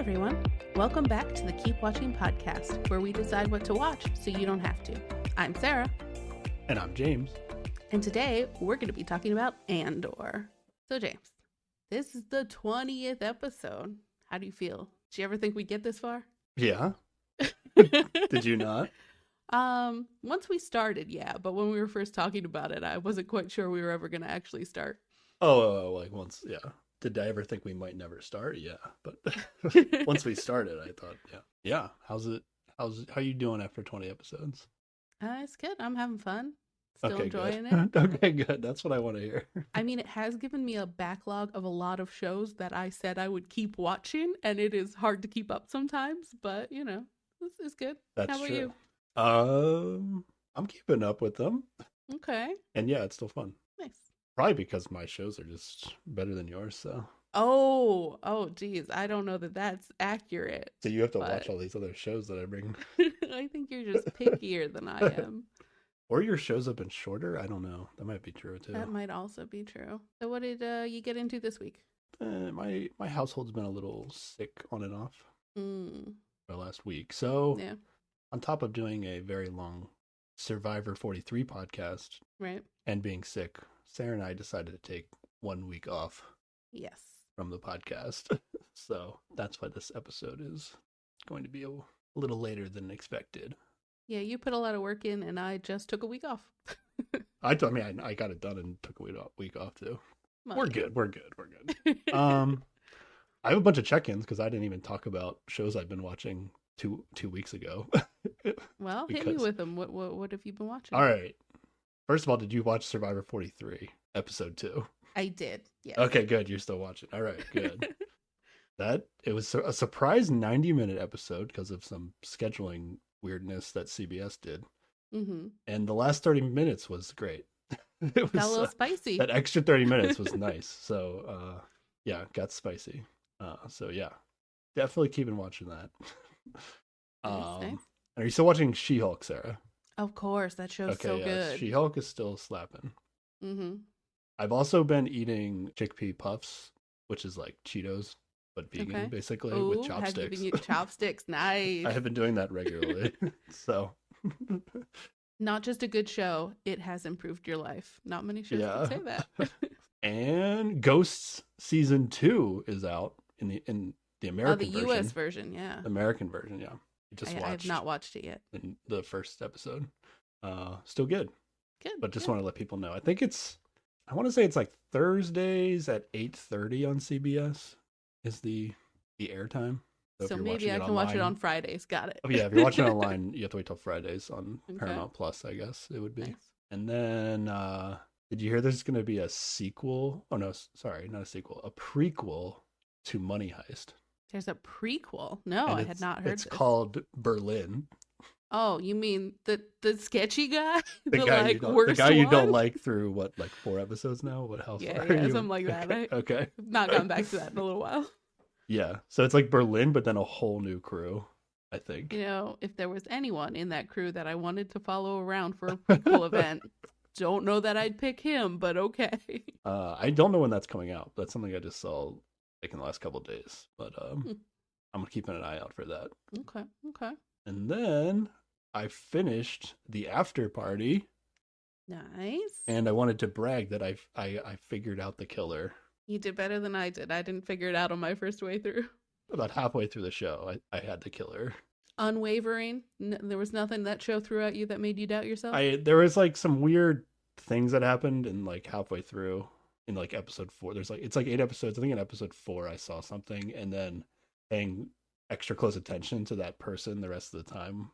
everyone. Welcome back to the Keep Watching podcast, where we decide what to watch so you don't have to. I'm Sarah. And I'm James. And today we're going to be talking about Andor. So James, this is the 20th episode. How do you feel? Did you ever think we'd get this far? Yeah. Did you not? Once we started, yeah. But when we were first talking about it, I wasn't quite sure we were ever going to actually start. Oh, like once, yeah. Did I ever think we might never start? Yeah. But once we started, I thought, yeah. Yeah. How you doing after 20 episodes? It's good. I'm having fun. Still Okay, enjoying good. it. Okay, good. That's what I want to hear. I mean, it has given me a backlog of a lot of shows that I said I would keep watching, and it is hard to keep up sometimes, but, you know, this is good. That's How about true. you? I'm keeping up with them. Okay. And yeah, it's still fun. Nice. Probably because my shows are just better than yours, so. Oh, geez. I don't know that that's accurate. So you have to watch all these other shows that I bring. I think you're just pickier than I am. Or your shows have been shorter? I don't know. That might be true, too. That might also be true. So what did you get into this week? My household's been a little sick on and off for last week. So yeah. On top of doing a very long Survivor 43 podcast right, and being sick, Sarah and I decided to take 1 week off yes, from the podcast. So that's why this episode is going to be a little later than expected. Yeah, you put a lot of work in, and I just took a week off. I got it done and took a week off too. Well, We're good. I have a bunch of check-ins because I didn't even talk about shows I've been watching two weeks ago. Well, hit me with them. What have you been watching? All right. First of all, did you watch Survivor 43, episode 2? I did, yes. Okay, good. You're still watching. All right, good. It was a surprise 90-minute episode because of some scheduling weirdness that CBS did. Mm-hmm. And the last 30 minutes was great. It was got a little spicy. That extra 30 minutes was nice. So, yeah, got spicy. So, yeah, definitely keeping watching that. Nice. Are you still watching She-Hulk, Sarah? Of course, that show's so good. She-Hulk is still slapping. Mm-hmm. I've also been eating chickpea puffs, which is like Cheetos, but vegan, basically, with chopsticks. Have you been eating chopsticks? Nice. I have been doing that regularly. So, not just a good show, it has improved your life. Not many shows can say that. And Ghosts season 2 is out in the American version. The US version, yeah. American version, yeah. I have not watched it yet. In the first episode. Still good. Good. But just want to let people know. I want to say it's like Thursdays at 8:30 on CBS is the airtime. So maybe I can watch it on Fridays. Got it. Oh, yeah, if you're watching it online, you have to wait till Fridays on Paramount Plus, I guess it would be. Nice. And then, did you hear there's going to be a sequel? Oh, no, sorry, not a sequel. A prequel to Money Heist. There's a prequel? No, I had not heard It's called Berlin. Oh, you mean the sketchy guy? The guy you don't like through 4 episodes now? How far? Yeah, something like that. Okay. I've not gone back to that in a little while. Yeah, so it's like Berlin, but then a whole new crew, I think. You know, if there was anyone in that crew that I wanted to follow around for a prequel event, don't know that I'd pick him, but okay. I don't know when that's coming out. That's something I just saw in the last couple of days, but I'm keeping an eye out for that. Okay. And then I finished the After Party. Nice. And I wanted to brag that I figured out the killer. You did better than I did. I didn't figure it out on my first way through. About halfway through the show, I had the killer. Unwavering? There was nothing that show threw at you that made you doubt yourself? There was some weird things that happened in halfway through. In episode 4, it's 8 episodes. I think in episode 4 I saw something, and then paying extra close attention to that person the rest of the time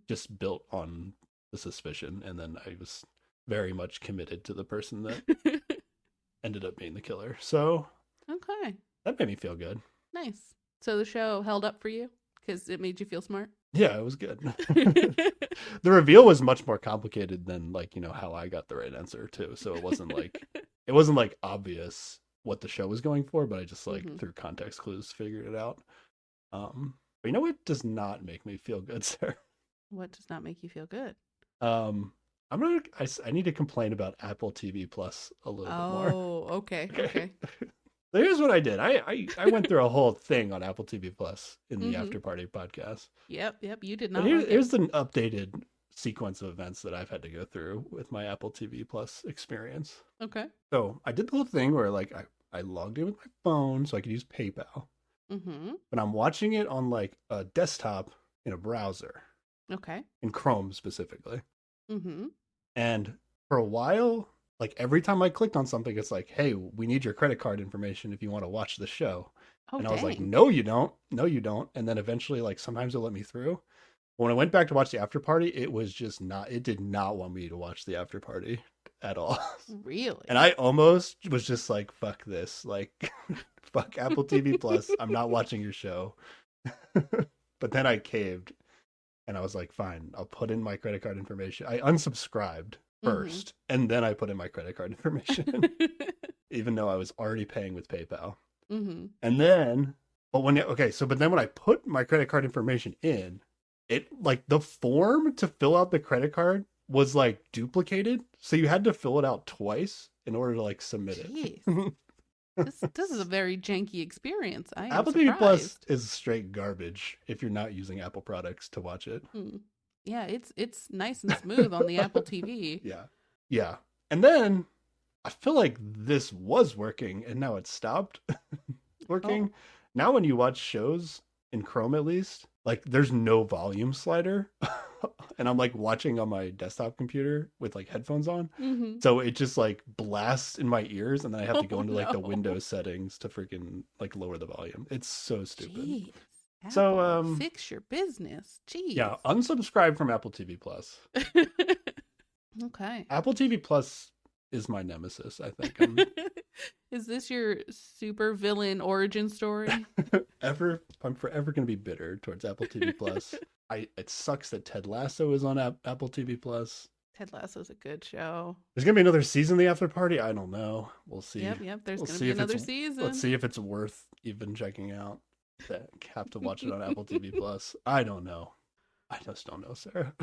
just built on the suspicion, and then I was very much committed to the person that ended up being the killer. So that made me feel good. Nice. So the show held up for you because it made you feel smart? Yeah, it was good. The reveal was much more complicated than how I got the right answer too. So it wasn't obvious what the show was going for, but I just through context clues figured it out. But you know what does not make me feel good, Sarah? What does not make you feel good? I need to complain about Apple TV Plus a little bit more. Oh, okay. So here's what I did. I went through a whole thing on Apple TV Plus in the Mm-hmm. After Party podcast. Yep. You did But not like it. here's an updated sequence of events that I've had to go through with my Apple TV Plus experience. Okay. So I did the whole thing where like I logged in with my phone so I could use PayPal. Mm-hmm. But I'm watching it on like a desktop in a browser, Okay. in Chrome specifically. Mm-hmm. And for a while, like every time I clicked on something, it's like, hey, we need your credit card information if you want to watch the show. Oh, And I was like, dang. no, you don't. No, you don't. And then eventually, like sometimes it'll let me through. When I went back to watch the after party, it was just not, it did not want me to watch the after party at all. Really? And I almost was just like, fuck this. Like, fuck Apple TV Plus. I'm not watching your show. But then I caved and I was like, fine, I'll put in my credit card information. I unsubscribed first and then I put in my credit card information, even though I was already paying with PayPal. Mm-hmm. And then, but then when I put my credit card information in, it like the form to fill out the credit card was like duplicated. So you had to fill it out twice in order to like submit Jeez. it. This is a very janky experience. I am Apple TV Plus surprised. is straight garbage if you're not using Apple products to watch it. Yeah, it's nice and smooth on the Apple TV. Yeah. Yeah. And then I feel like this was working and now it's stopped working. Oh. Now when you watch shows in Chrome at least, like there's no volume slider. And I'm like watching on my desktop computer with like headphones on. Mm-hmm. So it just like blasts in my ears and then I have to go Oh, into like the no. Windows settings to freaking like lower the volume. It's so stupid. Jeez. So, Apple, fix your business. Jeez. Yeah, unsubscribe from Apple TV Plus. Okay. Apple TV Plus is my nemesis, I think. Is this your super villain origin story? I'm forever going to be bitter towards Apple TV Plus. It sucks that Ted Lasso is on Apple TV Plus. Ted Lasso's a good show. There's going to be another season of the After Party. I don't know. We'll see. Yep. There's We'll going to see be if another it's- season. Let's see if it's worth even checking out. That have to watch it on Apple TV Plus. I don't know. I just don't know, Sarah.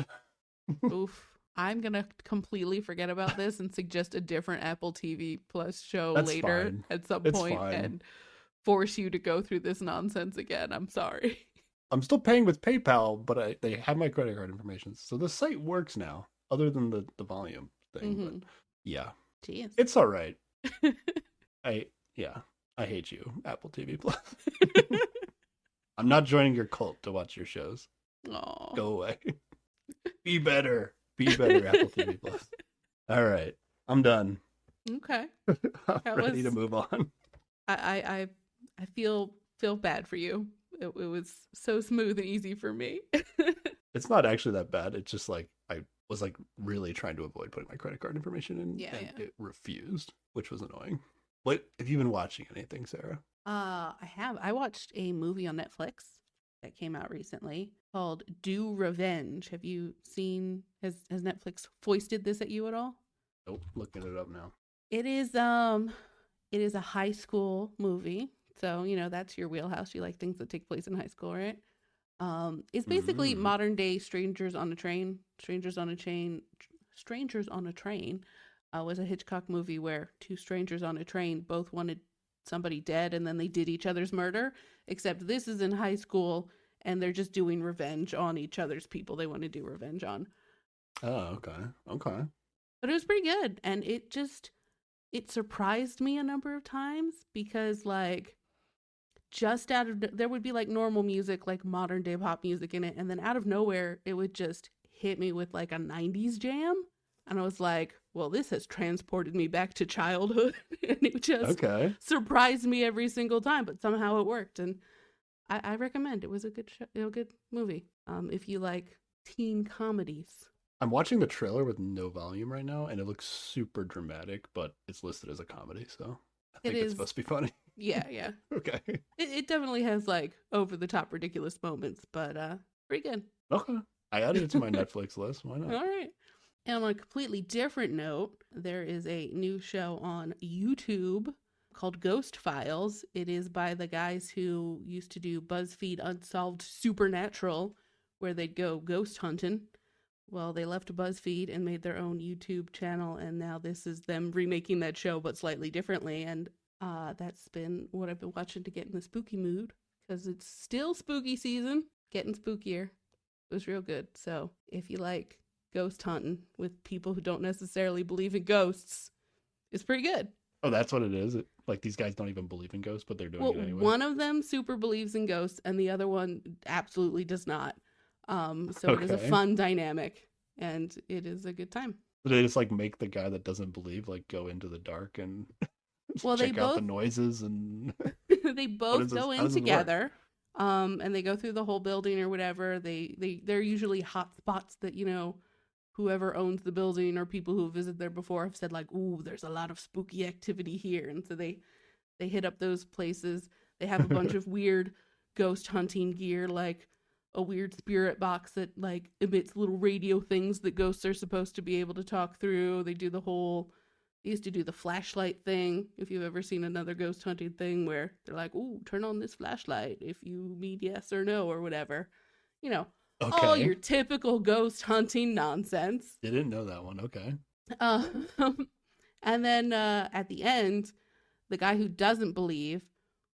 Oof. I'm going to completely forget about this and suggest a different Apple TV Plus show That's later fine. at some It's point fine. and force you to go through this nonsense again. I'm sorry. I'm still paying with PayPal, but they have my credit card information. So the site works now, other than the volume thing. Mm-hmm. But yeah, Jeez. it's all right. I hate you, Apple TV Plus. I'm not joining your cult to watch your shows. Aw. Go away. Be better. Be better, Apple TV Plus. All right, I'm done. Okay. I'm ready to move on. I feel bad for you. It was so smooth and easy for me. It's not actually that bad. It's just like I was like really trying to avoid putting my credit card information in, and it refused, which was annoying. What have you been watching anything, Sarah? I have. I watched a movie on Netflix that came out recently called Do Revenge. Have you seen? Has Netflix foisted this at you at all? Nope, looking it up now. It is a high school movie. So, that's your wheelhouse. You like things that take place in high school, right? It's basically modern day Strangers on a Train. Strangers on a Train was a Hitchcock movie where two strangers on a train both wanted somebody dead and then they did each other's murder, except this is in high school and they're just doing revenge on each other's people they want to do revenge on. Oh, okay. But it was pretty good, and it surprised me a number of times because like just out of there would be like normal music, like modern day pop music in it, and then out of nowhere it would just hit me with like a 90s jam, and I was like, well, this has transported me back to childhood. And it just surprised me every single time, but somehow it worked, and I recommend. It was a good show, a good movie if you like teen comedies. I'm watching the trailer with no volume right now, and it looks super dramatic, but it's listed as a comedy, so I think it's supposed to be funny. Yeah. Okay. It definitely has like over the top ridiculous moments, but pretty good. Okay. I added it to my Netflix list. Why not? All right. And on a completely different note, there is a new show on YouTube called Ghost Files. It is by the guys who used to do BuzzFeed Unsolved Supernatural, where they'd go ghost hunting. Well, they left BuzzFeed and made their own YouTube channel, and now this is them remaking that show, but slightly differently. And That's been what I've been watching to get in the spooky mood because it's still spooky season, getting spookier. It was real good. So if you like ghost hunting with people who don't necessarily believe in ghosts, it's pretty good. Oh, that's what it is. Like these guys don't even believe in ghosts, but they're doing Well, it anyway. one of them super believes in ghosts, and the other one absolutely does not. So it is a Okay. fun dynamic, and it is a good time. So they just like make the guy that doesn't believe like go into the dark and Well, they check out the both noises and they both go how in does this work? together, and they go through the whole building or whatever. They're usually hot spots that whoever owns the building or people who have visited there before have said like, "Ooh, there's a lot of spooky activity here," and so they hit up those places. They have a bunch of weird ghost hunting gear, like a weird spirit box that like emits little radio things that ghosts are supposed to be able to talk through. They used to do the flashlight thing. If you've ever seen another ghost hunting thing where they're like, "Ooh, turn on this flashlight if you mean yes or no or whatever," you know, all Okay. your typical ghost hunting nonsense. Didn't know that one. Okay. Um, and then at the end, the guy who doesn't believe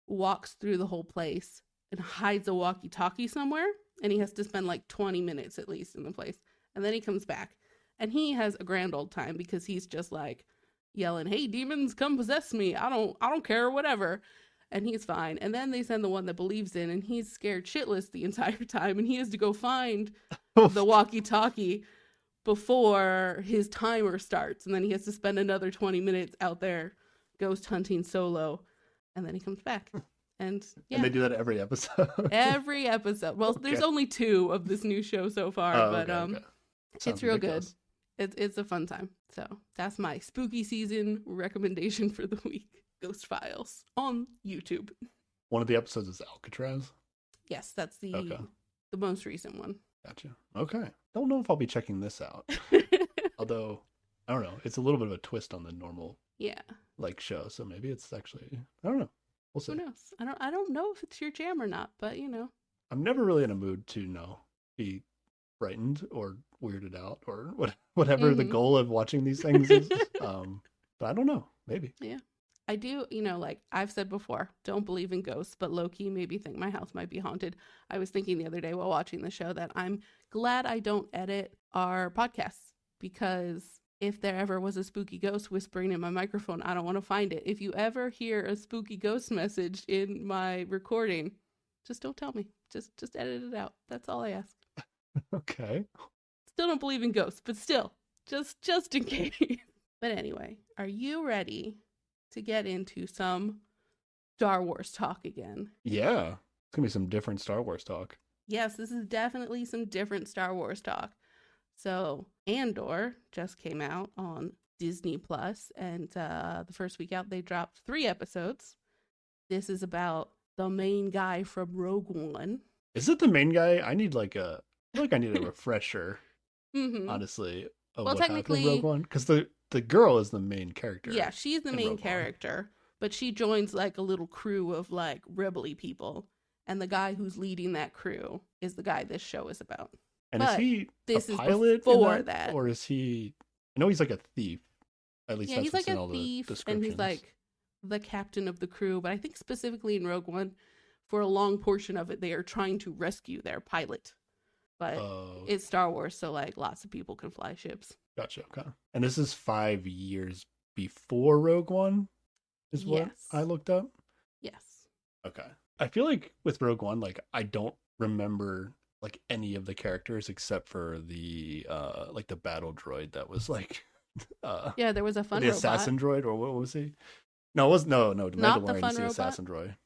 walks through the whole place and hides a walkie talkie somewhere. And he has to spend like 20 minutes at least in the place. And then he comes back and he has a grand old time because he's just like yelling, "Hey, demons, come possess me. I don't care, whatever." And he's fine. And then they send the one that believes in, and he's scared shitless the entire time. And he has to go find the walkie talkie before his timer starts. And then he has to spend another 20 minutes out there ghost hunting solo. And then he comes back. And yeah. And they do that every episode. Every episode. Well, Okay. there's only 2 of this new show so far, Oh, but okay. it's real ridiculous. Good. It's a fun time. So that's my spooky season recommendation for the week. Ghost Files on YouTube. One of the episodes is Alcatraz. Yes, that's the most recent one. Gotcha. Okay. Don't know if I'll be checking this out. Although, I don't know. It's a little bit of a twist on the normal like show, so maybe it's actually, I don't know. We'll see. Who knows? I don't know if it's your jam or not, but I'm never really in a mood to be frightened or weirded out or whatever the goal of watching these things is. But I don't know. Maybe. Yeah. I do, like I've said before, don't believe in ghosts, but low-key maybe think my house might be haunted. I was thinking the other day while watching the show that I'm glad I don't edit our podcasts, because if there ever was a spooky ghost whispering in my microphone, I don't want to find it. If you ever hear a spooky ghost message in my recording, just don't tell me. Just edit it out. That's all I ask. Okay. Still don't believe in ghosts, but still, just in case. But anyway, are you ready to get into some Star Wars talk again? Yeah. It's going to be some different Star Wars talk. Yes, this is definitely some different Star Wars talk. So, Andor just came out on Disney Plus, and the first week out, they dropped 3 episodes. This is about the main guy from Rogue One. Is it the main guy? I need I feel like I need a refresher, honestly, of what happened in Rogue One. Because the girl is the main character. Yeah, she's the main character, but she joins like a little crew of like rebel-y people, and the guy who's leading that crew is the guy this show is about. And but is he this a pilot is before that, or is he? I know he's like a thief. At least yeah, that's he's what's like in all a the thief, descriptions. and he's like the captain of the crew. But I think specifically in Rogue One, for a long portion of it, they are trying to rescue their pilot. But it's Star Wars, so like lots of people can fly ships. Gotcha. Okay. And this is 5 years before Rogue One, is what I looked up. Yes. Okay. I feel like with Rogue One, like I don't remember like any of the characters except for the like the battle droid that was like yeah, there was a fun the robot. assassin droid, or what was he? No, it was no the not the Mandalorian fun is the robot? assassin droid.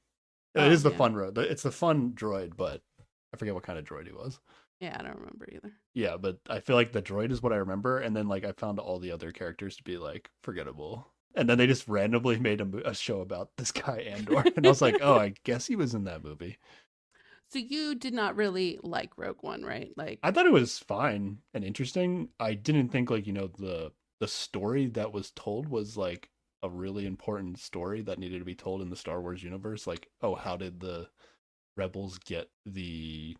It is the fun droid. It's the fun droid, but I forget what kind of droid he was. Yeah, I don't remember either. Yeah, but I feel like the droid is what I remember, and then like I found all the other characters to be like forgettable. And then they just randomly made a show about this guy Andor, and I was like, oh, I guess he was in that movie. So you did not really like Rogue One, right? Like I thought it was fine and interesting. I didn't think like the story that was told was like a really important story that needed to be told in the Star Wars universe. Like, oh, how did the rebels get the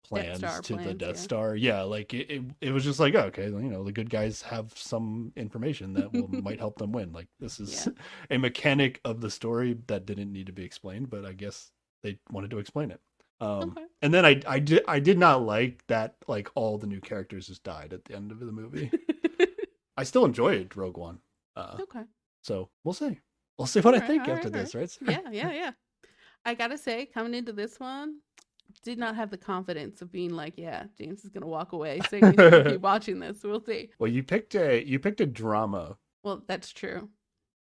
Death plans Star to the plans, Death yeah. Star. Yeah, like it was just like, oh, okay, the good guys have some information that might help them win. Like this is Yeah. a mechanic of the story that didn't need to be explained, but I guess they wanted to explain it. Okay. And then I did not like that like all the new characters just died at the end of the movie. I still enjoyed Rogue One. Okay. So we'll see. We'll see what All I right. think All after right. All right. this, right? Yeah. Yeah. Yeah. I gotta say, coming into this one, did not have the confidence of being like, yeah, James is gonna walk away saying he's gonna keep watching this. We'll see. Well, you picked a drama. Well, that's true.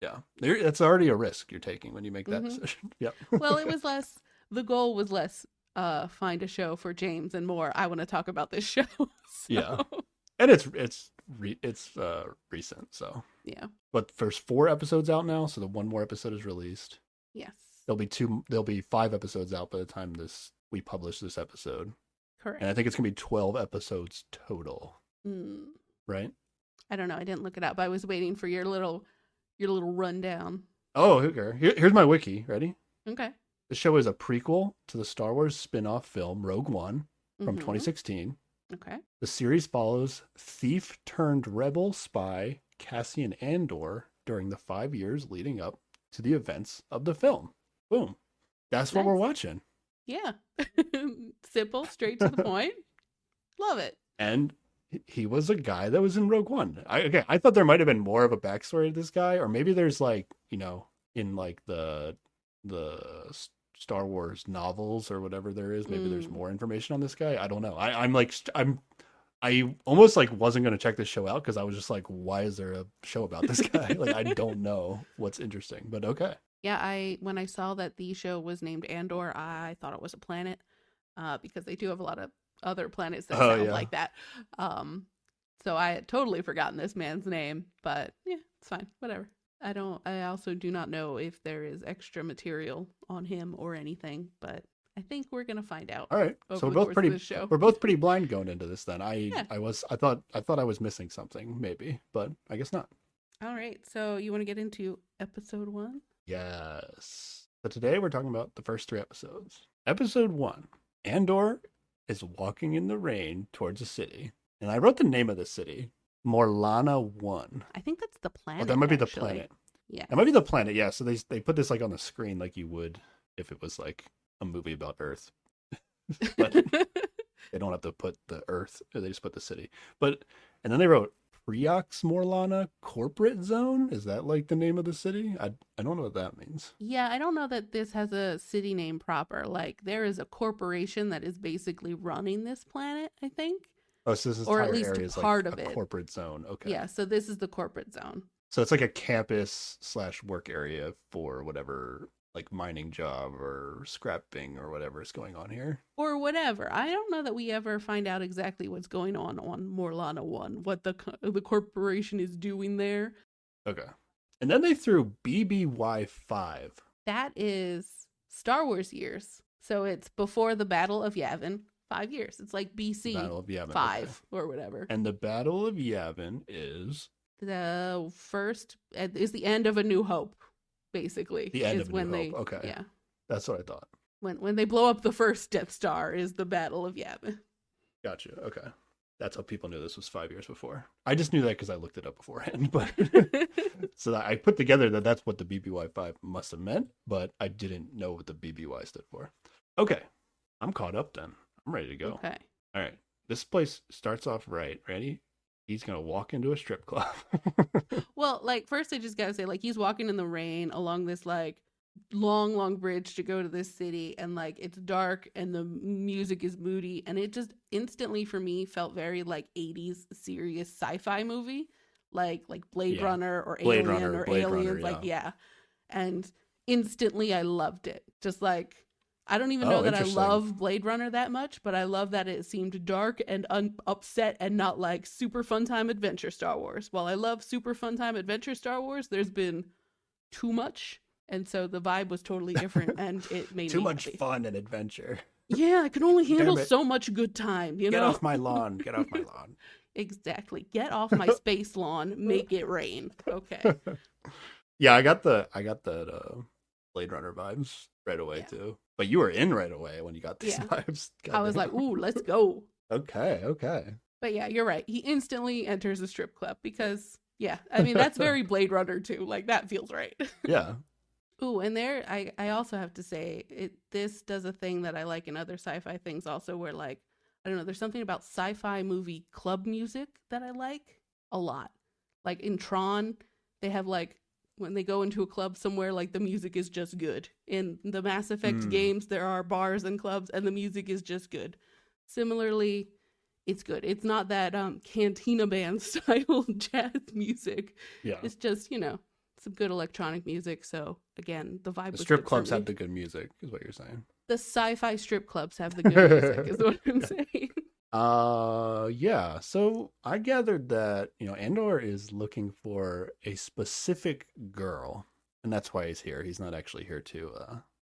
Yeah, that's already a risk you're taking when you make that Hmm. decision. Yep. Well, it was less. The goal was less. Find a show for James and more. I want to talk about this show. Yeah, So and it's recent. So, yeah. but there's 4 episodes out now, so the one more episode is released. Yes. There'll be 5 episodes out by the time we publish this episode, Correct. and I think it's gonna be 12 episodes total. Mm. Right? I don't know. I didn't look it up. I was waiting for your little rundown. Oh, okay. Here's my wiki. Ready? Okay. The show is a prequel to the Star Wars spin-off film Rogue One from Mhm. 2016. Okay. The series follows thief turned rebel spy Cassian Andor during the 5 years leading up to the events of the film. Boom. That's what we're Nice. watching. Yeah. Simple, straight to the point. Love it. And he was a guy that was in Rogue One. I thought there might have been more of a backstory to this guy, or maybe there's like, in like the Star Wars novels or whatever there is, maybe there's more information on this guy. I don't know. I almost like wasn't going to check this show out because I was just like, why is there a show about this guy? Like, I don't know what's interesting, but okay. Yeah, when I saw that the show was named Andor, I thought it was a planet, because they do have a lot of other planets that sound like that. So I had totally forgotten this man's name, but yeah, it's fine. Whatever. I also do not know if there is extra material on him or anything, but I think we're gonna find out. All right. So we're both pretty blind going into this then. I thought I was missing something maybe, but I guess not. All right. So you want to get into episode 1? Yes. So today we're talking about the first 3 episodes. Episode 1. Andor is walking in the rain towards a city. And I wrote the name of the city. Morlana 1. I think that's the planet. Oh, that might be the planet. Yeah. That might be the planet, yeah. So they put this like on the screen like you would if it was like a movie about Earth. But they don't have to put the Earth, they just put the city. And then they wrote Priox Morlana Corporate Zone. Is that like the name of the city? I don't know what that means. Yeah, I don't know that this has a city name proper. Like, there is a corporation that is basically running this planet, I think. Oh, so this or at entire least area is part like of a it. corporate zone. Okay. Yeah, so this is the corporate zone. So it's like a campus / work area for whatever, like mining job or scrapping or whatever is going on here. Or whatever. I don't know that we ever find out exactly what's going on Morlana 1, what the corporation is doing there. Okay. And then they threw BBY5. That is Star Wars years. So it's before the Battle of Yavin. 5 years. It's like BC Battle of Yavin, 5 or whatever. And the Battle of Yavin is the first is the end of A New Hope, basically. The end of A New Hope. Okay. Yeah. That's what I thought. When they blow up the first Death Star is the Battle of Yavin. Gotcha. Okay. That's how people knew this was 5 years before. I just knew that because I looked it up beforehand. But so I put together that that's what the BBY5 must have meant, but I didn't know what the BBY stood for. Okay. I'm caught up then. I'm ready to go. Okay. All right. This place starts off right. Ready? He's going to walk into a strip club. Well, like, first I just got to say, like, he's walking in the rain along this, like, long bridge to go to this city. And, like, it's dark and the music is moody. And it just instantly, for me, felt very, like, 80s serious sci-fi movie. Like Blade Runner or Blade Alien Runner, or Blade Aliens. Runner, like, yeah. And instantly I loved it. Just, like... I don't even know that I love Blade Runner that much, but I love that it seemed dark and upset and not like super fun time adventure Star Wars. While I love super fun time adventure Star Wars, there's been too much. And so the vibe was totally different and it made too me much happy. Fun and adventure. Yeah, I can only handle so much good time, you know? Get off my lawn. Get off my lawn. Exactly. Get off my space lawn. Make it rain. Okay. Yeah, I got that Blade Runner vibes right away too. But you were in right away when you got these Yeah. vibes. I was like, ooh, let's go. Okay. But yeah, you're right. He instantly enters a strip club because, yeah, I mean, that's very Blade Runner too. Like, that feels right. Yeah. Ooh, and there, I also have to say, this does a thing that I like in other sci-fi things also, where like, I don't know, there's something about sci-fi movie club music that I like a lot. Like in Tron, they have like, when they go into a club somewhere, like the music is just good. In the Mass Effect games, there are bars and clubs, and the music is just good. Similarly, it's good. It's not that cantina band style jazz music. Yeah. It's just, some good electronic music. So again, the vibe The was strip good clubs for me. have the good music, is what you're saying. The sci-fi strip clubs have the good music, is what I'm saying. Yeah. So I gathered that, Andor is looking for a specific girl, and that's why he's here. He's not actually here to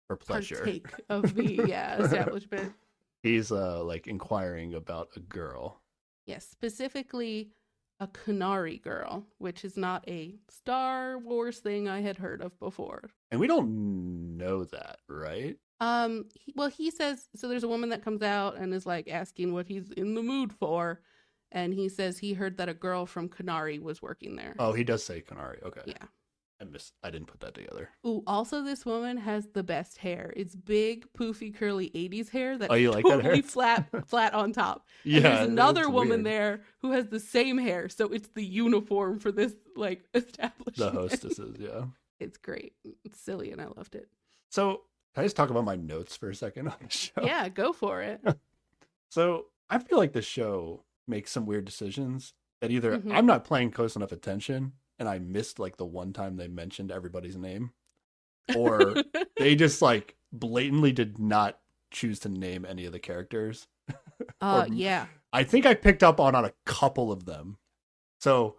for pleasure. Partake of the establishment. He's like inquiring about a girl. Yes, specifically a Kunari girl, which is not a Star Wars thing I had heard of before. And we don't know that, right? He says, so there's a woman that comes out and is like asking what he's in the mood for, and he says he heard that a girl from Kunari was working there. Oh, he does say Kunari. Okay. Yeah. I didn't put that together. Ooh, also this woman has the best hair. It's big, poofy, curly 80s hair that's you like totally that hair? flat on top. Yeah. And there's another woman weird. there who has the same hair, so it's the uniform for this like establishment. The hostesses, yeah. It's great. It's silly and I loved it. So, can I just talk about my notes for a second on the show? Yeah, go for it. So, I feel like the show makes some weird decisions that either Mhm. I'm not paying close enough attention and I missed like the one time they mentioned everybody's name, or they just like blatantly did not choose to name any of the characters. Yeah. I think I picked up on a couple of them. So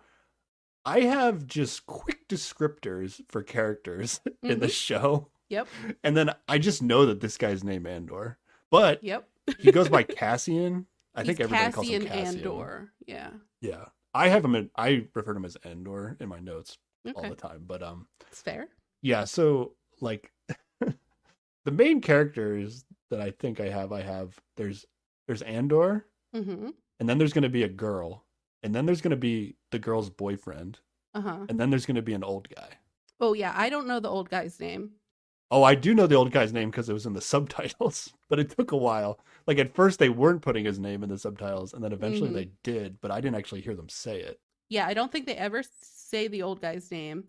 I have just quick descriptors for characters in the show. Yep. And then I just know that this guy's named Andor. But Yep. he goes by Cassian. I think He's everybody calls him Cassian Cassian. Andor. Yeah. Yeah. I refer to him as Andor in my notes all the time. But it's fair. yeah, so like the main characters that I think I have there's Andor, Mm-hmm. and then there's gonna be a girl, and then there's gonna be the girl's boyfriend, and then there's gonna be an old guy. Oh yeah, I don't know the old guy's name. Oh, I do know the old guy's name because it was in the subtitles, but it took a while. Like at first they weren't putting his name in the subtitles, and then eventually they did, but I didn't actually hear them say it. Yeah, I don't think they ever say the old guy's name.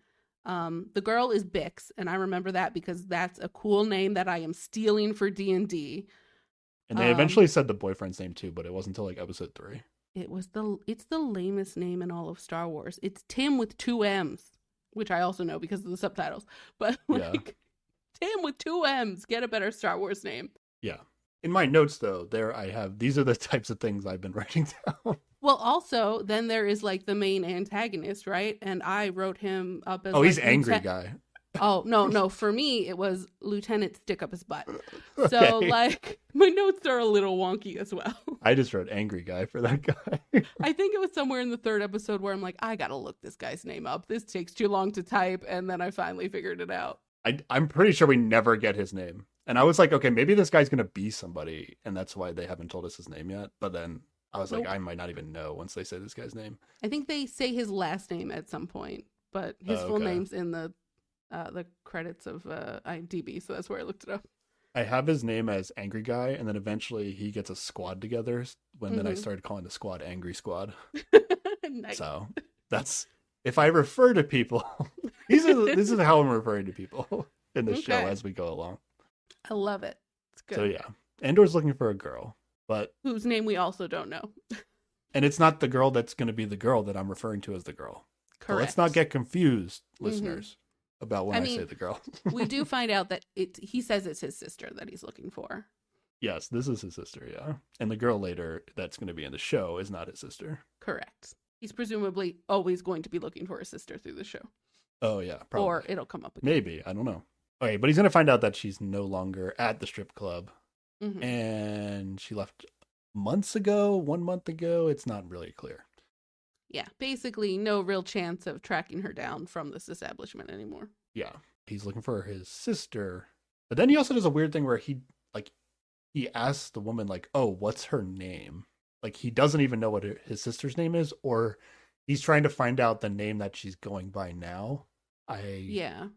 The girl is Bix, and I remember that because that's a cool name that I am stealing for D&D. And they eventually said the boyfriend's name too, but it wasn't until like episode 3. It's the lamest name in all of Star Wars. It's Tim with 2 M's, which I also know because of the subtitles. But like Tim with 2 M's, get a better Star Wars name. Yeah. In my notes though, these are the types of things I've been writing down. Well, also, then there is like the main antagonist, right? And I wrote him up as he's angry guy. Oh, no. For me, it was Lieutenant Stick Up His Butt. Okay. So, like, my notes are a little wonky as well. I just wrote angry guy for that guy. I think it was somewhere in the 3rd episode where I'm like, I gotta look this guy's name up. This takes too long to type. And then I finally figured it out. I'm pretty sure we never get his name. And I was like, okay, maybe this guy's going to be somebody. And that's why they haven't told us his name yet. But then I was like, I might not even know once they say this guy's name. I think they say his last name at some point. But his full name's in the credits of IMDb, so that's where I looked it up. I have his name as Angry Guy, and then eventually he gets a squad together. Then I started calling the squad Angry Squad. Nice. So that's if I refer to people. this is how I'm referring to people in the show as we go along. I love it. It's good. So yeah, Andor's looking for a girl, but whose name we also don't know. And it's not the girl that's going to be the girl that I'm referring to as the girl. Correct. So let's not get confused, listeners, about when I say the girl. We do find out that he says it's his sister that he's looking for. Yes, this is his sister, yeah. And the girl later that's going to be in the show is not his sister. Correct. He's presumably always going to be looking for his sister through the show. Oh, yeah, probably. Or it'll come up again. Maybe, I don't know. Okay, but he's going to find out that she's no longer at the strip club. And she left months ago, 1 month ago. It's not really clear. Yeah, basically no real chance of tracking her down from this establishment anymore. Yeah, he's looking for his sister. But then he also does a weird thing where he asks the woman like, "Oh, what's her name?" Like he doesn't even know what his sister's name is, or he's trying to find out the name that she's going by now. I Yeah.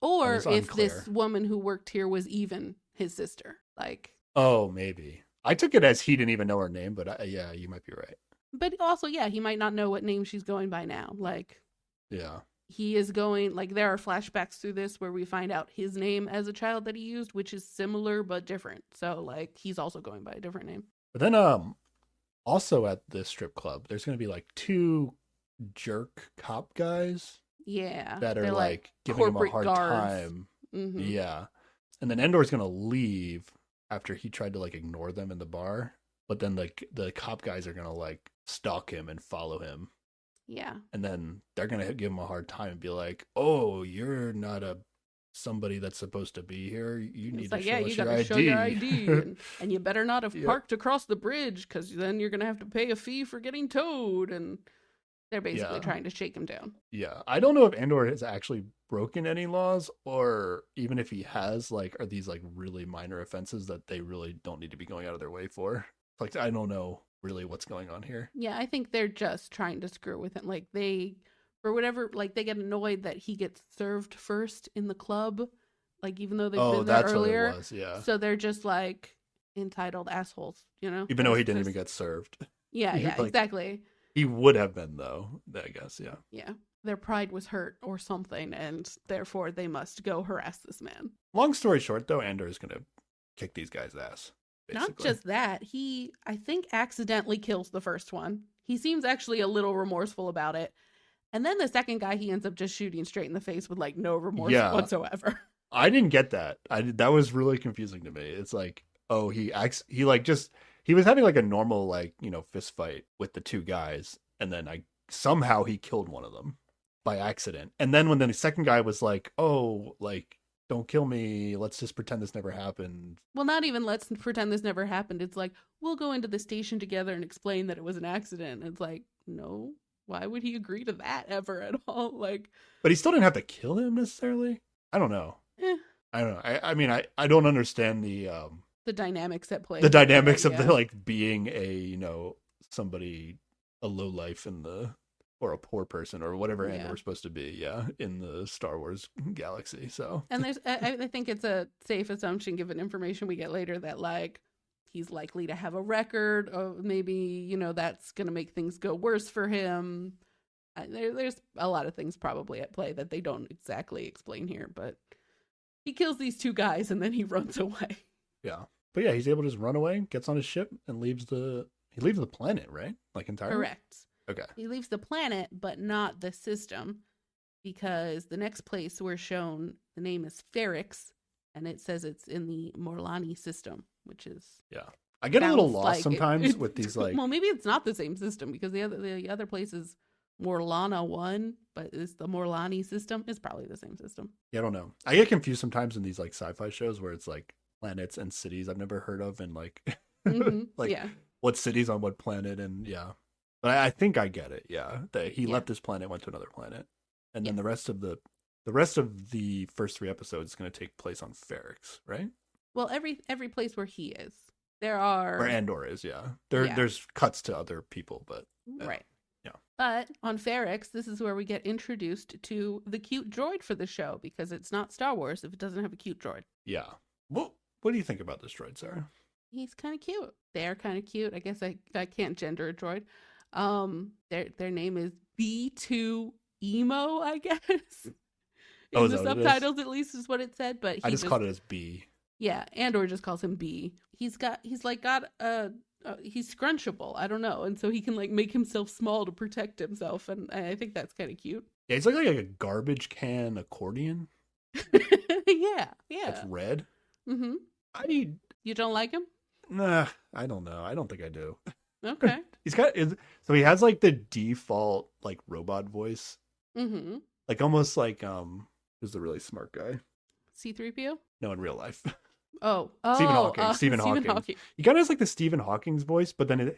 That Or was if this unclear. woman who worked here was even his sister. Like, Oh, maybe. I took it as he didn't even know her name, but yeah, you might be right. but also, yeah, he might not know what name she's going by now. Like, Yeah. he is going, like, there are flashbacks through this where we find out his name as a child that he used, which is similar but different. So, like, he's also going by a different name. But then also at this strip club, there's going to be like two jerk cop guys Yeah. that are They're like like giving him a corporate hard guards. time. Mm-hmm. Yeah. And then Endor's going to leave after he tried to like ignore them in the bar, but then the cop guys are going to like stalk him and follow him. Yeah. And then they're going to give him a hard time and be like, "Oh, you're not a somebody that's supposed to be here. You need It's to like, yeah, show you us your gotta show your ID." ID, and you better not have Yeah. parked across the bridge because then you're gonna have to pay a fee for getting towed. And they're basically Yeah. trying to shake him down. Yeah. I don't know if Andor has actually broken any laws, or even if he has, like, are these like really minor offenses that they really don't need to be going out of their way for? Like, I don't know really what's going on here. Yeah, I think they're just trying to screw with him. Like, they, for whatever, like, they get annoyed that he gets served first in the club, like, even though they've Oh, been there that's what it earlier. was. Yeah. So they're just like entitled assholes, you know? Even though he didn't even get served. Yeah, yeah, Like, exactly. he would have been, though, I guess. Yeah. Yeah. Their pride was hurt or something, and therefore they must go harass this man. Long story short, though, Andor is going to kick these guys' ass. Basically. Not just that, he, I think, accidentally kills the first one. He seems actually a little remorseful about it. And then the second guy, he ends up just shooting straight in the face with like no remorse whatsoever. I didn't get that. That was really confusing to me. It's like, oh, he was having like a normal, like, fist fight with the two guys, and then somehow he killed one of them by accident. And then when the second guy was like, "Oh, like, don't kill me. Let's just pretend this never happened." Well, not even let's pretend this never happened. It's like, we'll go into the station together and explain that it was an accident. It's like, no, why would he agree to that ever at all? Like, but he still didn't have to kill him necessarily. I don't know. eh. I don't know. I mean, I don't understand The dynamics at play. the dynamics of yeah. the, like, being a somebody, a low life or a poor person or whatever end we're supposed to be, in the Star Wars galaxy. So, and I think it's a safe assumption given information we get later that like he's likely to have a record of maybe that's gonna make things go worse for him. There's a lot of things probably at play that they don't exactly explain here, but he kills these two guys and then he runs away. Yeah. But yeah, he's able to just run away, gets on his ship, and leaves the planet, right? Like, entirely? Correct. Okay. He leaves the planet, but not the system, because the next place we're shown, the name is Ferrix, and it says it's in the Morlani system, which is... Yeah. I get a little lost like sometimes with these, like... Well, maybe it's not the same system, because the other place is Morlana 1, but it's the Morlani system. It's probably the same system. Yeah, I don't know. I get confused sometimes in these, like, sci-fi shows where it's, like, planets and cities I've never heard of, and, like... like, what city's on what planet, and, yeah. But I think I get it, yeah. That he left this planet, went to another planet. And then the rest of the first 3 episodes is going to take place on Ferrix, right? Well, every place where he is. There are... Where Andor is, yeah. There's cuts to other people, but... Right. Yeah. But on Ferrix, this is where we get introduced to the cute droid for the show, because it's not Star Wars if it doesn't have a cute droid. Yeah. What do you think about this droid, Sarah? He's kind of cute. They're kind of cute. I guess I can't gender a droid. Their name is B2 Emo, I guess. In the subtitles, at least, is what it said. But I just called it as B. Yeah, Andor just calls him B. He's scrunchable. I don't know, and so he can like make himself small to protect himself, and I think that's kind of cute. Yeah, he's like a garbage can accordion. yeah. That's red. Mm-hmm. You don't like him? Nah, I don't know. I don't think I do. Okay. So he has like the default like robot voice. Mm-hmm. Like almost like who's the really smart guy? C-3PO? No, in real life. Oh, Stephen Hawking. Stephen Hawking. He kind of has like the Stephen Hawking's voice, but then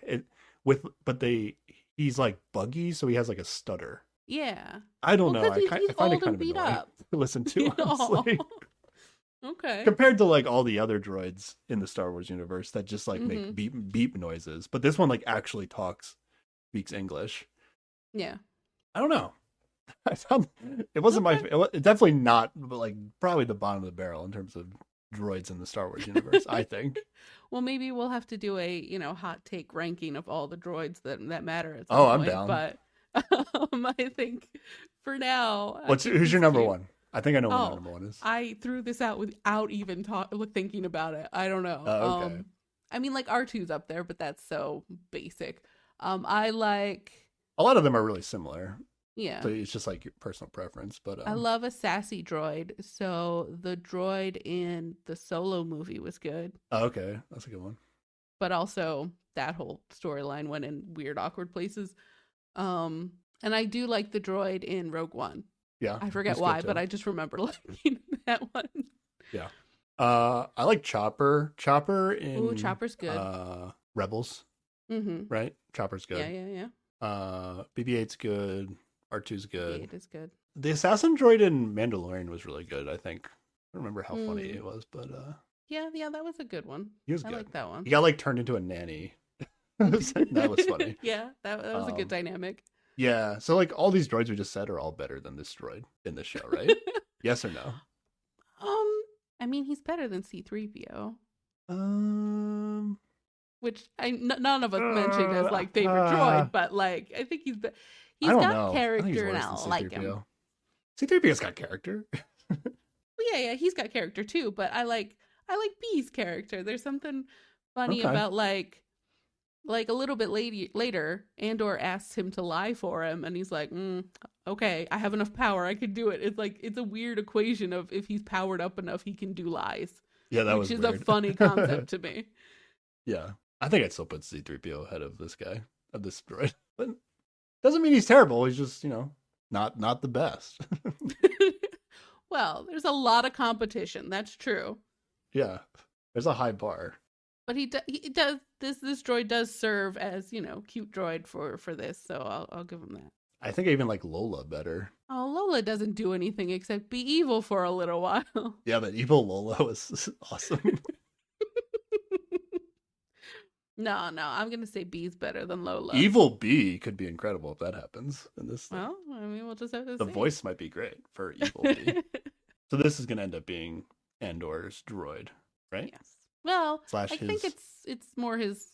he's like buggy, so he has like a stutter. Yeah. I don't know. I He's find it old kind and of beat annoying up to listen to, honestly. Okay. compared to like all the other droids in the Star Wars universe that just like Mm-hmm. make beep noises. But this one like actually speaks English. Yeah. I don't know. I found it wasn't Okay. it's definitely not, but like probably the bottom of the barrel in terms of droids in the Star Wars universe, I think. Well, maybe we'll have to do a, hot take ranking of all the droids that matter at some Oh, I'm point. down. But I think for now, I What's think who's your he's number cute. one? I think I know what my Oh, number one is. I threw this out without even thinking about it. I don't know. Okay. I mean, like R2's up there, but that's so basic. I like, A lot of them are really similar. yeah. So it's just like your personal preference, but I love a sassy droid. So the droid in the Solo movie was good, okay, that's a good one. but also that whole storyline went in weird, awkward places. And I do like the droid in Rogue One. Yeah, I forget he's good why, too. but I just remember liking that one. Yeah. I like Chopper. Chopper Ooh, in Chopper's good. Rebels, Mm-hmm. right? Chopper's Yeah, good. yeah, yeah. BB-8's good. R2's good. BB-8 is good. The assassin droid in Mandalorian was really good, I think. I don't remember how funny Mm. it was, but Yeah, that was a good one. he was I good. like that one. He got like turned into a nanny. That was funny. Yeah, that was a good Um, dynamic. Yeah, so like all these droids we just said are all better than this droid in this show, right? Yes or no? I mean, he's better than C-3PO, Um, which none of us mentioned as like favorite droid, but like I think I he's don't got know. I think he's character and worse I than like him. C-3PO. C-3PO's got character. Yeah, he's got character too, but I like B's character. There's something funny Okay. about like a little bit later, Andor asks him to lie for him, and he's like, "Okay, I have enough power, I could do it." It's like it's a weird equation of if he's powered up enough, he can do lies, Yeah, that which was is weird. a funny concept to me. Yeah, I think I'd still put C-3PO ahead of this guy, of this droid. But doesn't mean he's terrible. He's just, not the best. Well, there's a lot of competition. That's true, Yeah, there's a high bar. but he does this droid does serve as cute droid for this, so I'll give him that. I think I even like Lola better. Oh, Lola doesn't do anything except be evil for a little while. Yeah, but evil Lola was awesome. No, I'm gonna say B's better than Lola. Evil B could be incredible if that happens in this thing. Well, I mean, we'll just have to The see. voice might be great for Evil B. So this is going to end up being Andor's droid, right? Yes. Well, Slash I think his it's more his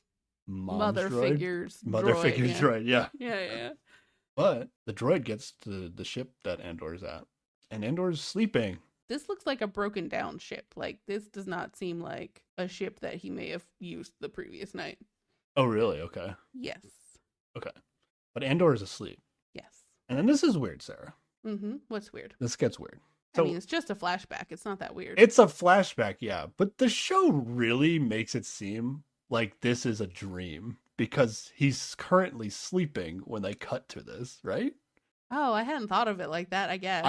mom's mother droid? figures. Mother droid, figures yeah. droid, yeah. Yeah. But the droid gets to the ship that Andor's at, and Andor's sleeping. This looks like a broken down ship. Like this does not seem like a ship that he may have used the previous night. Oh, really? Okay. Yes. Okay. But Andor is asleep. Yes. And then this is weird, Sarah. Mm-hmm. What's weird? This gets weird. I mean, it's just a flashback. It's not that weird. It's a flashback, yeah. But the show really makes it seem like this is a dream because he's currently sleeping when they cut to this, right? Oh, I hadn't thought of it like that, I guess.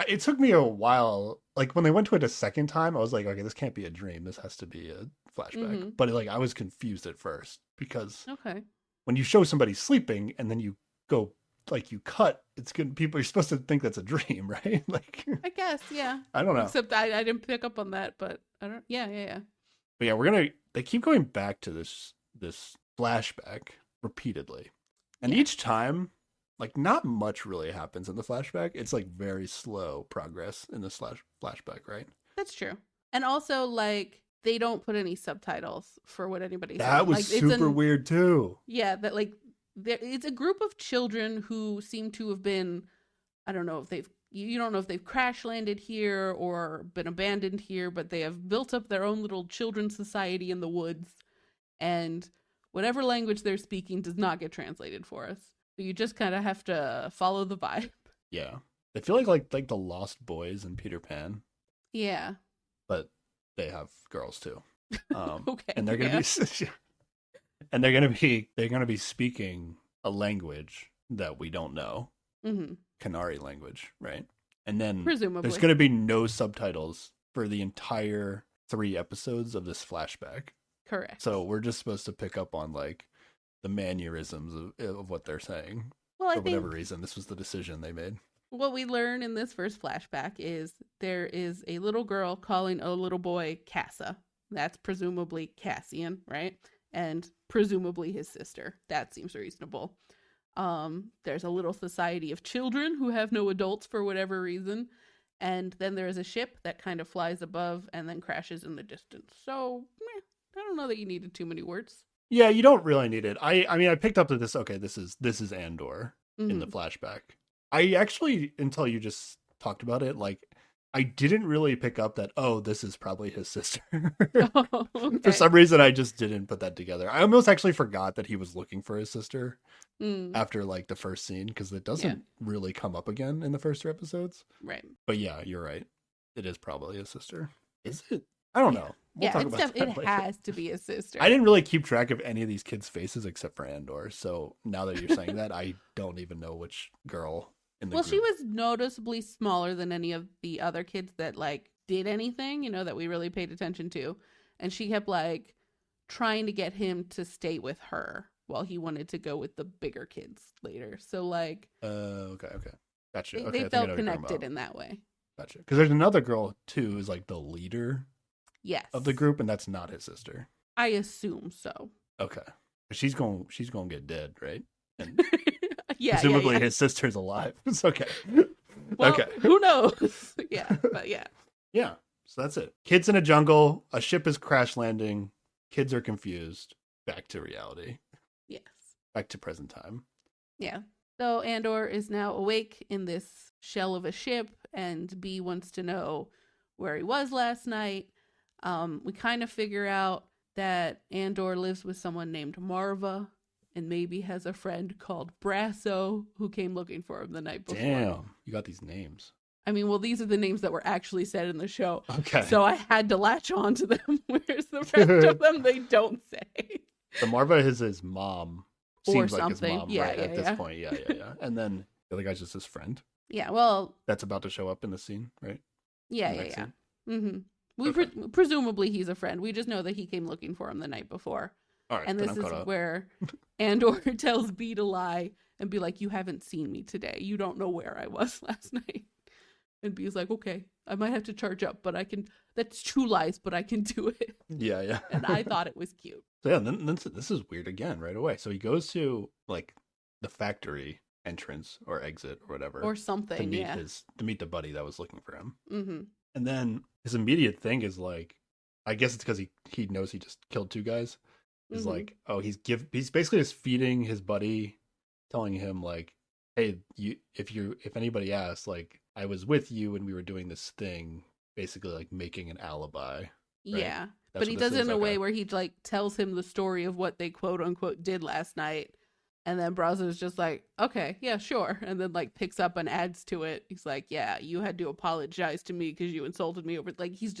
It took me a while. Like when they went to it a second time, I was like, okay, this can't be a dream. This has to be a flashback. Mm-hmm. But like I was confused at first because Okay. when you show somebody sleeping and then you go like you cut, it's good. People are supposed to think that's a dream, right? Like I guess, yeah. I don't know. Except I didn't pick up on that, but I don't. Yeah. But yeah, they keep going back to this flashback repeatedly. And Yeah. each time, like not much really happens in the flashback. It's like very slow progress in this flashback, right? That's true. And also, like, they don't put any subtitles for what anybody's saying. That was Like, super weird too. Yeah, that like it's a group of children who seem to have been, I don't know if you don't know if they've crash landed here or been abandoned here, but they have built up their own little children's society in the woods, and whatever language they're speaking does not get translated for us. So you just kind of have to follow the vibe. Yeah. They feel like the Lost Boys in Peter Pan, Yeah. but they have girls too. Okay. And they're gonna be and they're gonna be speaking a language that we don't know. Mm-hmm. Canary language, right? And then Presumably. there's going to be no subtitles for the entire 3 episodes of this flashback. Correct. So we're just supposed to pick up on like the mannerisms of what they're saying. Well, For whatever reason, this was the decision they made. What we learn in this first flashback is there is a little girl calling a little boy Cassa. That's presumably Cassian, right? And presumably his sister. That seems reasonable. There's a little society of children who have no adults for whatever reason. And then there is a ship that kind of flies above and then crashes in the distance. So, I don't know that you needed too many words. Yeah, you don't really need it. I mean, I picked up that this is Andor in the flashback. I actually, until you just talked about it, like, I didn't really pick up that, oh, this is probably his sister. Oh, okay. For some reason, I just didn't put that together. I almost actually forgot that he was looking for his sister after, like, the first scene, because it doesn't really come up again in the first 3 episodes. Right. But yeah, you're right. It is probably his sister. Is it? I don't know. We'll talk about that it later. has to be his sister. I didn't really keep track of any of these kids' faces except for Andor. So now that you're saying that, I don't even know which girl in the group. She was noticeably smaller than any of the other kids that, like, did anything, you know, that we really paid attention to. And she kept, like, trying to get him to stay with her while he wanted to go with the bigger kids later. So, like... okay. Gotcha. They felt connected in that way. Gotcha. Because there's another girl, too, who's, like, the leader of the group, and that's not his sister. I assume so. Okay. She's going to get dead, right? And presumably his sister's alive. It's okay. Well, okay. Who knows? But yeah. Yeah. So that's it. Kids in a jungle. A ship is crash landing. Kids are confused. Back to reality. Yes. Back to present time. Yeah. So Andor is now awake in this shell of a ship, and B wants to know where he was last night. We kind of figure out that Andor lives with someone named Marva, and maybe has a friend called Brasso who came looking for him the night before. Damn, you got these names. I mean, well, these are the names that were actually said in the show. Okay. So I had to latch on to them. Where's the rest of them? They don't say. The Marva is his mom. Seems or like something. his mom, right? At this point, yeah. And then the other guy's just his friend. Yeah, well... That's about to show up in the scene, right? Yeah. Mm-hmm. Presumably he's a friend. We just know that he came looking for him the night before. All right, and this is where Andor tells B to lie and be like, you haven't seen me today. You don't know where I was last night. And B's like, okay, I might have to charge up, but I can... That's 2 lies, but I can do it. Yeah. And I thought it was cute. So yeah, then this is weird again right away. So he goes to, like, the factory entrance or exit or whatever. Or something, to meet the buddy that was looking for him. Mm-hmm. And then his immediate thing is, like, I guess it's because he knows he just killed 2 guys. Is like, oh, he's basically just feeding his buddy, telling him, like, hey, if anybody asks, like, I was with you and we were doing this thing, basically like making an alibi. Right? Yeah. But he does it in a way where he, like, tells him the story of what they quote unquote did last night. And then Brazzo's just like, okay, yeah, sure. And then, like, picks up and adds to it. He's like, yeah, you had to apologize to me because you insulted me over, like, he's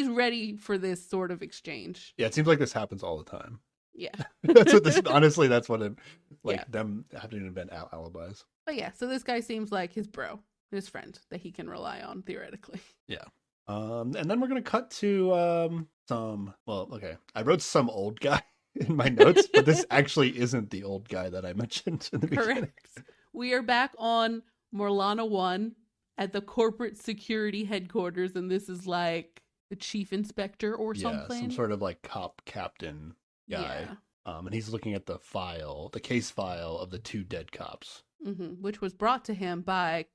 ready for this sort of exchange. Yeah, it seems like this happens all the time. Yeah. That's what this, honestly, that's what it, like, them having to invent alibis. But yeah, so this guy seems like his bro, his friend that he can rely on theoretically. Yeah. And then we're going to cut to I wrote some old guy in my notes, but this actually isn't the old guy that I mentioned in the beginning. Correct. We are back on Morlana 1 at the corporate security headquarters, and this is like the chief inspector or something. Yeah, some sort of like cop captain guy. Yeah. And he's looking at the case file of the 2 dead cops. Mm-hmm. Which was brought to him by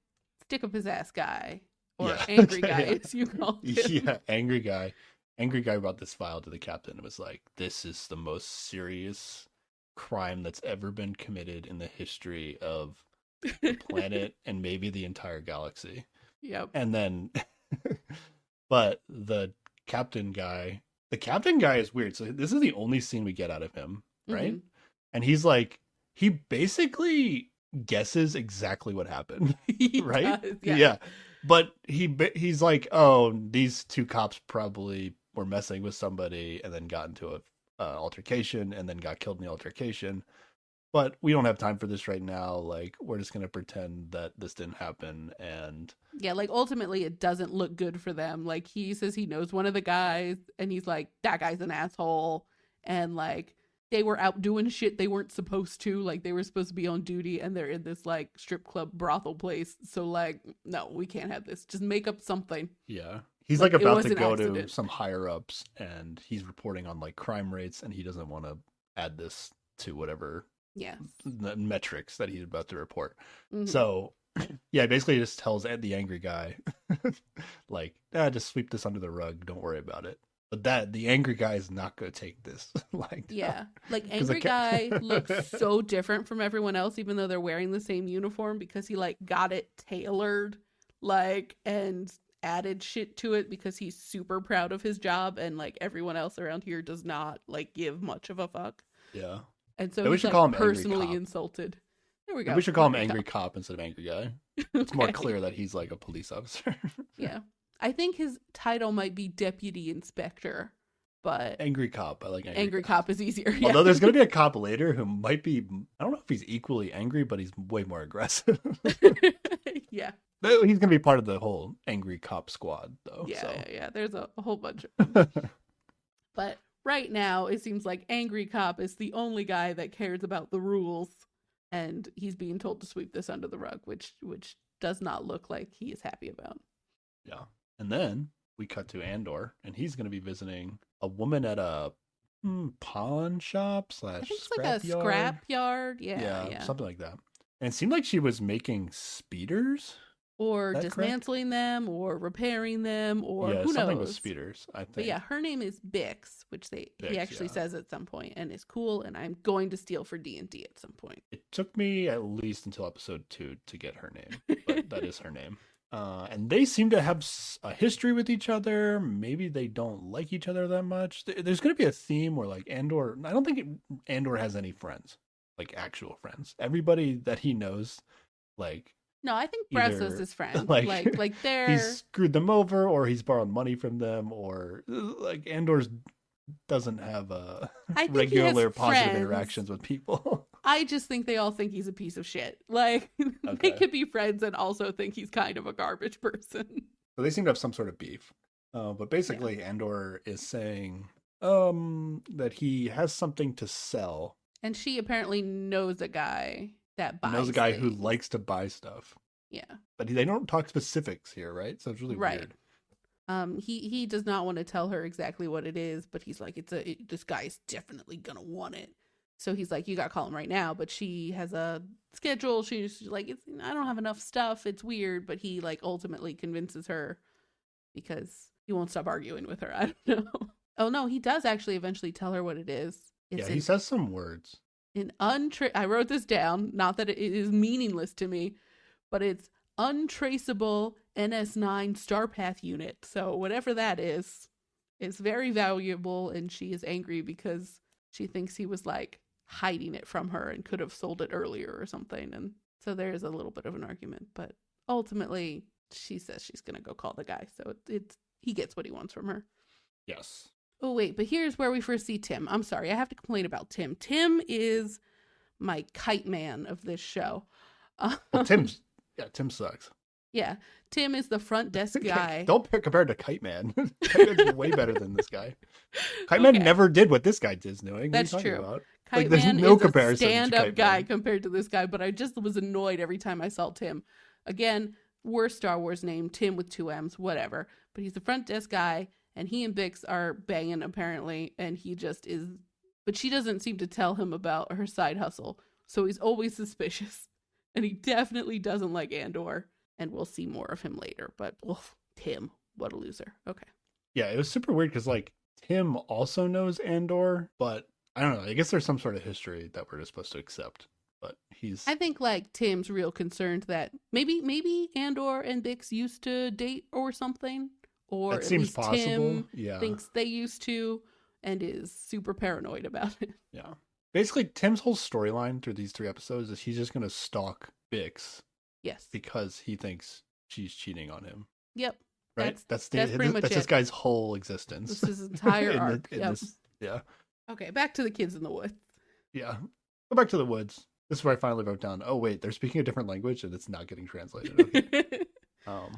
Stick Up His Ass Guy. Or Angry Guy, as you call him. Yeah, Angry Guy. Angry Guy brought this file to the captain and was like, this is the most serious crime that's ever been committed in the history of the planet and maybe the entire galaxy. Yep. And then, but the captain guy is weird. So this is the only scene we get out of him, right? Mm-hmm. And he's like, he basically guesses exactly what happened, right? Does, yeah. But he's like, oh, these 2 cops probably were messing with somebody and then got into a altercation and then got killed in the altercation. But we don't have time for this right now. Like, we're just going to pretend that this didn't happen. And yeah, like, ultimately it doesn't look good for them. Like, he says he knows one of the guys and he's like, that guy's an asshole. And, like, they were out doing shit they weren't supposed to. Like, they were supposed to be on duty, and they're in this, like, strip club brothel place. So, like, no, we can't have this. Just make up something. Yeah. He's like about was to an go to accident. some higher ups, and he's reporting on like crime rates, and he doesn't want to add this to whatever Yes. metrics that he's about to report. Mhm. So, yeah, basically just tells the angry guy, like, just sweep this under the rug. Don't worry about it. But the angry guy is not going to take this. Like, Yeah. Like, 'Cause I angry can't- guy looks so different from everyone else, even though they're wearing the same uniform, because he, like, got it tailored, like, and added shit to it because he's super proud of his job, and, like, everyone else around here does not, like, give much of a fuck. yeah. And so Yeah, we he's, should like, call him Angry personally Cop. insulted. There we go. We should call him Angry angry cop instead of angry guy. Cop. It's more Okay. clear that he's like a police officer. Yeah. I think his title might be deputy inspector, but Angry cop. I like angry cop is easier. Yeah. Although there's going to be a cop later who might be, I don't know if he's equally angry, but he's way more aggressive. Yeah. He's going to be part of the whole angry cop squad, though. Yeah, So. yeah. There's a whole bunch of them. But right now, it seems like angry cop is the only guy that cares about the rules, and he's being told to sweep this under the rug, which does not look like he is happy about. Yeah. And then we cut to Andor, and he's going to be visiting a woman at a pawn shop / I think it's scrap like a yard. scrap yard. Yeah, yeah. Something like that. And it seemed like she was making speeders. Or Is that correct? dismantling them, or repairing them, or Yeah, who something knows. with speeders, I think. But yeah, her name is Bix, which he Bix, actually yeah. says at some point, and is cool. And I'm going to steal for D&D at some point. It took me at least until episode 2 to get her name, but that is her name. And they seem to have a history with each other. Maybe they don't like each other that much. There's going to be a theme where, like, Andor, I don't think Andor has any friends, like actual friends. Everybody that he knows, like, No, I think Either, Bresso's his friend. like, like they're he's screwed them over, or he's borrowed money from them, or like Andor's doesn't have I think he has regular positive friends. interactions with people. I just think they all think he's a piece of shit. Like, Okay. they could be friends and also think he's kind of a garbage person. So they seem to have some sort of beef. But basically, Andor is saying that he has something to sell. And she apparently knows a guy that He buys knows a guy who things. likes to buy stuff. Yeah. But they don't talk specifics here, right? So it's really Right. weird. He does not want to tell her exactly what it is, but he's like, this guy's definitely gonna want it. So he's like, you gotta call him right now. But she has a schedule. She's like, I don't have enough stuff. It's weird. But he, like, ultimately convinces her because he won't stop arguing with her. I don't know. Oh no, he does actually eventually tell her what it is. It's He says some words. I wrote this down, not that it is meaningless to me, but it's untraceable NS9 Starpath unit. So whatever that is very valuable, and she is angry because she thinks he was, like, hiding it from her and could have sold it earlier or something. And so there is a little bit of an argument, but ultimately she says she's going to go call the guy. So he gets what he wants from her. Yes. Oh, wait, but here's where we first see Tim. I'm sorry, I have to complain about Tim. Tim is my kite man of this show. Well, Tim sucks. Yeah, Tim is the front desk guy. Don't compare it to Kite Man. Kite Man's way better than this guy. Kite Man Okay. never did what this guy is doing. That's what are you true. talking about? Kite there's Man no is comparison a to stand-up Kite guy Man. compared to this guy, but I just was annoyed every time I saw Tim. Again, worst Star Wars name, Tim with 2 M's, whatever. But he's the front desk guy, and he and Bix are banging, apparently, and he just is... But she doesn't seem to tell him about her side hustle, so he's always suspicious. And he definitely doesn't like Andor, and we'll see more of him later. But, oof, Tim, what a loser. Okay. Yeah, it was super weird because, like, Tim also knows Andor, but I don't know. I guess there's some sort of history that we're just supposed to accept. But he's... I think, like, Tim's real concerned that maybe Andor and Bix used to date or something. Or that at seems least possible. Tim Yeah. thinks they used to and is super paranoid about it. Yeah. Basically, Tim's whole storyline through these 3 episodes is he's just going to stalk Bix Yes. because he thinks she's cheating on him. Yep. Right? That's pretty much this it. guy's whole existence. This is his entire In the- arc. in Yep. this- yeah. Okay, back to the kids in the woods. Yeah. Go back to the woods. This is where I finally wrote down, oh, wait, they're speaking a different language and it's not getting translated. Okay.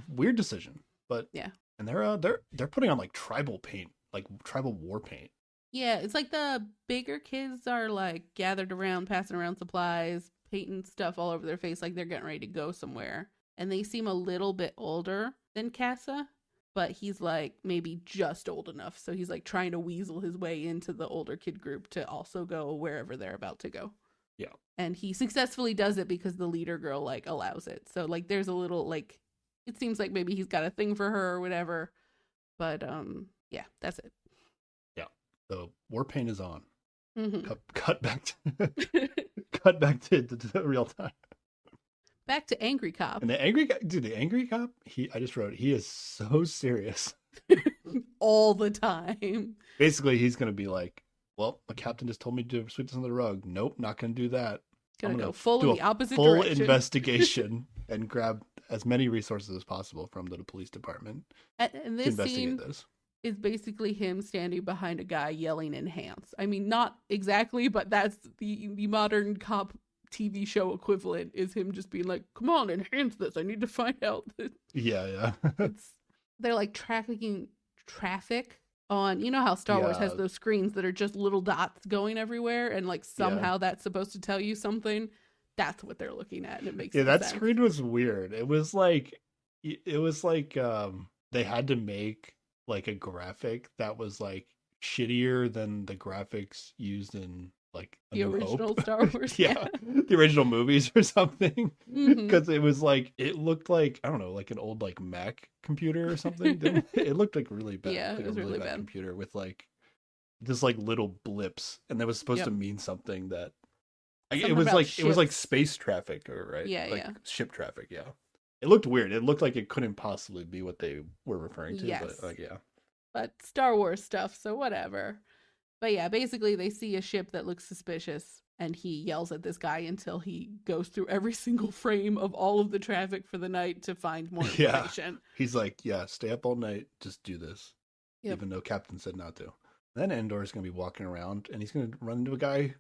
Weird decision. But Yeah. And they're putting on, like, tribal paint, like tribal war paint. Yeah, it's like the bigger kids are like gathered around, passing around supplies, painting stuff all over their face like they're getting ready to go somewhere. And they seem a little bit older than Casa, but he's like maybe just old enough. So he's like trying to weasel his way into the older kid group to also go wherever they're about to go. Yeah. And he successfully does it because the leader girl like allows it. So like there's a little like it seems like maybe he's got a thing for her or whatever. But yeah, that's it. Yeah. The war paint is on. Mm-hmm. Cut back to cut back to real time. Back to Angry Cop. And the angry guy, dude, the angry cop, I just wrote, he is so serious. All the time. Basically, he's going to be like, well, my captain just told me to sweep this under the rug. Nope, not going to do that. Gonna go full in the opposite full direction. investigation and grab as many resources as possible from the police department and this scene is basically him standing behind a guy yelling enhance. I mean, not exactly, but that's the modern cop TV show equivalent is him just being like, come on, enhance this. I need to find out. Yeah. They're like tracking traffic on, you know how Star Wars has those screens that are just little dots going everywhere and like somehow that's supposed to tell you something. That's what they're looking at, and it makes that sense. Screen was weird. It was like they had to make like a graphic that was like shittier than the graphics used in like the original Star Wars. Yeah, the original movies or something. Because it was like, it looked like, I don't know, like an old like Mac computer or something. It looked like really bad. Yeah, like it was a really bad computer with like just like little blips, and that was supposed to mean something that it was like space traffic, or right? Yeah, like ship traffic. Yeah, it looked weird. It looked like it couldn't possibly be what they were referring to. Yes. But but Star Wars stuff, so whatever. But yeah, basically they see a ship that looks suspicious, and he yells at this guy until he goes through every single frame of all of the traffic for the night to find more information. He's like, yeah, stay up all night, just do this. Even though Captain said not to. Then Andor's going to be walking around, and he's going to run into a guy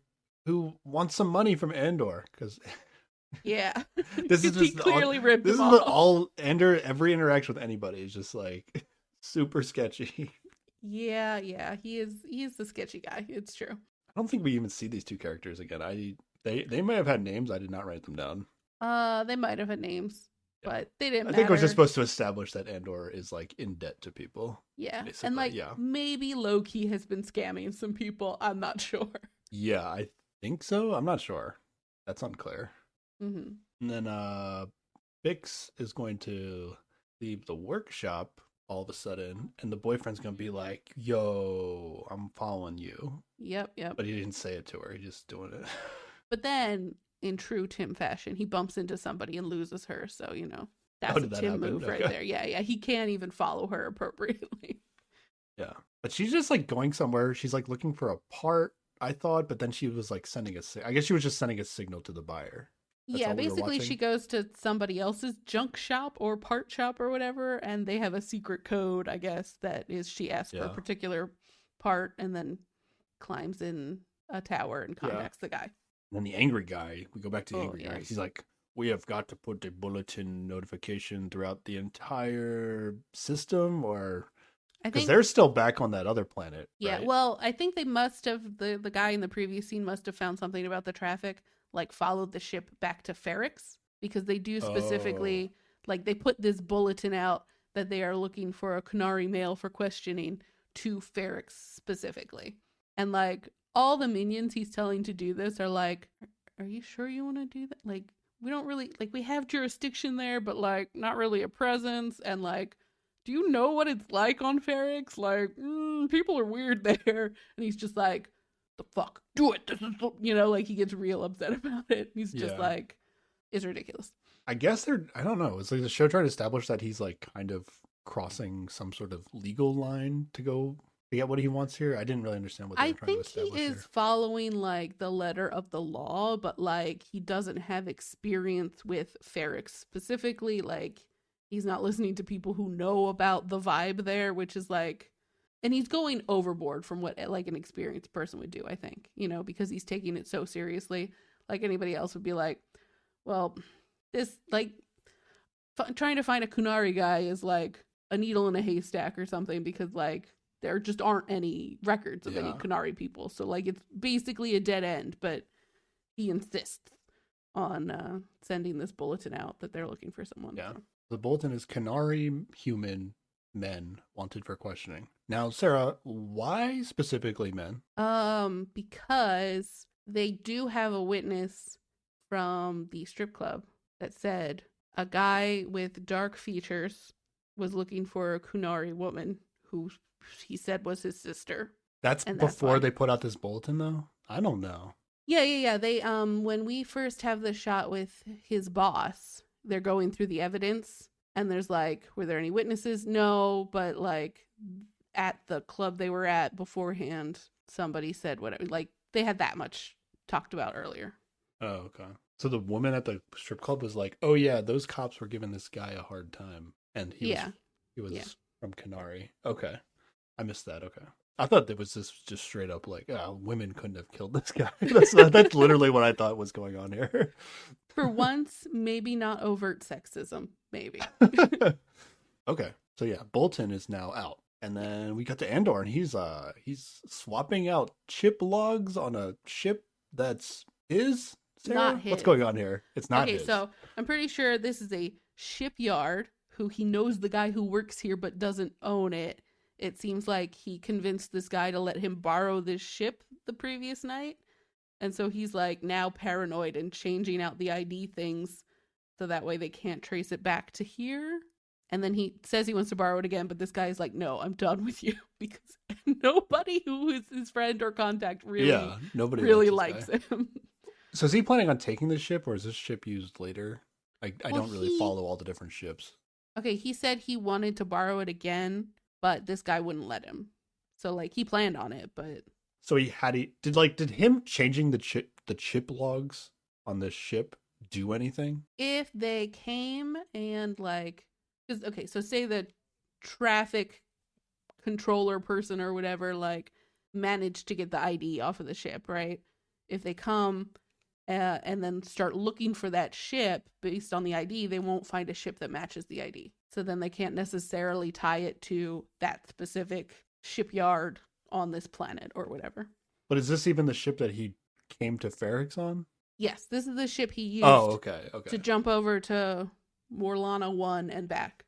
who wants some money from Andor, because this is just clearly ripped him off. All Andor, every interaction with anybody is just like super sketchy. Yeah, he is the sketchy guy. It's true. I don't think we even see these two characters again. They may have had names. I did not write them down. They might have had names, but they didn't matter. I think it was just supposed to establish that Andor is like in debt to people. Yeah, basically. And like maybe Loki has been scamming some people. I'm not sure. Yeah, I think so. I'm not sure. That's unclear. Mm-hmm. And then Bix is going to leave the workshop all of a sudden, and the boyfriend's gonna be like, yo, I'm following you. Yep. But he didn't say it to her. He's just doing it. But then, in true Tim fashion, he bumps into somebody and loses her. So, that's a Tim move right there. Yeah. He can't even follow her appropriately. Yeah. But she's just like going somewhere. She's like looking for a part, I thought, but then she was like I guess she was just sending a signal to the buyer. That's basically she goes to somebody else's junk shop or part shop or whatever, and they have a secret code, I guess, that is she asks for a particular part and then climbs in a tower and contacts the guy. And then the angry guy, we go back to the angry guy. He's like, we have got to put a bulletin notification throughout the entire system, or because they're still back on that other planet. Yeah, right? Well, I think they must have, the guy in the previous scene must have found something about the traffic, like followed the ship back to Ferrix, because they do specifically, like they put this bulletin out that they are looking for a Kunari male for questioning to Ferrix specifically. And like all the minions he's telling to do this are like, are you sure you want to do that? Like, we don't really, like, we have jurisdiction there, but like not really a presence. And like, do you know what it's like on Ferrix? Like, people are weird there. And he's just like, the fuck, do it. This is, like he gets real upset about it. He's just like, it's ridiculous. I guess I don't know. It's like the show tried to establish that he's like kind of crossing some sort of legal line to go get what he wants here. I didn't really understand what they were trying to establish. I think he is following like the letter of the law, but like he doesn't have experience with Ferrix specifically. Like he's not listening to people who know about the vibe there, which is like, and he's going overboard from what like an experienced person would do, I think, because he's taking it so seriously. Like anybody else would be like, well, this like trying to find a Kunari guy is like a needle in a haystack or something, because like there just aren't any records of any Yeah. Kunari people. So like it's basically a dead end, but he insists on sending this bulletin out that they're looking for someone. Yeah. So. The bulletin is Canary human men wanted for questioning. Now, Sarah, why specifically men? Because they do have a witness from the strip club that said a guy with dark features was looking for a Kunari woman who he said was his sister. That's And before why. they put out this bulletin, though? I don't know. Yeah. They when we first have the shot with his boss, they're going through the evidence and there's like, were there any witnesses? No, but like at the club they were at beforehand, somebody said whatever. Like they had that much talked about earlier. Oh, okay. So the woman at the strip club was like, "Oh yeah, those cops were giving this guy a hard time, and he was from Canary." Okay, I missed that. Okay, I thought it was just straight up like, women couldn't have killed this guy. That's literally what I thought was going on here. For once, maybe not overt sexism. Maybe. Okay, so yeah, Bolton is now out, and then we got to Andor, and he's swapping out chip logs on a ship that's his. Sarah? Not his. What's going on here? It's not his. Okay, so I'm pretty sure this is a shipyard who he knows the guy who works here but doesn't own it. It seems like he convinced this guy to let him borrow this ship the previous night. And so he's like now paranoid and changing out the ID things so that way they can't trace it back to here. And then he says he wants to borrow it again, but this guy is like, no, I'm done with you because nobody who is his friend or contact nobody really likes him. So is he planning on taking this ship, or is this ship used later? I don't really follow all the different ships. Okay, he said he wanted to borrow it again, but this guy wouldn't let him. So like he planned on it, but so did him changing the chip logs on this ship do anything? if they came and like, because okay, so say the traffic controller person or whatever like managed to get the ID off of the ship, right? If they come and then start looking for that ship based on the ID, they won't find a ship that matches the ID. So then they can't necessarily tie it to that specific shipyard on this planet or whatever. But is this even the ship that he came to Ferrix on? Yes, this is the ship he used okay. to jump over to Morlana 1 and back.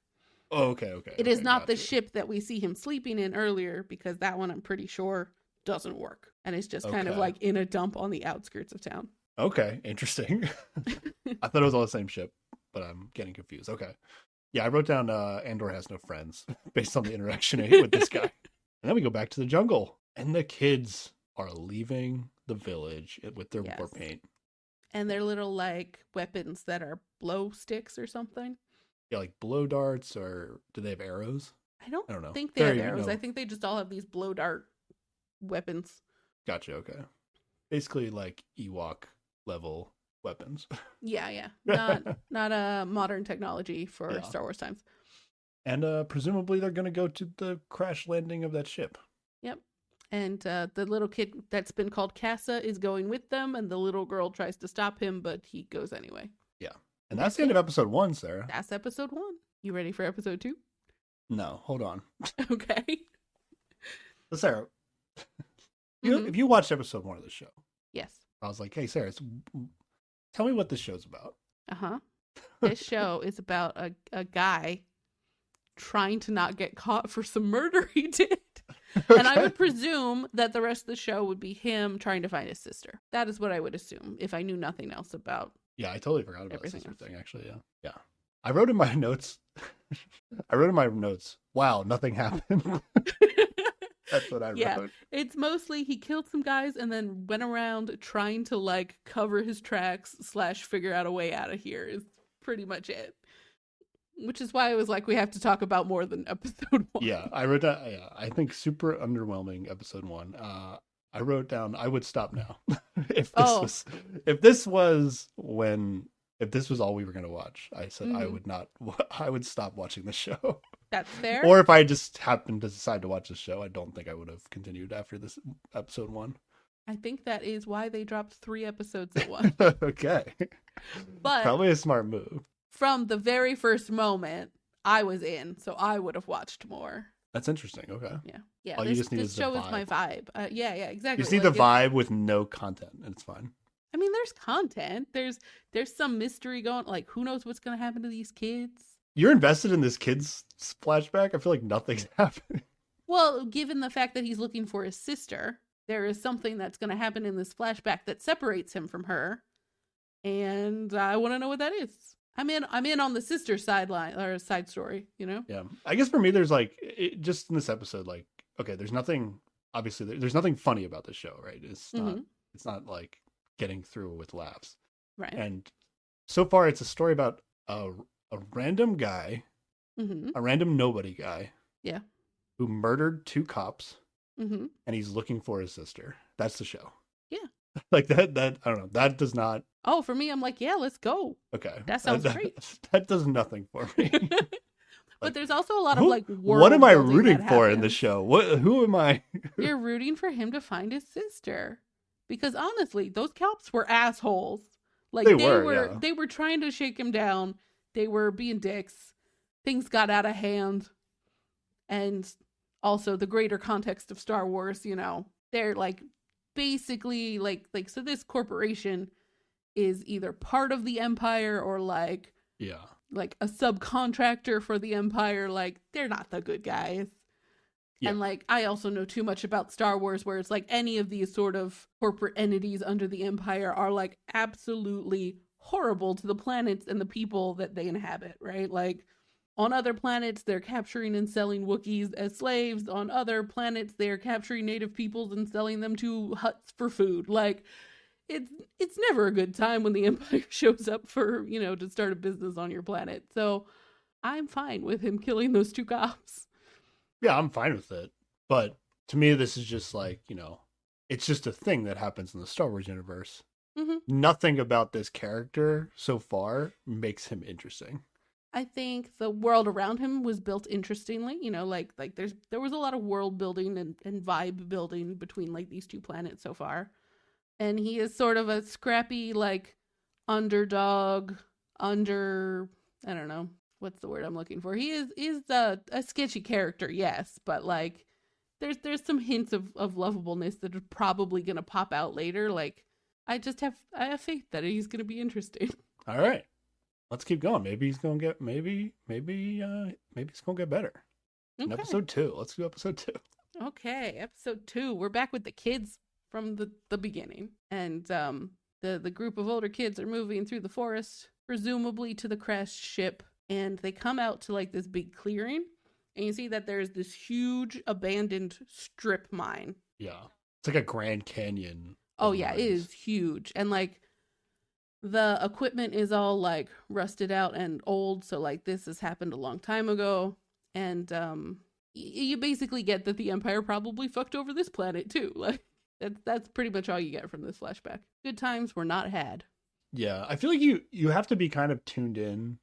Oh, okay. It is not the ship that we see him sleeping in earlier, because that one I'm pretty sure doesn't work. And it's just kind of like in a dump on the outskirts of town. Okay, interesting. I thought it was all the same ship, but I'm getting confused. Okay. Yeah, I wrote down Andor has no friends based on the interaction with this guy. And then we go back to the jungle, and the kids are leaving the village with their war paint. And their little like weapons that are blow sticks or something. Yeah, like blow darts, or do they have arrows? I don't know. Think they have arrows. I think they just all have these blow dart weapons. Gotcha, okay. Basically like Ewok level weapons. Yeah. Not a modern technology for Star Wars times. And presumably they're going to go to the crash landing of that ship. Yep. And the little kid that's been called Casa is going with them, and the little girl tries to stop him, but he goes anyway. Yeah. And that's the end of episode 1, Sarah. That's episode 1. You ready for episode 2? No, hold on. Okay. So Sarah, if you watched episode 1 of the show. Yes. I was like, hey, Sarah, tell me what this show's about. Uh-huh. This show is about a guy trying to not get caught for some murder he did. Okay. And I would presume that the rest of the show would be him trying to find his sister. That is what I would assume if I knew nothing else about. Yeah, I totally forgot about the sister thing, actually, yeah. I wrote in my notes, wow, nothing happened. That's what I wrote. Yeah, it's mostly he killed some guys and then went around trying to like cover his tracks / figure out a way out of here is pretty much it. Which is why I was like, we have to talk about more than episode 1. Yeah, I wrote down, I think super underwhelming episode 1. I wrote down, I would stop now. if this was all we were going to watch, I said I would stop watching the show. That's fair. Or if I just happened to decide to watch the show, I don't think I would have continued after this episode 1. I think that is why they dropped 3 episodes at once. Okay. But probably a smart move. From the very first moment, I was in, so I would have watched more. That's interesting. Okay. Yeah. All you This just need this is the show is my vibe. vibe. Yeah, You exactly. just need the Like vibe with no content, and it's fine. I mean, there's content. There's some mystery going. Like, who knows what's gonna happen to these kids? You're invested in this kid's flashback. I feel like nothing's happening. Well, given the fact that he's looking for his sister, there is something that's gonna happen in this flashback that separates him from her, and I want to know what that is. I'm in on the sister sideline or side story. You know. Yeah, I guess for me, there's like just in this episode, like okay, there's nothing. Obviously, there's nothing funny about this show, right? It's not. It's not like getting through with laughs. Right. And so far, it's a story about a random guy, a random nobody guy, yeah, who murdered 2 cops, and he's looking for his sister. That's the show. Yeah. Like that I don't know. That does not. Oh, for me, I'm like, yeah, let's go. Okay. That sounds great. That does nothing for me. But there's also a lot of like world what am I building rooting that for in the happens. show? Who am I? You're rooting for him to find his sister. Because honestly, those cops were assholes. Like they were trying to shake him down. They were being dicks. Things got out of hand. And also the greater context of Star Wars, you know, they're like basically like so this corporation is either part of the Empire or like a subcontractor for the Empire. Like they're not the good guys. Yeah. And like I also know too much about Star Wars where it's like any of these sort of corporate entities under the Empire are like absolutely horrible to the planets and the people that they inhabit, right? Like on other planets they're capturing and selling Wookiees as slaves. On other planets they're capturing native peoples and selling them to huts for food. Like it's never a good time when the Empire shows up for, you know, to start a business on your planet. So I'm fine with him killing those 2 cops. Yeah, I'm fine with it. But to me, this is just like, you know, it's just a thing that happens in the Star Wars universe. Nothing about this character so far makes him interesting. I think the world around him was built interestingly. You know, like there was a lot of world building and vibe building between like these 2 planets so far. And he is sort of a scrappy, like underdog, I don't know. What's the word I'm looking for? He is a sketchy character, yes, but like there's some hints of lovableness that are probably gonna pop out later. Like I have faith that he's gonna be interesting. All right, let's keep going. Maybe he's gonna get maybe it's gonna get better. Okay. In episode 2, let's do episode 2. Okay, episode 2. We're back with the kids from the beginning, and the group of older kids are moving through the forest, presumably to the crashed ship. And they come out to like this big clearing, and you see that there's this huge abandoned strip mine. Yeah. It's like a Grand Canyon. Oh yeah, it is huge. And like the equipment is all like rusted out and old, so like this has happened a long time ago. And you basically get that the Empire probably fucked over this planet too. Like that's pretty much all you get from this flashback. Good times were not had. Yeah, I feel like you have to be kind of tuned in.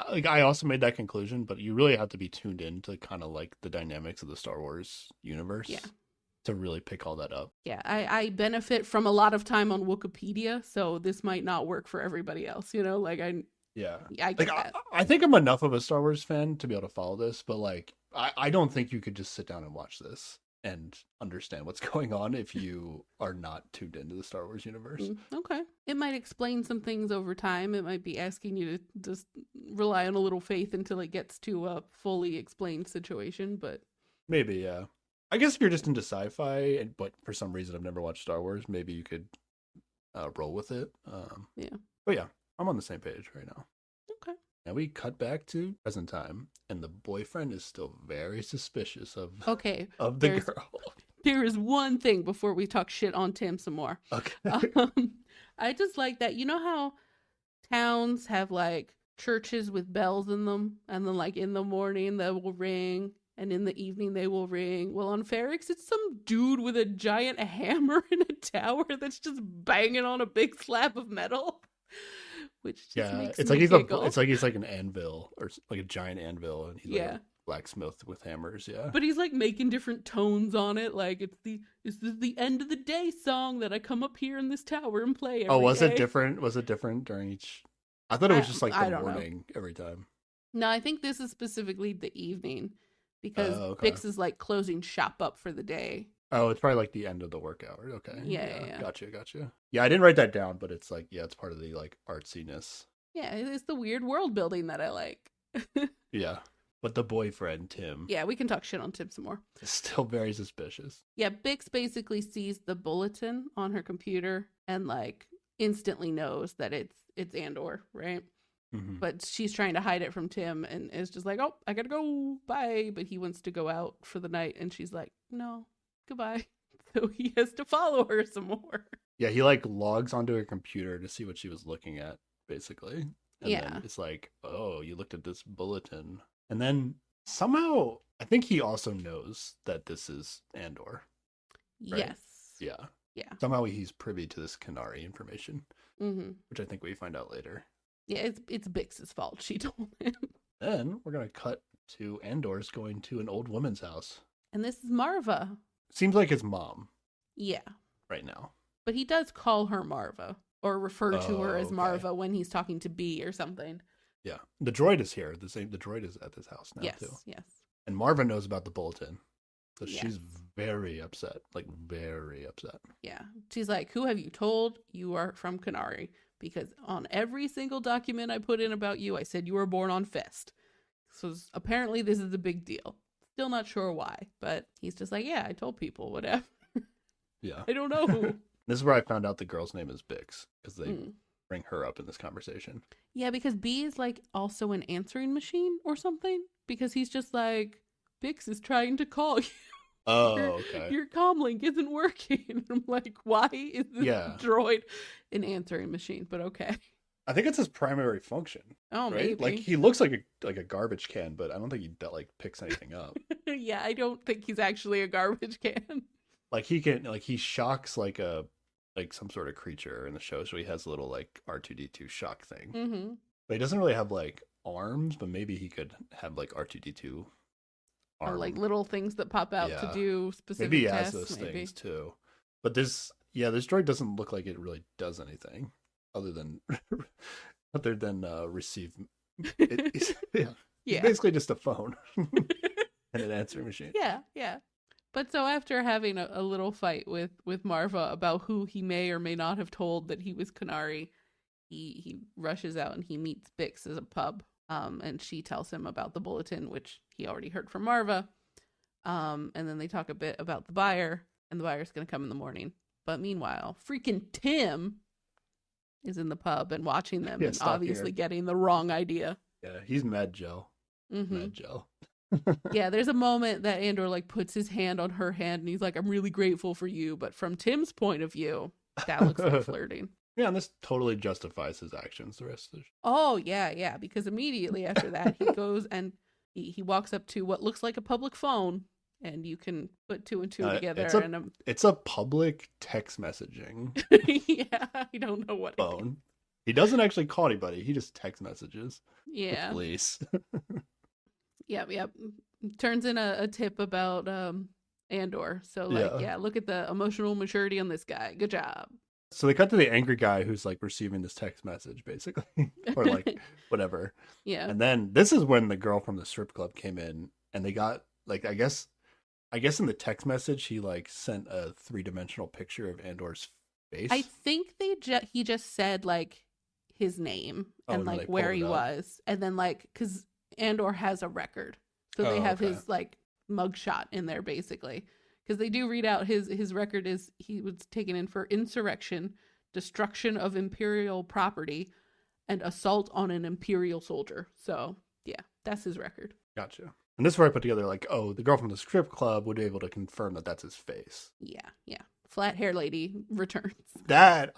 Like I also made that conclusion, but you really have to be tuned in to kind of like the dynamics of the Star Wars universe to really pick all that up. Yeah, I benefit from a lot of time on Wikipedia, so this might not work for everybody else, you know? Like I get that. I think I'm enough of a Star Wars fan to be able to follow this, but like I don't think you could just sit down and watch this and understand what's going on if you are not tuned into the Star Wars universe. Okay. It might explain some things over time. It might be asking you to just rely on a little faith until it gets to a fully explained situation, but maybe, yeah. I guess if you're just into sci-fi, but for some reason I've never watched Star Wars, maybe you could roll with it. Yeah. But yeah, I'm on the same page right now. Okay. Now we cut back to present time, and the boyfriend is still very suspicious of the girl. There is one thing before we talk shit on Tim some more. Okay. I just like that. You know how towns have like churches with bells in them, and then like in the morning they will ring, and in the evening they will ring. Well, on Ferrix, it's some dude with a giant hammer in a tower that's just banging on a big slab of metal. Which just makes it's me like giggle. It's like he's like an anvil or like a giant anvil, and he's like a blacksmith with hammers. Yeah, but he's like making different tones on it. Like it's the end of the day song that I come up here in this tower and play. Every day. It different? Was it different during each? I thought it was just like the morning every time. No, I think this is specifically the evening because Okay. Bix is like closing shop up for the day. Oh, it's probably like the end of the work hour. Okay. Yeah. Gotcha. Yeah, I didn't write that down, but it's like, yeah, it's part of the like artsiness. Yeah, it's the weird world building that I like. Yeah. But the boyfriend, Tim, Yeah, we can talk shit on Tim some more. is still very suspicious. Yeah, Bix basically sees the bulletin on her computer and like instantly knows that it's Andor, right? Mm-hmm. But she's trying to hide it from Tim and is just like, "Oh, I gotta go, bye." But he wants to go out for the night, and she's like, "No, goodbye." So he has to follow her some more. Yeah, he like logs onto her computer to see what she was looking at, basically. And Yeah. then it's like, oh, you looked at this bulletin. And then somehow, I think he also knows that this is Andor. Right? Yes. Yeah. Yeah. Somehow he's privy to this Canary information, Mm-hmm. which I think we find out later. Yeah, it's Bix's fault. She told him. Then we're going to cut to Andor's going to an old woman's house. And this is Marva. Seems like his mom Yeah. right now. But he does call her Marva or refer to her as okay. Marva when he's talking to B or something. Yeah. The droid is here. The droid is at this house now, Yes, too. yes. And Marva knows about the bulletin. So Yes. she's very upset. Like, very upset. Yeah. She's like, "Who have you told you are from Canary? Because on every single document I put in about you, I said you were born on Fest." So apparently this is a big deal. Still not sure why, but he's just like, "Yeah, I told people, whatever." Yeah. I don't know who. This is where I found out the girl's name is Bix, because they Mm. bring her up in this conversation. Yeah, because B is like also an answering machine or something. Because he's just like, "Bix is trying to call you. Oh, your, okay. your comm link isn't working." And I'm like, why is this Yeah. droid an answering machine? But okay. I think it's his primary function, Oh, right? maybe. Like, he looks like a garbage can, but I don't think he, like, picks anything up. Yeah, I don't think he's actually a garbage can. Like, he shocks, like, some sort of creature in the show, so he has a little, like, R2-D2 shock thing. Mm-hmm. But he doesn't really have, like, arms, but maybe he could have, like, R2-D2 Or arm. like little things that pop out to Yeah. do specific Maybe he has tests. those Maybe. things, too. But this droid doesn't look like it really does anything other than receive. It's Yeah. basically just a phone and an answering machine. Yeah. But so after having a little fight with Marva about who he may or may not have told that he was Canary, he rushes out and he meets Bix at a pub. And she tells him about the bulletin, which he already heard from Marva. And then they talk a bit about the buyer, and the buyer's going to come in the morning. But meanwhile, freaking Tim is in the pub and watching them, Yeah, and stalking obviously her. getting the wrong idea. Yeah, he's mad Joe. Mm-hmm. Mad Joe. Yeah, there's a moment that Andor like puts his hand on her hand, and he's like, "I'm really grateful for you," but from Tim's point of view, that looks like flirting. Yeah, and this totally justifies his actions the rest of the show. Oh, yeah, because immediately after that, he goes and he walks up to what looks like a public phone, and you can put two and two together. It's a public text messaging Yeah, I don't know what it is. phone. He doesn't actually call anybody. He just text messages Yeah, the police. yep. Turns in a tip about Andor. So like, yeah, look at the emotional maturity on this guy. Good job. So they cut to the angry guy who's like receiving this text message, basically, or like whatever. Yeah. And then this is when the girl from the strip club came in, and they got like, I guess in the text message he like sent a 3-dimensional picture of Andor's face. I think he just said like his name and and then like they where pulled he it up. was, and then like because Andor has a record, so they have okay. his like mugshot in there basically. Because they do read out his record is he was taken in for insurrection, destruction of imperial property, and assault on an imperial soldier. So yeah, that's his record. Gotcha. And this is where I put together like, oh, the girl from the strip club would be able to confirm that that's his face. Yeah. Flat hair lady returns. That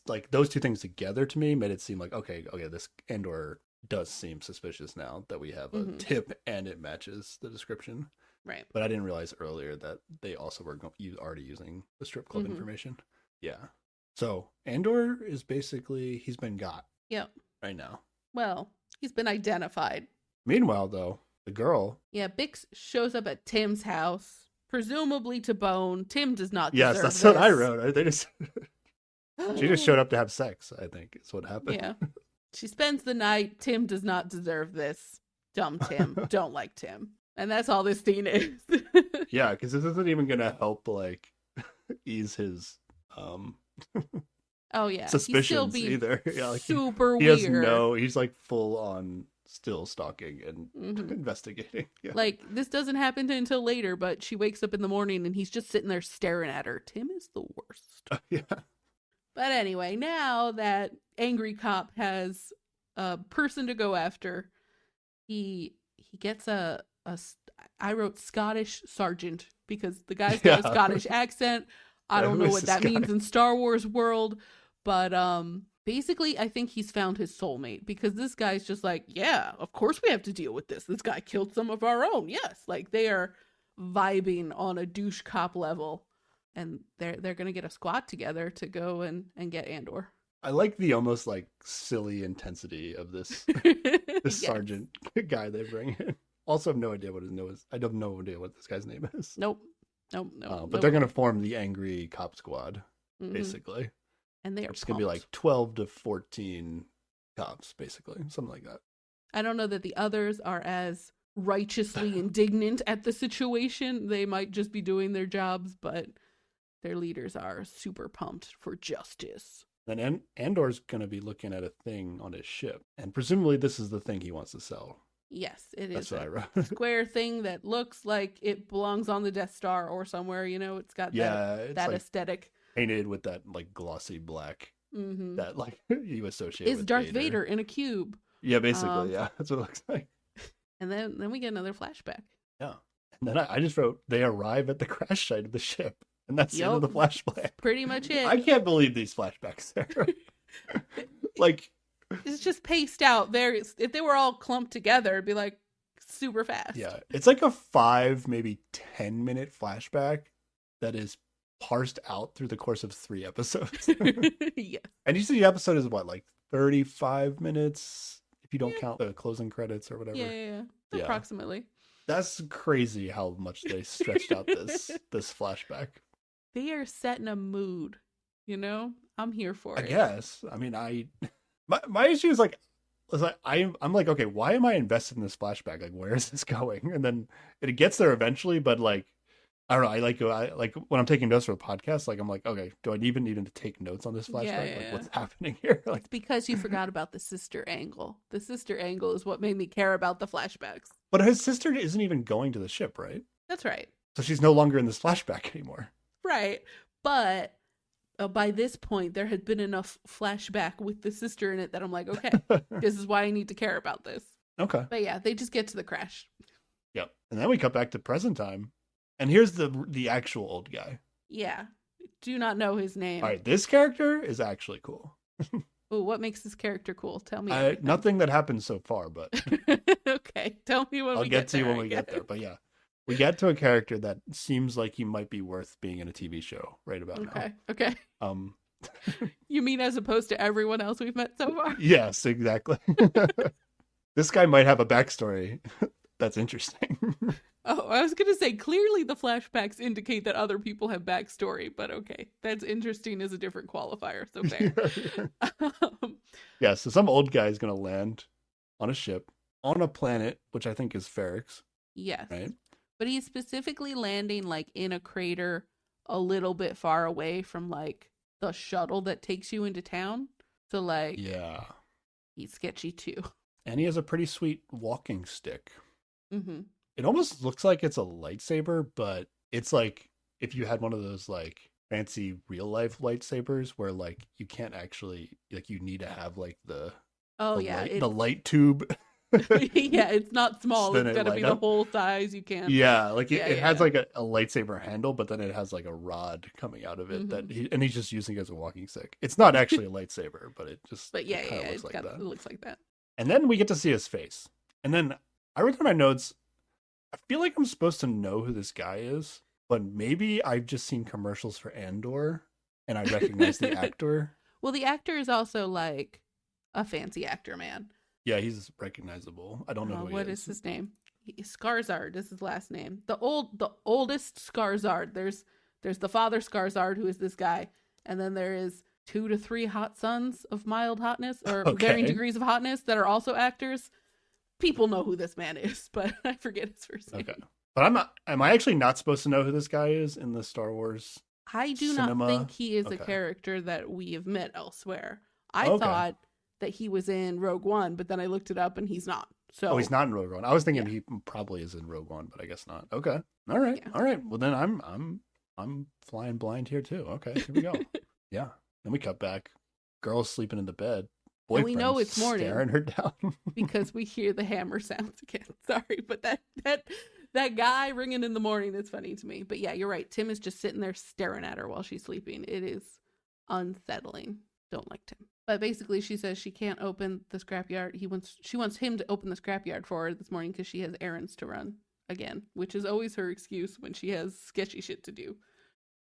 like those two things together to me made it seem like okay, this Andor does seem suspicious now that we have a tip and it matches the description. Right. But I didn't realize earlier that they also were already using the strip club information. Yeah. So Andor is basically, he's been got. Yep. Right now. Well, he's been identified. Meanwhile, though, the girl. Yeah, Bix shows up at Tim's house, presumably to bone. Tim does not Yes, deserve that's this. what I wrote. They just she just showed up to have sex, I think is what happened. Yeah. She spends the night. Tim does not deserve this. Dumb Tim. Don't like Tim. And that's all this scene is. Yeah, because this isn't even gonna help like ease his Oh yeah, he's still suspicions being either. Yeah, like super he has weird. he's like full on still stalking and Hmm. investigating. Yeah. Like this doesn't happen until later, but she wakes up in the morning and he's just sitting there staring at her. Tim is the worst. Yeah. But anyway, now that angry cop has a person to go after, he gets I wrote Scottish sergeant because the guy's got a Yeah. Scottish accent. I Yeah, don't who know is what this that guy? means in Star Wars world, but basically I think he's found his soulmate because this guy's just like, yeah, of course we have to deal with this. This guy killed some of our own. Yes, like they are vibing on a douche cop level, and they're gonna get a squad together to go and get Andor. I like the almost like silly intensity of this this Yes. sergeant guy they bring in. Also, have no idea what his name is. I have no idea what this guy's name is. Nope. Nope. But they're gonna form the angry cop squad, Mhm. basically. And they are It's gonna be pumped. like 12 to 14 cops, basically, something like that. I don't know that the others are as righteously indignant at the situation. They might just be doing their jobs, but their leaders are super pumped for justice. Then Andor's gonna be looking at a thing on his ship, and presumably this is the thing he wants to sell. Yes, it That's is what I a wrote. square thing that looks like it belongs on the Death Star or somewhere. You know, it's got Yeah, it's that like aesthetic. painted with that like glossy black Mm-hmm. that like you associate Is with Darth Vader in a cube? Yeah, basically, yeah, that's what it looks like. And then we get another flashback. Yeah, and then I just wrote they arrive at the crash site of the ship, and that's the end of the flashback. Pretty much it. I can't believe these flashbacks there. Like, it's just paced out. There, if they were all clumped together, it'd be like super fast. yeah, it's like a 5, maybe 10-minute flashback that is parsed out through the course of 3 episodes. Yeah. And usually the episode is what, like 35 minutes if you don't Yeah. count the closing credits or whatever. Yeah. Yeah. Approximately. That's crazy how much they stretched out this flashback. They are setting a mood, you know? I'm here for I it. guess. I mean, my issue is like I'm like, okay, why am I invested in this flashback? Like, where is this going? And then it gets there eventually, but like, I don't know. I like when I'm taking notes for a podcast, like I'm like, okay, do I even need to take notes on this flashback? Yeah. Like, what's happening here? Like, It's because you forgot about the sister angle. The sister angle is what made me care about the flashbacks. but his sister isn't even going to the ship, right? That's right. So she's no longer in this flashback anymore. Right. But by this point, there had been enough flashback with the sister in it that I'm like, okay, this is why I need to care about this. Okay. But yeah, they just get to the crash. Yep. And then we cut back to present time, and here's the actual old guy. Yeah. Do not know his name. All right, this character is actually cool. Ooh, what makes this character cool? Tell me. everything. Nothing that happens so far, but Okay, tell me when I'll we get to you there, when I we get guess. there. But yeah, we get to a character that seems like he might be worth being in a TV show right about Okay. now. You mean as opposed to everyone else we've met so far? Yes, exactly. This guy might have a backstory that's interesting. Oh, I was gonna say clearly the flashbacks indicate that other people have backstory, but okay, that's interesting as a different qualifier. So fair. Yeah, so some old guy is going to land on a ship on a planet, which I think is Ferrix, Yes, right? but he's specifically landing like in a crater a little bit far away from like the shuttle that takes you into town. So like, Yeah. he's sketchy too. And he has a pretty sweet walking stick. Mm-hmm. It almost looks like it's a lightsaber, but it's like if you had one of those like fancy real life lightsabers where like you can't actually like you need to have like the Oh the yeah, light, the light tube. yeah, it's not small. Spin It's it got to light be the up. whole size you can. Yeah, like Yeah, it has yeah. like a lightsaber handle, but then it has like a rod coming out of it that he's just using it as a walking stick. It's not actually a lightsaber, but it just But yeah, kinda it's looks got like it that. looks like that. And then we get to see his face. And then I wrote in my notes, I feel like I'm supposed to know who this guy is, but maybe I've just seen commercials for Andor and I recognize the actor. Well, the actor is also like a fancy actor, man. Yeah, he's recognizable. I don't know who What he is is. his name? Skarzard is his last name. The oldest Skarzard. There's the father Skarzard, who is this guy, and then there is 2 to 3 hot sons of mild hotness or varying Okay. degrees of hotness that are also actors. People know who this man is, but I forget his first name. Okay. But am I actually not supposed to know who this guy is in the Star Wars I do cinema? not think he is a Okay. character that we have met elsewhere. I Okay. thought that he was in Rogue One, but then I looked it up and he's not. So Oh, he's not in Rogue One. I was thinking yeah. he probably is in Rogue One, but I guess not. Okay. All right. Yeah. All right. Well, then I'm flying blind here too. Okay. Here we go. Yeah. Then we cut back. Girl's sleeping in the bed. And we know Boyfriend's it's morning staring her down. because we hear the hammer sounds again. Sorry, but that guy ringing in the morning is funny to me. But yeah, you're right. Tim is just sitting there staring at her while she's sleeping. It is unsettling. Don't like Tim. But basically, she says she can't open the scrapyard. She wants him to open the scrapyard for her this morning because she has errands to run again, which is always her excuse when she has sketchy shit to do.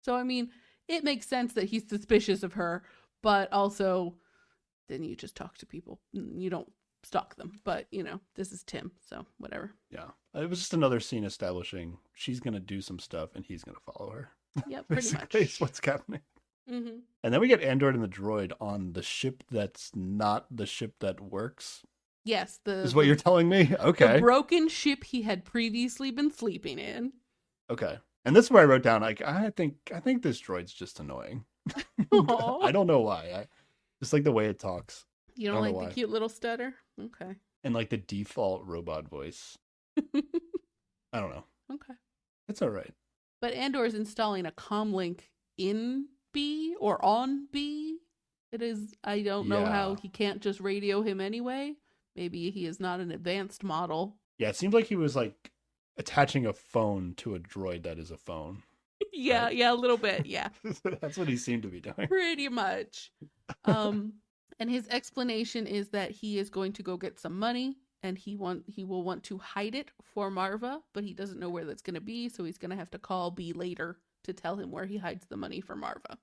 So I mean, it makes sense that he's suspicious of her, but also, then you just talk to people. You don't stalk them. But this is Tim, so whatever. Yeah. It was just another scene establishing she's gonna do some stuff and he's gonna follow her. Yeah, pretty much. Is what's happening. Mm-hmm. And then we get Andor and the droid on the ship that's not the ship that works. Yes, Is what you're telling me? Okay. The broken ship he had previously been sleeping in. Okay. And this is where I wrote down, like, I think this droid's just annoying. I don't know why. I just like the way it talks. You don't like the cute little stutter? Okay. And like the default robot voice. I don't know. Okay. It's all right. But Andor is installing a comlink in B or on B. It is, I don't know how he can't just radio him anyway. Maybe he is not an advanced model. Yeah, it seems like he was like attaching a phone to a droid that is a phone. Yeah, right? Yeah, a little bit, yeah. That's what he seemed to be doing. Pretty much. And his explanation is that he is going to go get some money and he will want to hide it for Marva, but he doesn't know where that's going to be, so he's going to have to call B later to tell him where he hides the money for Marva.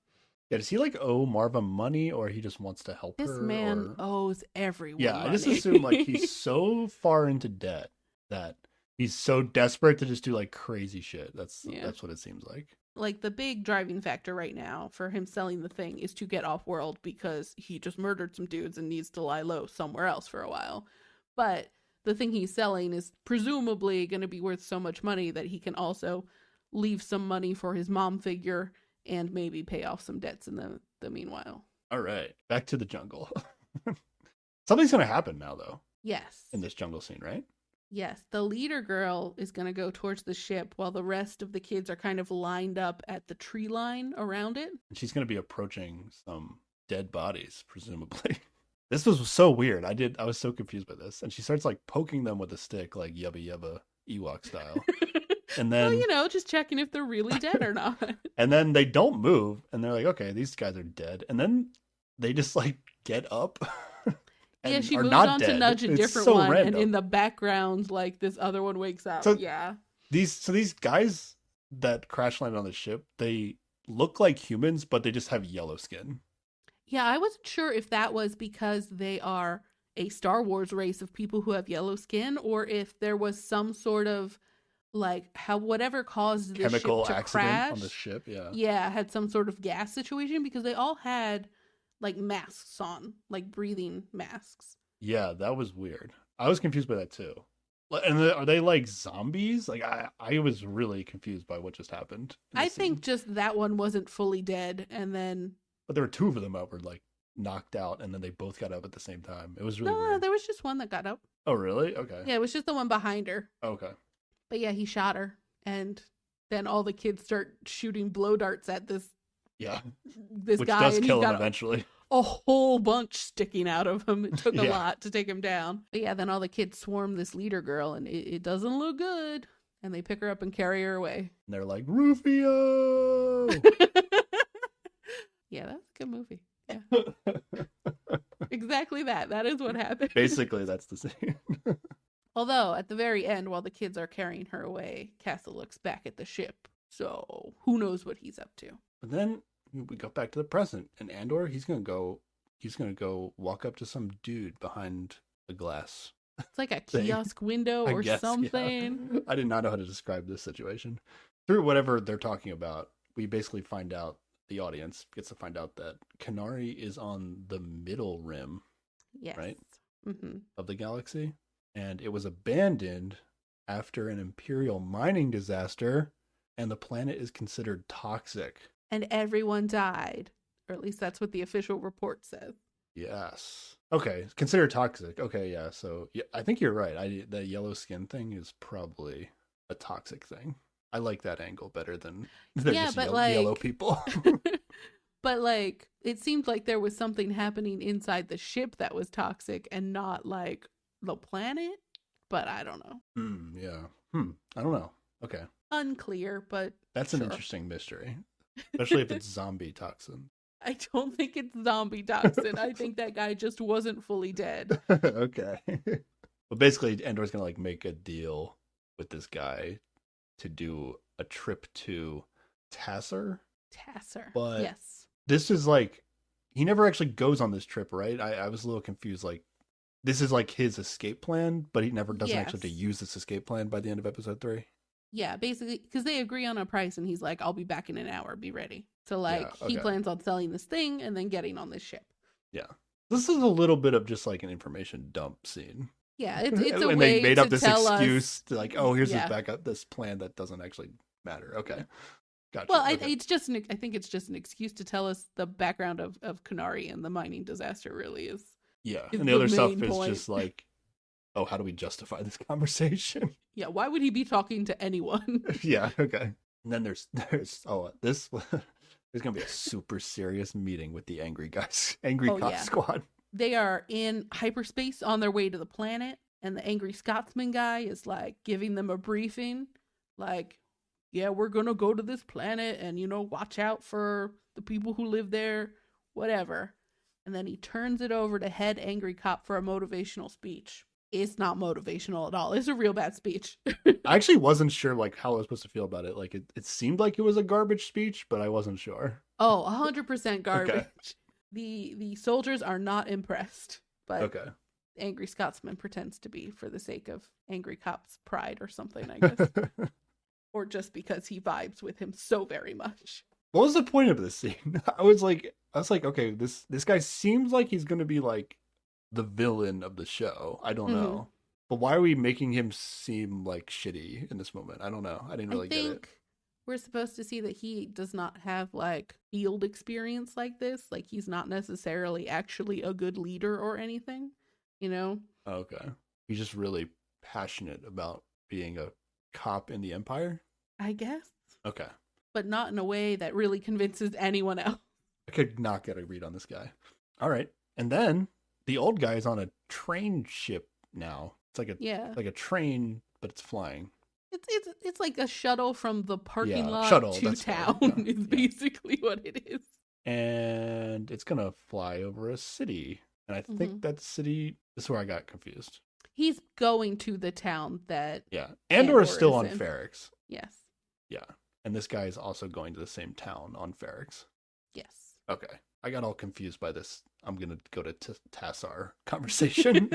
Yeah, does he like owe Marva money or he just wants to help her? This man owes everyone money. I just assume like he's so far into debt that he's so desperate to just do like crazy shit. That's what it seems like. Like the big driving factor right now for him selling the thing is to get off world because he just murdered some dudes and needs to lie low somewhere else for a while. But the thing he's selling is presumably going to be worth so much money that he can also leave some money for his mom figure and maybe pay off some debts in the meanwhile. All right, back to the jungle. Something's going to happen now, though. Yes. In this jungle scene, right? Yes, the leader girl is going to go towards the ship while the rest of the kids are kind of lined up at the tree line around it. And she's going to be approaching some dead bodies, presumably. This was so weird. I was so confused by this. And she starts like poking them with a stick, like Yubba Yubba Ewok style. And then, well, just checking if they're really dead or not. And then they don't move. And they're like, okay, these guys are dead. And then they just like get up. Yeah, she moves on to nudge a different one, random. And in the background, like this other one wakes up. So yeah. These guys that crash landed on the ship, they look like humans, but they just have yellow skin. Yeah, I wasn't sure if that was because they are a Star Wars race of people who have yellow skin, or if there was some sort of like whatever caused the chemical ship to accident crash on the ship. Yeah. Yeah, had some sort of gas situation because they all had like masks on, like breathing masks. Yeah, that was weird. I was confused by that too. And are they like zombies? Like I was really confused by what just happened. I think just that one wasn't fully dead, and then. But there were two of them that were like knocked out, and then they both got up at the same time. It was really weird. No, there was just one that got up. Oh, really? Okay. Yeah, it was just the one behind her. Okay. But yeah, he shot her, and then all the kids start shooting blow darts at this. Yeah. This Which guy does and kill he's got him eventually. A whole bunch sticking out of him. It took a lot to take him down. But yeah, then all the kids swarm this leader girl, and it doesn't look good. And they pick her up and carry her away. And they're like, Rufio! Yeah, that's a good movie. Yeah. Exactly that. That is what happened. Basically, that's the scene. Although, at the very end, while the kids are carrying her away, Castle looks back at the ship. So, who knows what he's up to. But then we go back to the present, and Andor, he's gonna go walk up to some dude behind a glass. It's like a kiosk window or something. Yeah. I did not know how to describe this situation. Through whatever they're talking about, we basically find out, the audience gets to find out that Kenari is on the middle rim. Yes. Right? Mm-hmm. Of the galaxy. and it was abandoned after an Imperial mining disaster, and the planet is considered toxic. And everyone died. Or at least that's what the official report says. Yes. Okay, considered toxic. Okay, yeah. So yeah, I think you're right. The yellow skin thing is probably a toxic thing. I like that angle better than they're Yeah, just but yellow people. but like it seemed like there was something happening inside the ship that was toxic and not like the planet. But I don't know. Yeah. I don't know. Okay. Unclear, but That's sure. an interesting mystery, especially if it's zombie toxin. I don't think it's zombie toxin. I think that guy just wasn't fully dead. Okay. But basically, Andor's gonna like make a deal with this guy to do a trip to Tasser. But Yes. this is like he never actually goes on this trip, right? I was a little confused. Like this is like his escape plan, but he never doesn't actually have to use this escape plan by the end of episode 3. Yeah, basically, because they agree on a price, and he's like, "I'll be back in an hour. Be ready." So like he plans on selling this thing and then getting on this ship. Yeah, this is a little bit of just like an information dump scene. Yeah, it's a and way they made to up this excuse us, to like, oh, here's this plan that doesn't actually matter. Okay, gotcha. Well, okay. it's just I think it's just an excuse to tell us the background of Kunari and the mining disaster. Really is. Yeah, is and the other stuff point. is just like, oh, how do we justify this conversation? Yeah, why would he be talking to anyone? Yeah, okay. And then there's this there's gonna be a super serious meeting with the angry guys, cop squad. They are in hyperspace on their way to the planet, and the angry Scotsman guy is like giving them a briefing, like, yeah, we're gonna go to this planet and watch out for the people who live there, whatever. And then he turns it over to head angry cop for a motivational speech. It's not motivational at all. It's a real bad speech. I actually wasn't sure like how I was supposed to feel about it. Like it seemed like it was a garbage speech, but I wasn't sure. Oh, 100% garbage. Okay. The soldiers are not impressed, but okay. Angry Scotsman pretends to be for the sake of angry cop's pride or something, I guess. Or just because he vibes with him so very much. What was the point of this scene? I was like, okay, this guy seems like he's gonna be like the villain of the show. I don't know. But why are we making him seem like shitty in this moment? I don't know. I didn't really get it. We're supposed to see that he does not have like field experience like this. Like he's not necessarily actually a good leader or anything, Okay. He's just really passionate about being a cop in the Empire? I guess. Okay. But not in a way that really convinces anyone else. I could not get a read on this guy. All right. And then the old guy is on a train ship now. It's like a train, but it's flying. It's like a shuttle from the parking lot to town is basically what it is. And it's gonna fly over a city. And I think that city is where I got confused. He's going to the town that Andor is still on Ferrix. Yes. Yeah. And this guy is also going to the same town on Ferrix. Yes. Okay. I got all confused by this. I'm going to go to Tassar conversation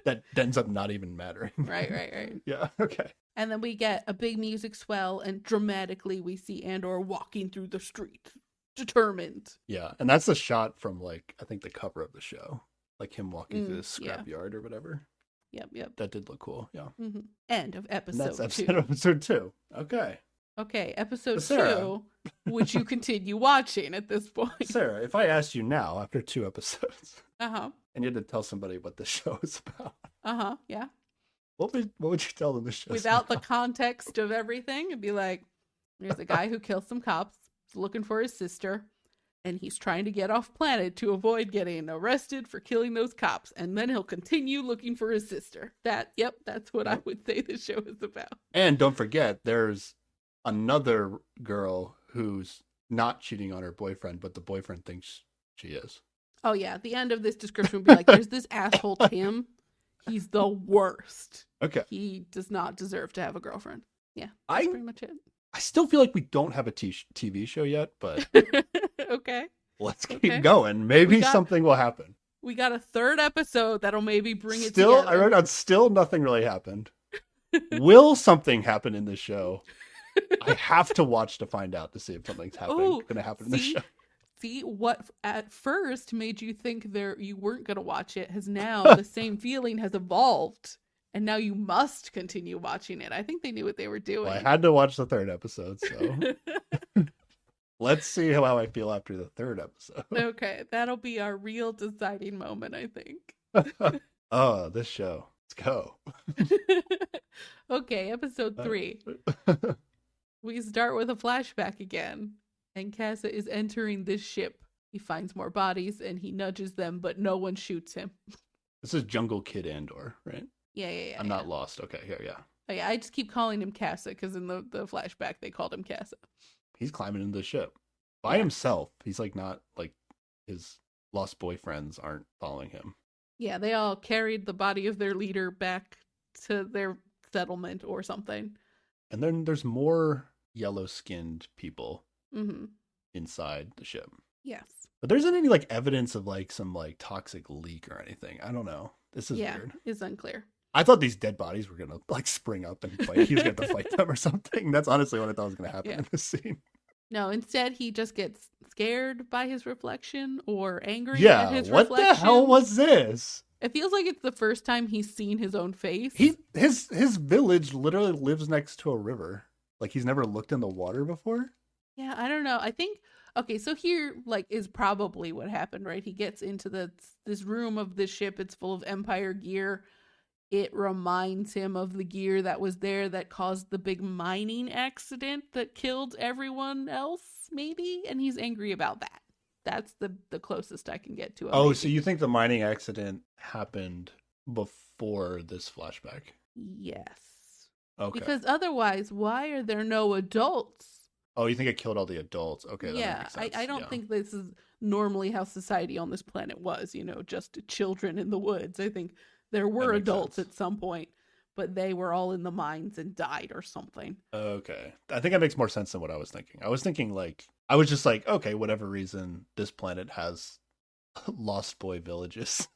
that ends up not even mattering. Right. Yeah. Okay. And then we get a big music swell, and dramatically we see Andor walking through the street, determined. Yeah. And that's a shot from like, I think the cover of the show, like him walking through the scrapyard or whatever. Yep. That did look cool. Yeah. Mm-hmm. End of episode 2. Episode 2. Okay. Okay, episode 2, would you continue watching at this point? Sarah, if I asked you now after 2 episodes, and you had to tell somebody what the show is about, yeah, what would you tell them the show without the context of everything? It'd be like, there's a guy who kills some cops, he's looking for his sister, and he's trying to get off planet to avoid getting arrested for killing those cops, and then he'll continue looking for his sister. That's what I would say the show is about. And don't forget, there's another girl who's not cheating on her boyfriend, but the boyfriend thinks she is. Oh yeah, the end of this description would be like, there's this asshole Tim. He's the worst. Okay. He does not deserve to have a girlfriend. Yeah, that's pretty much it. I still feel like we don't have a TV show yet, but okay. Let's keep going. Maybe something will happen. We got a 3rd episode that'll maybe bring it together. I wrote down still nothing really happened. Will something happen in this show? I have to watch to find out to see if something's going to happen in the show. See, what at first made you think you weren't going to watch it has now, the same feeling has evolved and now you must continue watching it. I think they knew what they were doing. Well, I had to watch the third episode, so let's see how I feel after the third episode. Okay, that'll be our real deciding moment, I think. Oh, this show. Let's go. Okay, episode 3. We start with a flashback again, and Casa is entering this ship. He finds more bodies, and he nudges them, but no one shoots him. This is Jungle Kid Andor, right? Yeah. I'm not lost. Okay, here, yeah. Oh, yeah, I just keep calling him Casa, because in the flashback, they called him Casa. He's climbing into the ship by himself. He's like not like his lost boyfriends aren't following him. Yeah, they all carried the body of their leader back to their settlement or something. And then there's more yellow-skinned people Mm-hmm. inside the ship. Yes. But there isn't any like evidence of like some like toxic leak or anything. I don't know. This is weird. It's unclear. I thought these dead bodies were gonna like spring up and fight. He was gonna have to fight them or something. That's honestly what I thought was gonna happen in this scene. No, instead he just gets scared by his reflection or angry Yeah, at his what reflection. the hell was this? It feels like it's the first time he's seen his own face. His village literally lives next to a river. Like he's never looked in the water before. Yeah, I don't know. I think okay, so here like is probably what happened, right? He gets into this room of this ship. It's full of Empire gear. It reminds him of the gear that was there that caused the big mining accident that killed everyone else, maybe, and he's angry about that. That's the closest I can get to it. Oh, maybe. so you think the mining accident happened before this flashback? Yes. Okay. Because otherwise, why are there no adults? Oh, you think it killed all the adults? Okay, that Yeah, makes sense. I don't think this is normally how society on this planet was, just children in the woods. I think there were adults at some point, but they were all in the mines and died or something. Okay. I think that makes more sense than what I was thinking. I was thinking like, I was just like, okay, whatever reason, this planet has lost boy villages.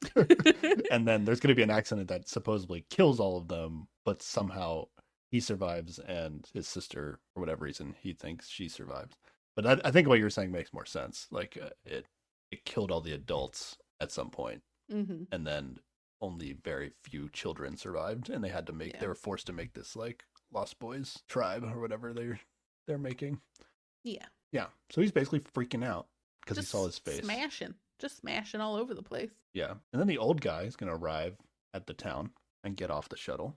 And then there's going to be an accident that supposedly kills all of them, but somehow he survives and his sister, for whatever reason, he thinks she survives. But I think what you're saying makes more sense. Like it killed all the adults at some point, and then only very few children survived, and they had to make they were forced to make this like Lost Boys tribe or whatever they're making. Yeah. So he's basically freaking out because he saw his face just smashing all over the place. Yeah. And then the old guy is going to arrive at the town and get off the shuttle,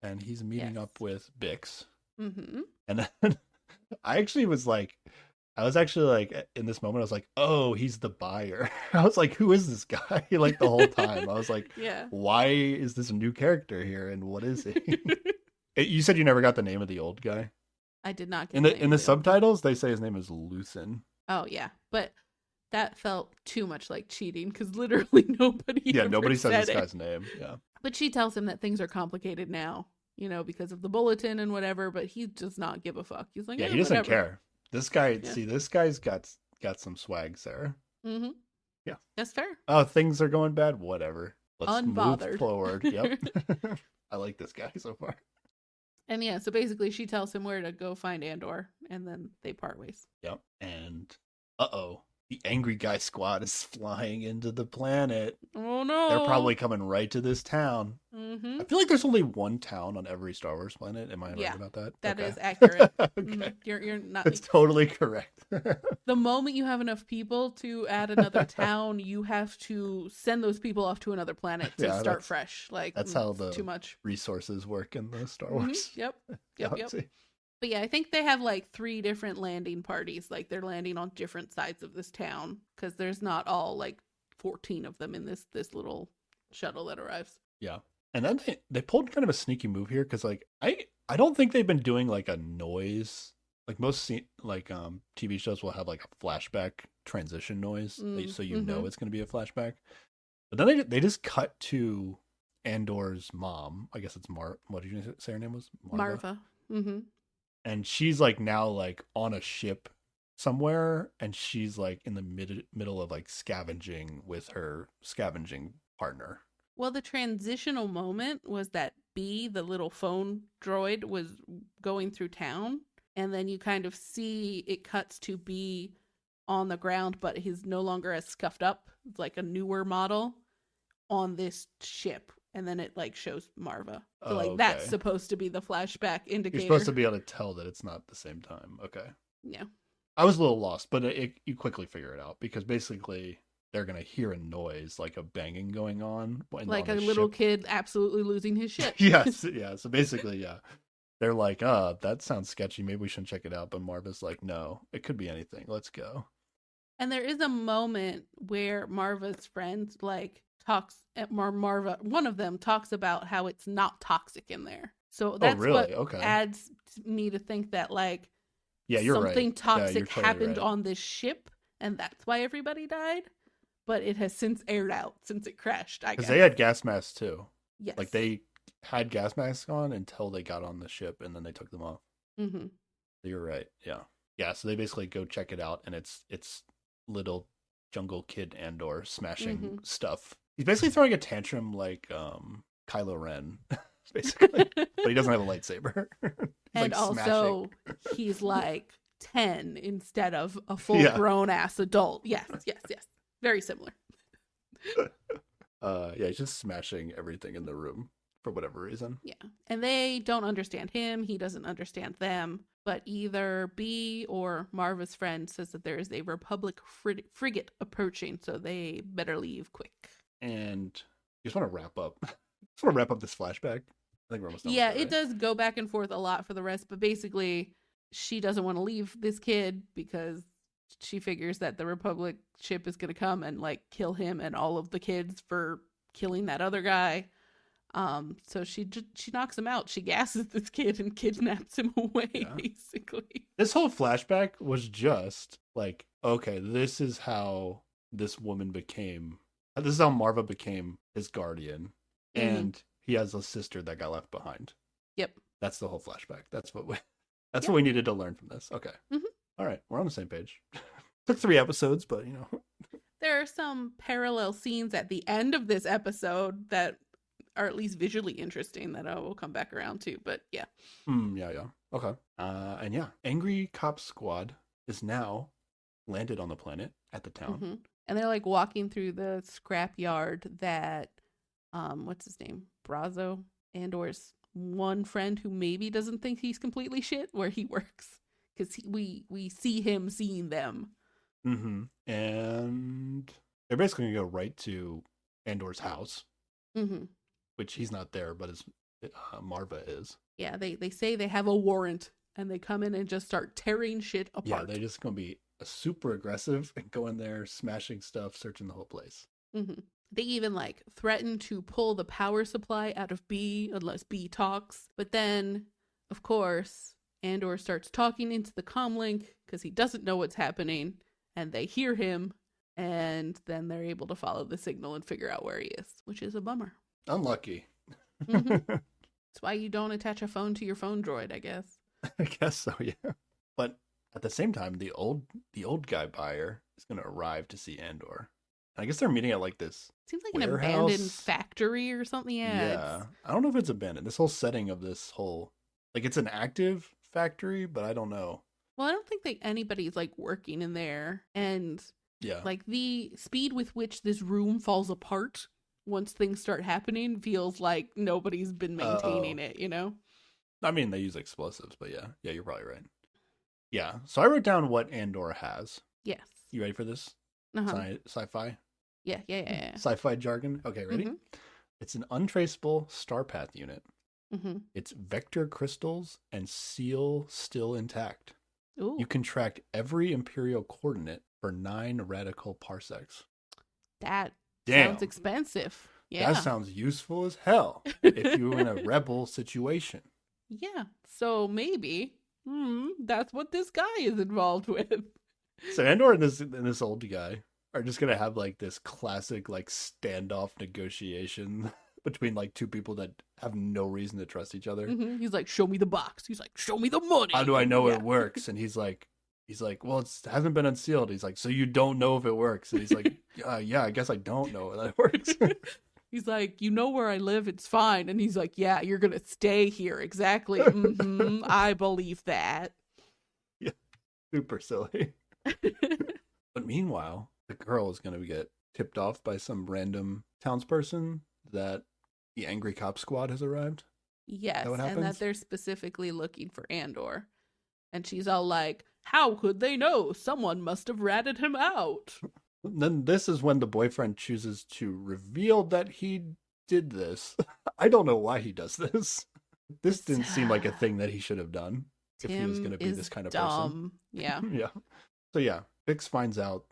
and he's meeting up with Bix. And then I was actually like, in this moment, I was like, oh, he's the buyer. I was like, who is this guy? Like the whole time. I was like, why is this a new character here? And what is he? You said you never got the name of the old guy? I did not get in the subtitles, they say his name is Lucen. Oh, yeah. But that felt too much like cheating because literally nobody says this guy's name. Yeah. But she tells him that things are complicated now, because of the bulletin and whatever, but he does not give a fuck. He's like, he doesn't care. This guy, this guy's got some swag, Sarah. Yeah. That's fair. Oh, things are going bad? Whatever. Let's Unbothered. move forward. Yep. I like this guy so far. And yeah, so basically she tells him where to go find Andor, and then they part ways. Yep. And the angry guy squad is flying into the planet. Oh no. They're probably coming right to this town. I feel like there's only one town on every Star Wars planet. Am I right about that? That is accurate. Okay. You're not. That's totally correct. The moment you have enough people to add another town, you have to send those people off to another planet to start fresh. Like that's how the too much resources work in the Star Wars. Yep. But yeah, I think they have like 3 different landing parties. Like they're landing on different sides of this town because there's not all like 14 of them in this little shuttle that arrives. Yeah. And then they pulled kind of a sneaky move here because like I don't think they've been doing like a noise. Like most TV shows will have like a flashback transition noise, so you know it's going to be a flashback. But then they just cut to Andor's mom. I guess it's what did you say her name was? Marva. And she's like now like on a ship somewhere, and she's like in the middle of like scavenging with her scavenging partner. Well, the transitional moment was that B, the little phone droid, was going through town, and then you kind of see it cuts to B on the ground, but he's no longer as scuffed up. It's like a newer model on this ship, and then it like shows Marva. So Oh, like that's okay. supposed to be the flashback indicator. You're supposed to be able to tell that it's not the same time. Okay. Yeah. I was a little lost, but you quickly figure it out because basically they're gonna hear a noise like a banging going on, Like on a the little ship. kid absolutely losing his shit. Yes, yeah. So basically, yeah, they're like, that sounds sketchy. Maybe we shouldn't check it out." But Marva's like, "No, it could be anything. Let's go." And there is a moment where Marva's friend like talks Marva, one of them talks about how it's not toxic in there. So Oh, that's what really? Okay. adds me to think that like Yeah, you're right. something Yeah, you're toxic totally happened right. on this ship and that's why everybody died. But it has since aired out since it crashed, I Because guess. they had gas masks too. Yes. Like they had gas masks on until they got on the ship, and then they took them off. Mm-hmm. You're right. Yeah, yeah. So they basically go check it out, and it's little jungle kid Andor smashing stuff. He's basically throwing a tantrum like Kylo Ren, basically, but he doesn't have a lightsaber. And like also, he's like 10 instead of a full grown ass adult. Yes, yes, yes. Very similar. Yeah, he's just smashing everything in the room for whatever reason. Yeah. And they don't understand him. He doesn't understand them. But either B or Marva's friend says that there is a Republic frigate approaching, so they better leave quick. And you just want to wrap up. Just want to wrap up this flashback. I think we're almost done. Yeah, with that, it does go back and forth a lot for the rest, but basically, she doesn't want to leave this kid because she figures that the Republic ship is going to come and like kill him and all of the kids for killing that other guy. So she knocks him out. She gasses this kid and kidnaps him away, basically. This whole flashback was just like, okay, this is how this woman became. This is how Marva became his guardian, and he has a sister that got left behind. Yep. That's the whole flashback. That's what we needed to learn from this. Okay. All right, we're on the same page. Took 3 episodes, but there are some parallel scenes at the end of this episode that are at least visually interesting that I will come back around to. But yeah. Yeah. Okay. And yeah, Angry Cop Squad is now landed on the planet at the town. And they're like walking through the scrapyard that, what's his name? Brazo, Andor's one friend who maybe doesn't think he's completely shit where he works. Because we see him seeing them. And they're basically going to go right to Andor's house. Which he's not there, but Marva is. Yeah, they say they have a warrant, and they come in and just start tearing shit apart. Yeah, they're just going to be super aggressive and go in there, smashing stuff, searching the whole place. They even like threaten to pull the power supply out of B unless B talks. But then, of course, Andor starts talking into the comlink because he doesn't know what's happening, and they hear him, and then they're able to follow the signal and figure out where he is, which is a bummer. Unlucky. That's why you don't attach a phone to your phone droid, I guess. I guess so, yeah. But at the same time, the old guy buyer is going to arrive to see Andor. And I guess they're meeting at like this seems like warehouse. An abandoned factory or something. Yeah. I don't know if it's abandoned. This whole setting of this whole, like, it's an active factory, but I don't know. Well, I don't think that anybody's like working in there. And like the speed with which this room falls apart once things start happening feels like nobody's been maintaining it, I mean, they use explosives, but yeah, you're probably right. Yeah, so I wrote down what Andor has. Yes. You ready for this? Sci-fi? Yeah. Sci-fi jargon? Okay, ready? It's an untraceable starpath unit. Its vector crystals and seal still intact. Ooh. You can track every Imperial coordinate for 9 radical parsecs. That sounds expensive. Yeah. That sounds useful as hell if you're in a rebel situation. Yeah. So maybe that's what this guy is involved with. So Andor and this old guy are just gonna have like this classic like standoff negotiation between like 2 people that have no reason to trust each other. He's like, "Show me the box." He's like, "Show me the money." How do I know it works? And he's like, "Well, it hasn't been unsealed." He's like, "So you don't know if it works?" And he's like, "Yeah, I guess I don't know that it works." He's like, "You know where I live? It's fine." And he's like, "Yeah, you're gonna stay here, exactly." I believe that. Yeah, super silly. But meanwhile, the girl is gonna get tipped off by some random townsperson that the angry cop squad has arrived. Is Yes, that what and that happens? they're specifically looking for Andor. And she's all like, "How could they know? Someone must have ratted him out." Then this is when the boyfriend chooses to reveal that he did this. I don't know why he does this. This It's didn't seem like a thing that he should have done if he was going Tim to be this is kind of person. dumb. Yeah. Yeah. So yeah, Bix finds out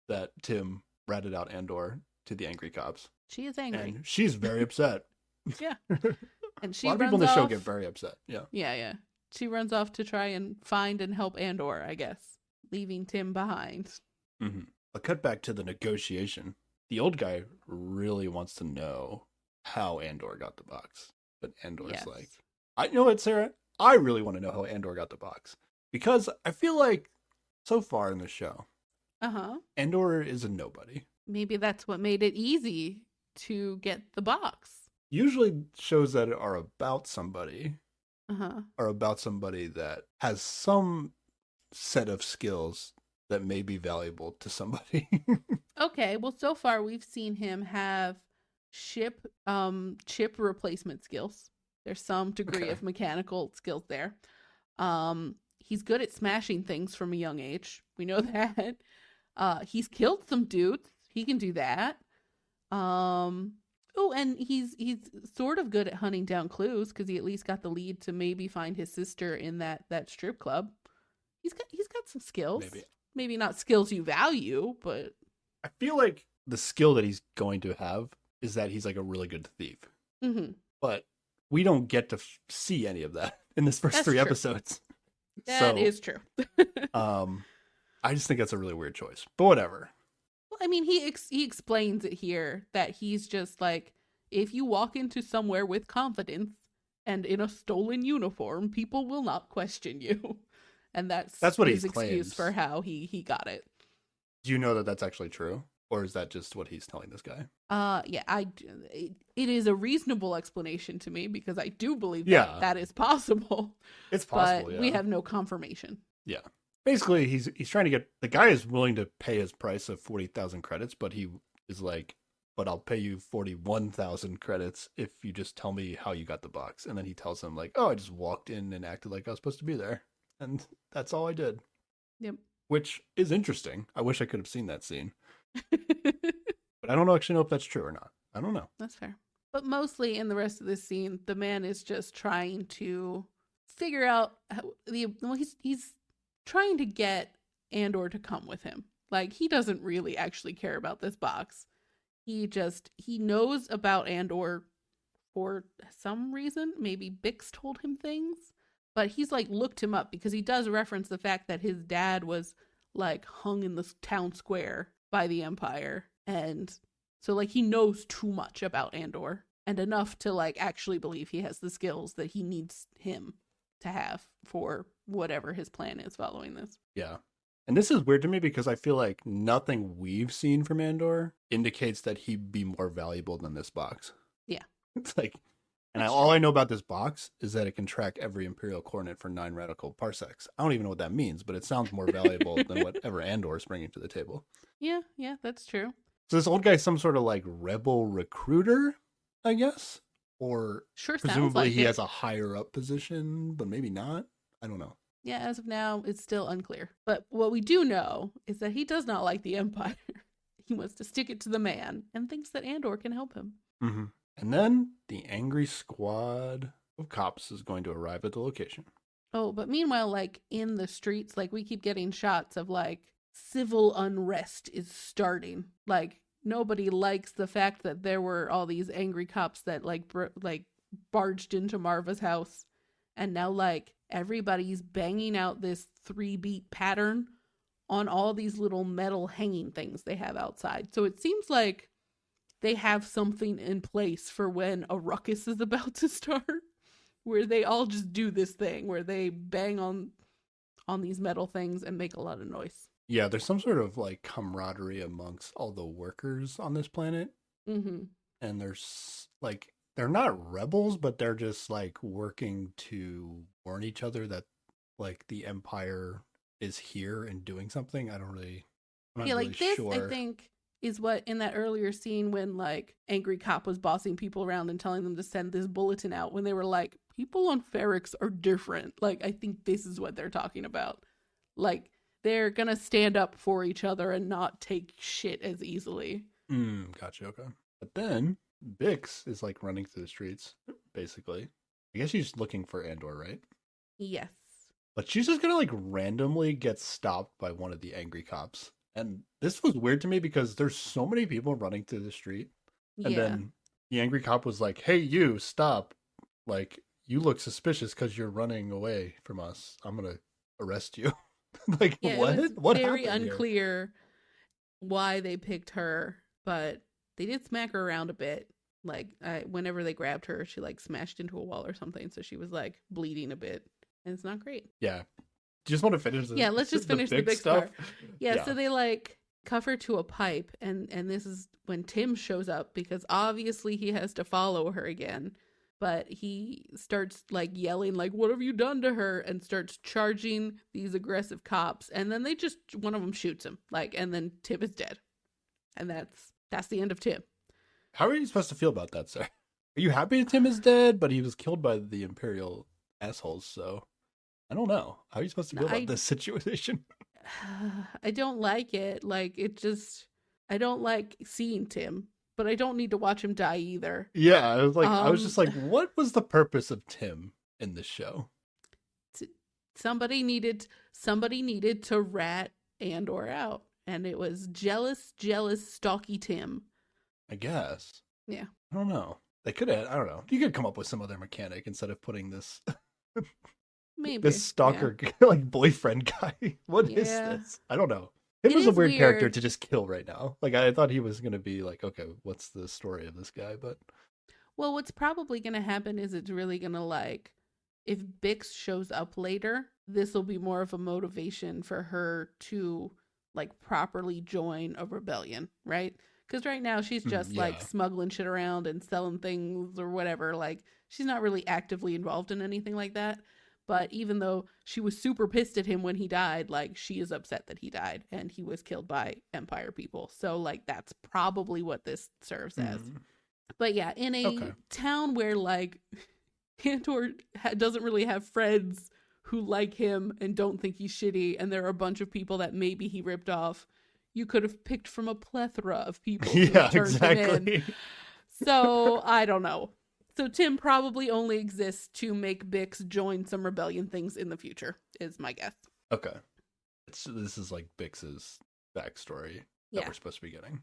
that Tim ratted out Andor to the angry cops, She is angry. and she's very upset. Yeah. A And she lot of runs people in the show off. get very upset. Yeah. Yeah, yeah. She runs off to try and find and help Andor, I guess, leaving Tim behind. Mm-hmm. I'll cut back to the negotiation. The old guy really wants to know how Andor got the box, but Andor's Yes. like, I know it, Sarah. I really want to know how Andor got the box because I feel like so far in the show, Uh-huh. Andor is a nobody. Maybe that's what made it easy to get the box. Usually, shows that are about somebody Uh-huh. are about somebody that has some set of skills that may be valuable to somebody. Okay, well so far we've seen him have chip replacement skills. There's some degree Okay. of mechanical skills there. He's good at smashing things from a young age. We know that. He's killed some dudes. He can do that. Oh, and he's sort of good at hunting down clues because he at least got the lead to maybe find his sister in that strip club. He's got some skills. Maybe not skills you value, but I feel like the skill that he's going to have is that he's like a really good thief. mm-hmm. But we don't get to see any of that in this first That's 3 true. episodes. That is true. I just think that's a really weird choice. But whatever. Well, I mean, he explains it here that he's just like, if you walk into somewhere with confidence and in a stolen uniform, people will not question you. And that's what his he excuse claims. for how he got it. Do you know that that's actually true? Or is that just what he's telling this guy? Yeah, it is a reasonable explanation to me because I do believe Yeah. that is possible. It's possible, But yeah. we have no confirmation. Yeah. Basically, he's trying to get... The guy is willing to pay his price of 40,000 credits, but he is like, but I'll pay you 41,000 credits if you just tell me how you got the box. And then he tells him like, oh, I just walked in and acted like I was supposed to be there. And that's all I did. Yep. Which is interesting. I wish I could have seen that scene. But I don't actually know if that's true or not. I don't know. That's fair. But mostly in the rest of this scene, the man is just trying to figure out he's trying to get Andor to come with him. Like, he doesn't really actually care about this box. He knows about Andor for some reason. Maybe Bix told him things, but he's like looked him up because he does reference the fact that his dad was like hung in the town square by the Empire. And so like he knows too much about Andor and enough to like actually believe he has the skills that he needs him to have for whatever his plan is following this. Yeah. And this is weird to me because I feel like nothing we've seen from Andor indicates that he'd be more valuable than this box. Yeah. It's like, and all I know about this box is that it can track every Imperial coordinate for 9 radical parsecs. I don't even know what that means, but it sounds more valuable than whatever Andor is bringing to the table. Yeah, that's true. So this old guy's some sort of like rebel recruiter, I guess? Or Sure, presumably sounds like he it. has a higher up position, but maybe not. I don't know. Yeah, as of now, it's still unclear. But what we do know is that he does not like the Empire. He wants to stick it to the man and thinks that Andor can help him. Mm-hmm. And then the angry squad of cops is going to arrive at the location. Oh, but meanwhile, like in the streets, like we keep getting shots of like civil unrest is starting. Like nobody likes the fact that there were all these angry cops that like barged into Marva's house, and now like everybody's banging out this 3-beat pattern on all these little metal hanging things they have outside. So it seems like they have something in place for when a ruckus is about to start, where they all just do this thing where they bang on these metal things and make a lot of noise. Yeah, there's some sort of like camaraderie amongst all the workers on this planet. Mm-hmm. And there's like, they're not rebels, but they're just like working to warn each other that like the Empire is here and doing something. I'm not Yeah, really like this, sure. I think, is what in that earlier scene when like Angry Cop was bossing people around and telling them to send this bulletin out, when they were like, people on Ferrix are different. Like, I think this is what they're talking about. Like, they're gonna stand up for each other and not take shit as easily. Gotcha. Okay. But then Bix is like running through the streets, basically. I guess she's looking for Andor, right? Yes. But she's just gonna like randomly get stopped by one of the angry cops. And this was weird to me because there's so many people running through the street. And Yeah. then the angry cop was like, "Hey, you, stop. Like, you look suspicious because you're running away from us. I'm gonna arrest you." Like, Yeah, what? it was What very happened here? unclear why they picked her, but they did smack her around a bit. Like, whenever they grabbed her, she like smashed into a wall or something, so she was like bleeding a bit, and it's not great. Yeah. Do you just want to finish Yeah, let's just finish the big stuff? part. Yeah, so they like cuff her to a pipe, and this is when Tim shows up because obviously he has to follow her again. But he starts like yelling, like, "What have you done to her?" and starts charging these aggressive cops. And then one of them shoots him, like, and then Tim is dead. And that's the end of Tim. How are you supposed to feel about that, sir? Are you happy that Tim is dead, but he was killed by the Imperial assholes, so I don't know. How are you supposed to feel about this situation? I don't like it. Like, I don't like seeing Tim, but I don't need to watch him die either. Yeah, I was just like, what was the purpose of Tim in this show? Somebody needed to rat Andor out, and it was jealous, stalky Tim. I guess. Yeah. I don't know. They could have, I don't know. You could come up with some other mechanic instead of putting this Maybe this stalker like boyfriend guy. What is this? I don't know. It was a weird character to just kill right now. Like, I thought he was going to be like, okay, what's the story of this guy? But well, what's probably going to happen is it's really going to like, if Bix shows up later, this will be more of a motivation for her to like properly join a rebellion, right? Because right now she's just like smuggling shit around and selling things or whatever. Like, she's not really actively involved in anything like that. But even though she was super pissed at him when he died, like, she is upset that he died and he was killed by Empire people. So like, that's probably what this serves as. But yeah, in a town where like Andor doesn't really have friends who like him and don't think he's shitty, and there are a bunch of people that maybe he ripped off, you could have picked from a plethora of people to turn him in. So I don't know. So Tim probably only exists to make Bix join some rebellion things in the future, is my guess. Okay. This is like Bix's backstory that we're supposed to be getting.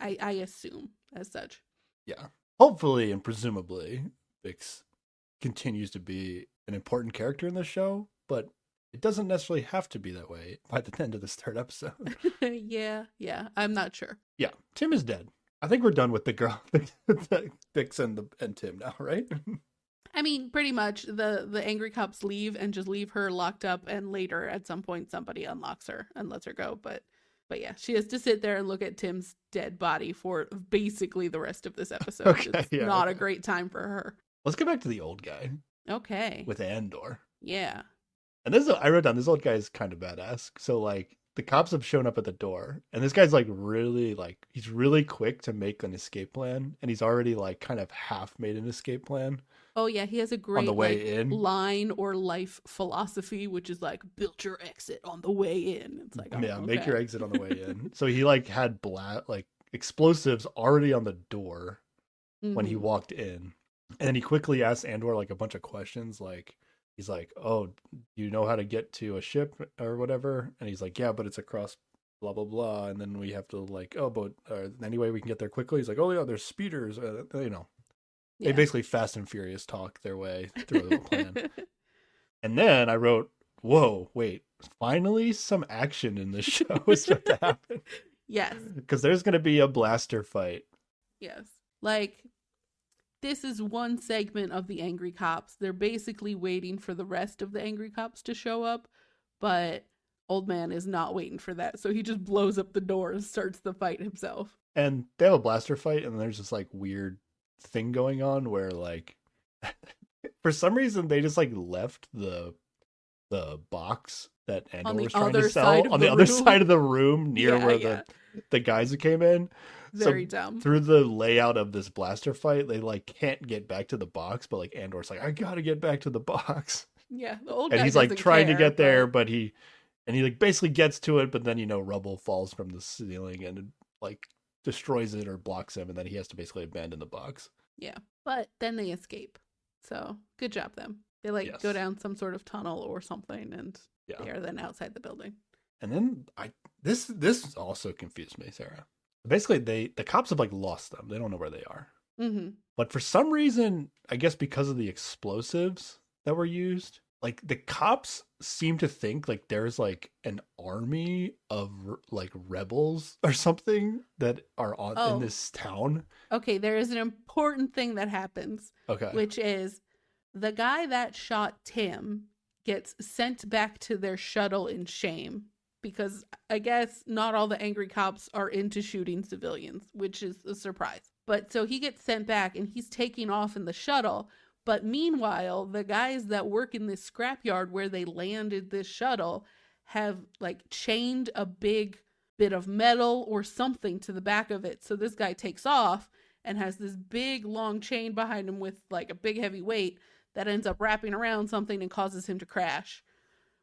I assume as such. Yeah. Hopefully and presumably Bix continues to be an important character in the show, but it doesn't necessarily have to be that way by the end of this third episode. Yeah. I'm not sure. Yeah. Tim is dead. I think we're done with the girl, Bix and Tim now, right? I mean, pretty much. The angry cops leave and just leave her locked up, and later at some point somebody unlocks her and lets her go. But yeah, she has to sit there and look at Tim's dead body for basically the rest of this episode. It's not a great time for her. Let's get back to the old guy. Okay. With Andor. Yeah. And I wrote down, this old guy is kind of badass. So like, the cops have shown up at the door, and this guy's like really he's really quick to make an escape plan, and he's already like kind of half made an escape plan. Oh yeah, he has a great on the way in line or life philosophy, which is like, build your exit on the way in. It's like, make your exit on the way in. So he like had explosives already on the door when he walked in, and then he quickly asked Andor like a bunch of questions, like. He's like, "Oh, you know how to get to a ship or whatever?" And he's like, "Yeah, but it's across blah, blah, blah." And then we have to like, "Oh, but any way we can get there quickly?" He's like, "Oh, yeah, there's speeders." They basically Fast and Furious talk their way through the plan. And then I wrote, "Whoa, wait, finally some action in this show is about to happen." Yes. Because there's going to be a blaster fight. Yes. Like, this is one segment of the angry cops. They're basically waiting for the rest of the angry cops to show up, but old man is not waiting for that. So he just blows up the door and starts the fight himself. And they have a blaster fight, and there's this like weird thing going on where like for some reason they just like left the box that On Andor the was trying to other sell side of on the the other room. side of the room near Yeah, where yeah. the guys who came in. Very So dumb. through the layout of this blaster fight, they like can't get back to the box, but like Andor's like, I gotta get back to the box. Yeah, the old And guy he's like doesn't trying to care, get there, but but he like basically gets to it, but then rubble falls from the ceiling and like destroys it or blocks him, and then he has to basically abandon the box. yeah. But then they escape. So good job them. They like go Yes. down some sort of tunnel or something, and Yeah. they are then outside the building. And then this also confused me, Sarah. Basically, the cops have like lost them. They don't know where they are. Mm-hmm. But for some reason, I guess because of the explosives that were used, like the cops seem to think like there's like an army of like rebels or something that are in this town. Okay, there is an important thing that happens. Okay. Which is the guy that shot Tim gets sent back to their shuttle in shame because I guess not all the angry cops are into shooting civilians, which is a surprise. But so he gets sent back and he's taking off in the shuttle. But meanwhile, the guys that work in this scrapyard where they landed this shuttle have like chained a big bit of metal or something to the back of it. So this guy takes off and has this big long chain behind him with like a big heavy weight that ends up wrapping around something and causes him to crash,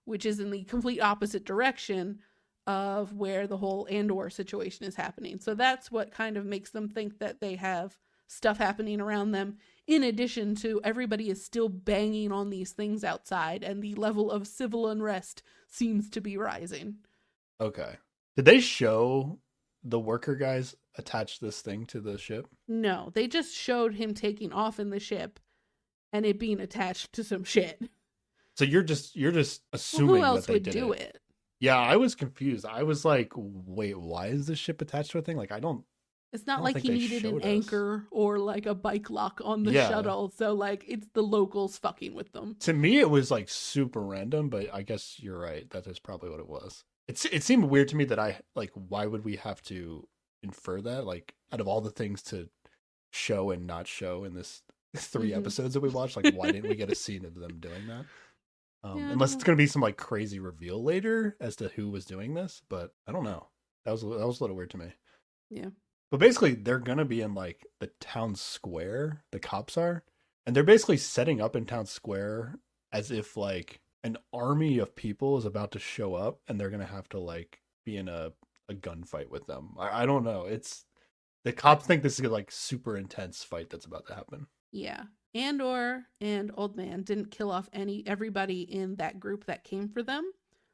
which is in the complete opposite direction of where the whole Andor situation is happening. So that's what kind of makes them think that they have stuff happening around them, in addition to everybody is still banging on these things outside and the level of civil unrest seems to be rising. Okay. Did they show the worker guys attach this thing to the ship? No, they just showed him taking off in the ship and it being attached to some shit. So you're just assuming who else that they would did do it. it? Yeah, I was confused. I was like, wait, why is this ship attached to a thing? Like, It's not don't like think he they needed an showed us. anchor or like a bike lock on the Yeah. shuttle. So like it's the locals fucking with them. To me, it was like super random, but I guess you're right. That is probably what it was. It seemed weird to me that why would we have to infer that? Like, out of all the things to show and not show in this 3 episodes that we watched, like, why didn't we get a scene of them doing that? Unless it's going to be some like crazy reveal later as to who was doing this, but I don't know. That was a little weird to me. Yeah. But basically, they're going to be in like the town square, the cops are, and they're basically setting up in town square as if like an army of people is about to show up and they're going to have to like be in a gunfight with them. I don't know. It's the cops think this is like super intense fight that's about to happen. Yeah. Andor and Old Man didn't kill off everybody in that group that came for them.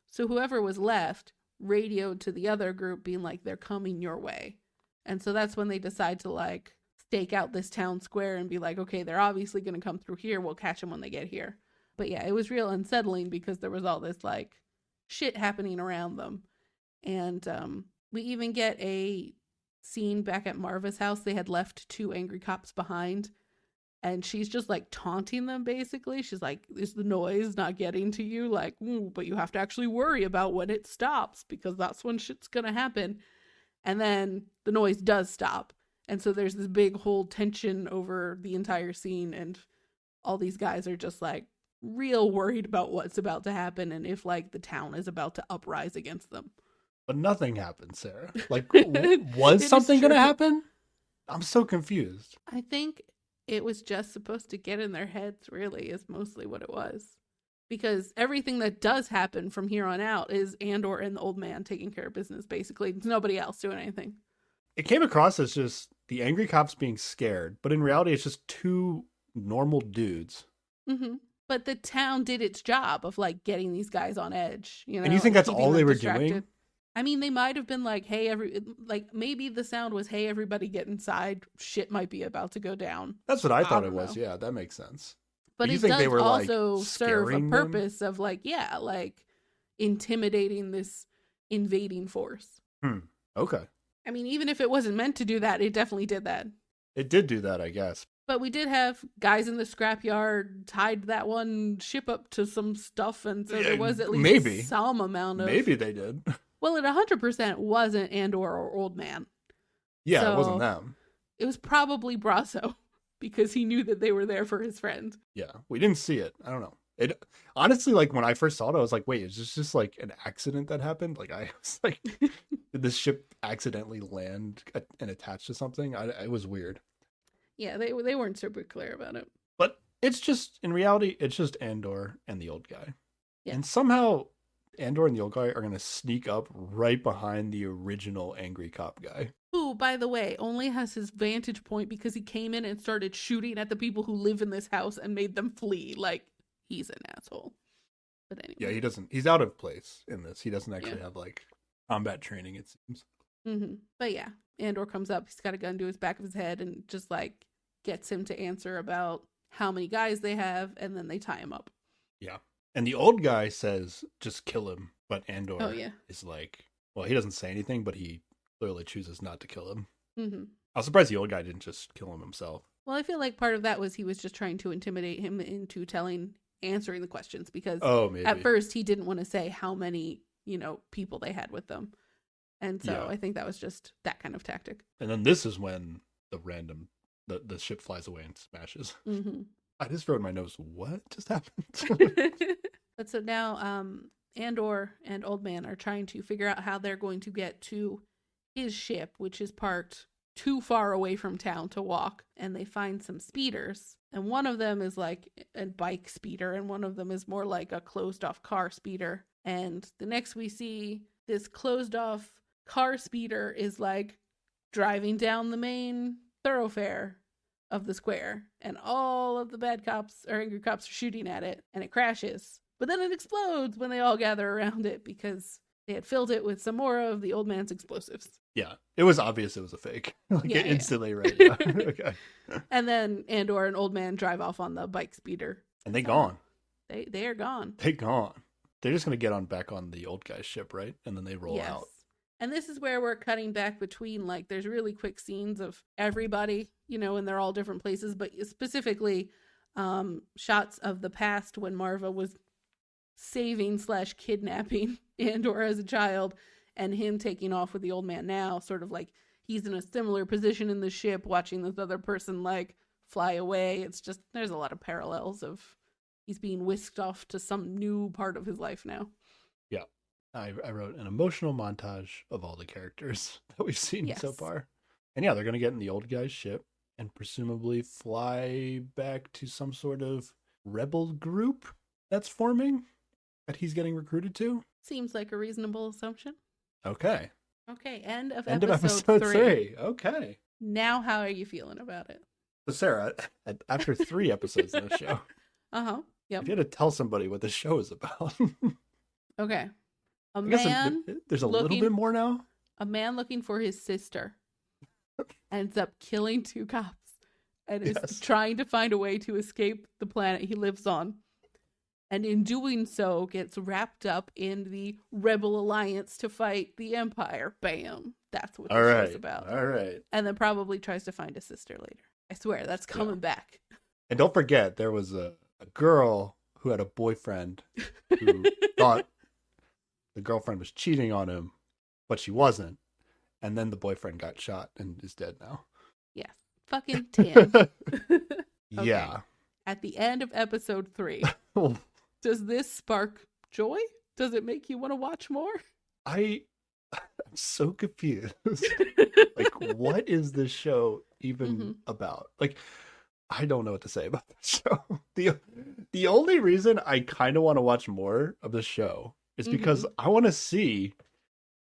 So whoever was left radioed to the other group being like, they're coming your way. And so that's when they decide to like stake out this town square and be like, okay, they're obviously going to come through here. We'll catch them when they get here. But yeah, it was real unsettling because there was all this like shit happening around them. And we even get a scene back at Marva's house. They had left 2 angry cops behind. And she's just like taunting them basically. She's like, is the noise not getting to you? Like, but you have to actually worry about when it stops because that's when shit's gonna happen. And then the noise does stop. And so there's this big whole tension over the entire scene. And all these guys are just like real worried about what's about to happen and if like the town is about to uprise against them. But nothing happened, Sarah. Like, was something going to happen? I'm so confused. I think it was just supposed to get in their heads, really, is mostly what it was. Because everything that does happen from here on out is Andor and the Old Man taking care of business, basically. It's nobody else doing anything. It came across as just the angry cops being scared, but in reality, it's just 2 normal dudes. Mm-hmm. But the town did its job of, like, getting these guys on edge, you know? And you think that's all they were doing? I mean, they might have been like, hey, maybe the sound was, hey, everybody get inside. Shit might be about to go down. That's what I thought it was. Yeah, that makes sense. But it does also serve a purpose of like, yeah, like intimidating this invading force. Okay. I mean, even if it wasn't meant to do that, it definitely did that. It did do that, I guess. But we did have guys in the scrapyard tied that one ship up to some stuff, and so there was at least some amount of... Maybe they did. Well, it 100% wasn't Andor or Old Man. Yeah, so it wasn't them. It was probably Brasso, because he knew that they were there for his friend. Yeah, we didn't see it. I don't know. It honestly, like when I first saw it, I was like, wait, is this just like an accident that happened? Like I was like, did this ship accidentally land and attach to something? It was weird. Yeah, they weren't super clear about it. But it's just in reality, it's just Andor and the old guy. Yeah. And somehow Andor and the old guy are gonna sneak up right behind the original angry cop guy. Who, by the way, only has his vantage point because he came in and started shooting at the people who live in this house and made them flee. Like, he's an asshole. But anyway. Yeah, he doesn't. He's out of place in this. He doesn't actually have like combat training. It seems. But yeah, Andor comes up. He's got a gun to his back of his head and just like gets him to answer about how many guys they have, and then they tie him up. Yeah, and the old guy says just kill him, but Andor is like, well, he doesn't say anything, but he clearly chooses not to kill him. I was surprised the old guy didn't just kill him himself. Well, I feel like part of that was he was just trying to intimidate him into answering the questions, because at first he didn't want to say how many, people they had with them. And so I think that was just that kind of tactic. And then this is when the ship flies away and smashes. I just wrote in my notes, what just happened? But so now Andor and Old Man are trying to figure out how they're going to get to his ship, which is parked too far away from town to walk. And they find some speeders. And one of them is like a bike speeder, and one of them is more like a closed off car speeder. And the next we see, this closed off car speeder is like driving down the main thoroughfare of the square, and all of the bad cops or angry cops are shooting at it, and it crashes. But then it explodes when they all gather around it because they had filled it with some more of the old man's explosives. Yeah, it was obvious it was a fake. Instantly, right? Yeah. Okay. And then Andor and Old Man drive off on the bike speeder, and they gone. They are gone. They gone. They're just gonna get back on the old guy's ship, right? And then they roll out. And this is where we're cutting back between, like, there's really quick scenes of everybody, and they're all different places, but specifically shots of the past when Marva was saving/kidnapping Andor as a child, and him taking off with the old man now, sort of like he's in a similar position in the ship watching this other person, like, fly away. It's just, there's a lot of parallels of he's being whisked off to some new part of his life now. Yeah. I wrote an emotional montage of all the characters that we've seen so far. And yeah, they're going to get in the old guy's ship and presumably fly back to some sort of rebel group that's forming that he's getting recruited to. Seems like a reasonable assumption. Okay. End of episode 3. Okay. Now how are you feeling about it? So Sarah, after 3 episodes in the show, yep, if you had to tell somebody what the show is about. Okay. There's a little bit more now. A man looking for his sister ends up killing 2 cops and is trying to find a way to escape the planet he lives on. And in doing so, gets wrapped up in the Rebel Alliance to fight the Empire. Bam. That's what the show's about. All right. And then probably tries to find a sister later. I swear, that's coming back. And don't forget, there was a girl who had a boyfriend who thought the girlfriend was cheating on him, but she wasn't. And then the boyfriend got shot and is dead now. Yes. Fucking Tim. Yeah. At the end of episode 3, does this spark joy? Does it make you want to watch more? I'm so confused. Like, what is this show even about? Like, I don't know what to say about this show. The only reason I kind of want to watch more of the show is because I want to see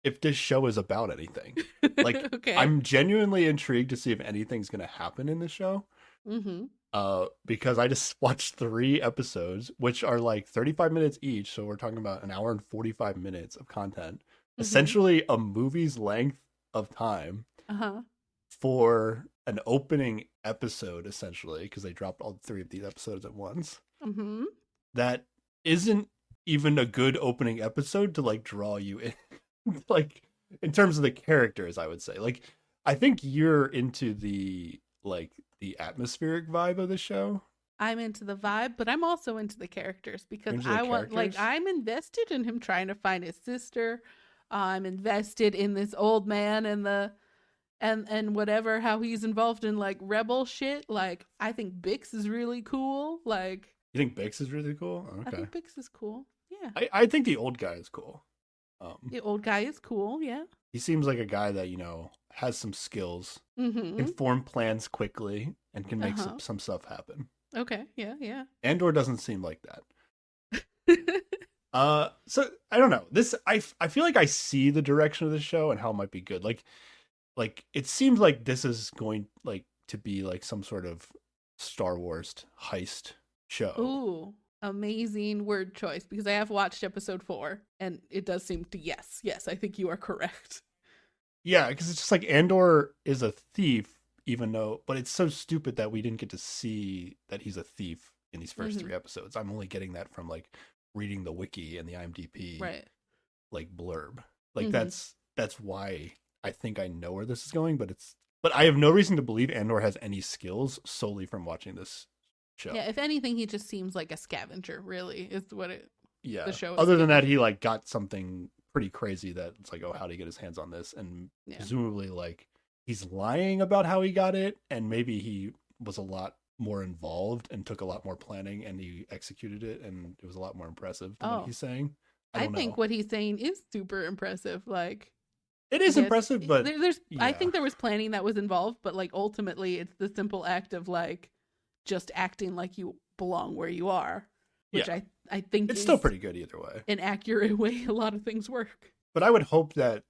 if this show is about anything. Like, I'm genuinely intrigued to see if anything's going to happen in the show. Because I just watched 3 episodes, which are like 35 minutes each. So we're talking about an hour and 45 minutes of content. Essentially a movie's length of time for an opening episode, essentially, because they dropped all 3 of these episodes at once. That isn't even a good opening episode to like draw you in. Like, in terms of the characters, I would say. Like, I think you're into the atmospheric vibe of the show. I'm into the vibe, but I'm also into the characters because I'm invested in him trying to find his sister. I'm invested in this old man and whatever, how he's involved in like rebel shit. Like, I think Bix is really cool. Like, You think Bix is really cool? I Okay. think Bix is cool. Yeah. I think the old guy is cool. The old guy is cool. Yeah. He seems like a guy that, has some skills, can Mm-hmm. form plans quickly, and can make Uh-huh. some stuff happen. Okay. Yeah. Yeah. Andor doesn't seem like that. So I don't know. I feel like I see the direction of the show and how it might be good. Like it seems like this is going like to be like some sort of Star Wars heist show. Ooh, amazing word choice because I have watched episode 4 and it does seem to yes, I think you are correct. Yeah, because it's just like Andor is a thief, but it's so stupid that we didn't get to see that he's a thief in these first Mm-hmm. 3 episodes. I'm only getting that from like reading the wiki and the IMDb Right. like blurb. Like Mm-hmm. that's why I think I know where this is going, but I have no reason to believe Andor has any skills solely from watching this show. Yeah, if anything, he just seems like a scavenger, really, is what the Yeah. show is Other than that, giving. he like got something pretty crazy that it's like, oh, how did he get his hands on this? And Yeah. presumably like he's lying about how he got it, and maybe he was a lot more involved and took a lot more planning and he executed it and it was a lot more impressive than what Oh, he's saying. I I don't think know. what he's saying is super impressive. Like, It is yes, impressive, but I yeah. think there was planning that was involved, but like ultimately it's the simple act of like just acting like you belong where you are, which Yeah. I think It's is still pretty good either way. an accurate way a lot of things work. But I would hope that,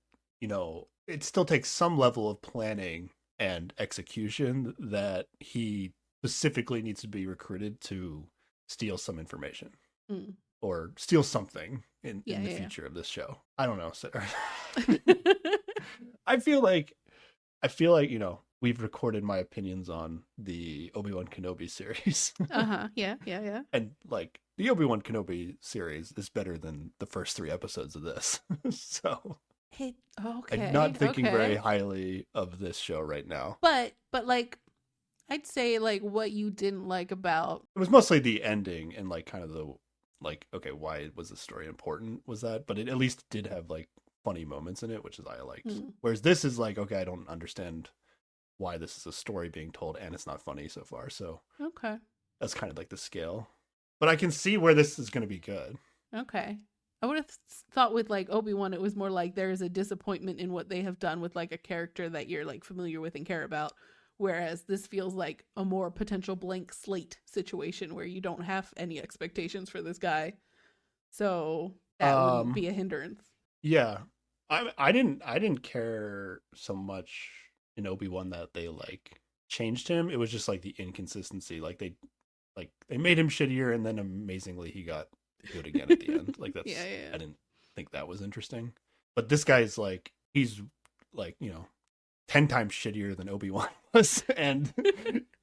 it still takes some level of planning and execution that he specifically needs to be recruited to steal some information Mm. or steal something in Yeah, the yeah, future of this show. I don't know, Sarah. yeah. I feel like, we've recorded my opinions on the Obi-Wan Kenobi series. Uh-huh. Yeah, yeah, yeah. And like the Obi-Wan Kenobi series is better than the first 3 episodes of this. So Hey, I'm okay, not thinking very okay. highly of this show right now. But like I'd say like what you didn't like about It was mostly the ending and like kind of the like, okay, why was the story important was that, but it at least did have like funny moments in it, which is I liked. hmm, Whereas this is like, okay, I don't understand why this is a story being told and it's not funny so far. So okay. that's kind of like the scale. But I can see where this is going to be good. Okay. I would have thought with like Obi-Wan it was more like there is a disappointment in what they have done with like a character that you're like familiar with and care about. Whereas this feels like a more potential blank slate situation where you don't have any expectations for this guy. So that wouldn't Um be a hindrance. yeah. I didn't care so much in Obi-Wan that they like changed him. It was just like the inconsistency. Like they made him shittier and then amazingly he got good again at the end. Like Yeah, that's yeah. I didn't think that was interesting. But this guy's like he's like, 10 times shittier than Obi-Wan was and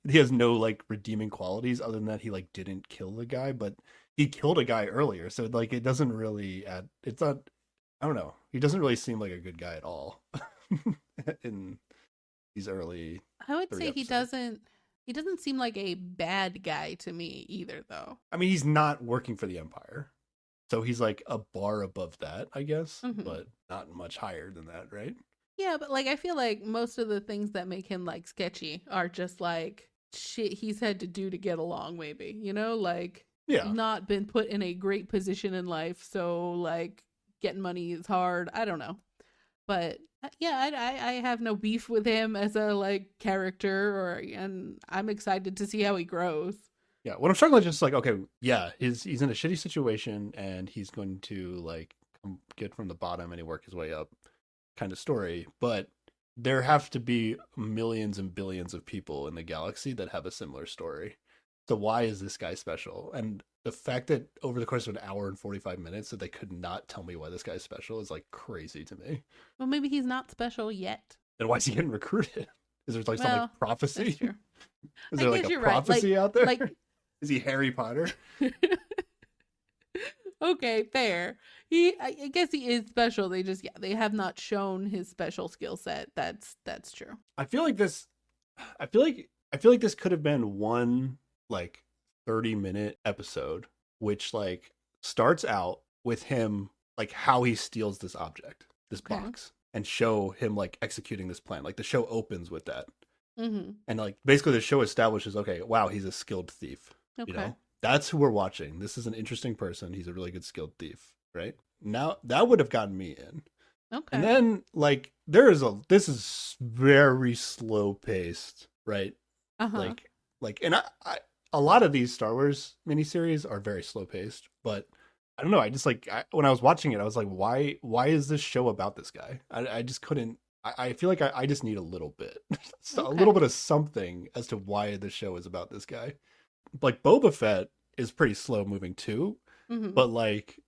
he has no like redeeming qualities other than that he like didn't kill the guy, but he killed a guy earlier. So like it doesn't really add it's not I don't know. He doesn't really seem like a good guy at all in these early I would 3 say episodes. he doesn't seem like a bad guy to me either though. I mean, he's not working for the Empire. So he's like a bar above that, I guess, Hmm. but not much higher than that, right? Yeah, but like I feel like most of the things that make him like sketchy are just like shit he's had to do to get along maybe. You know, like Yeah. not been put in a great position in life, so like getting money is hard. I don't know. But yeah, I have no beef with him as a like character or and I'm excited to see how he grows. Yeah. What I'm struggling with is just like, okay, yeah, he's in a shitty situation and he's going to like get from the bottom and he work his way up kind of story. But there have to be millions and billions of people in the galaxy that have a similar story. So why is this guy special? And the fact that over the course of an hour and 45 minutes that they could not tell me why this guy's special is like crazy to me. Well, maybe he's not special yet. Then why is he getting recruited? Is there like some like Well, that's prophecy? true. Is I there like guess a you're right. prophecy out there? Like Is he Harry Potter? okay, fair. I guess he is special. They just yeah, they have not shown his special skill set. That's true. I feel like this I feel like this could have been one like 30-minute episode which like starts out with him like how he steals this object, this Okay. box, and show him like executing this plan. Like the show opens with that. Mm-hmm. And like basically the show establishes, okay, wow, he's a skilled thief, you Okay. know? that's who we're watching. This is an interesting person. He's a really good skilled thief, right? Now that would have gotten me in. And Okay. then like this is very slow paced, right? Uh-huh. Like and I a lot of these Star Wars miniseries are very slow paced, but I don't know. I just when I was watching it, I was like, why is this show about this guy? I just couldn't. I feel like I just need a little bit, so a little Okay. bit of something as to why the show is about this guy. Like Boba Fett is pretty slow moving too, Mm-hmm. but like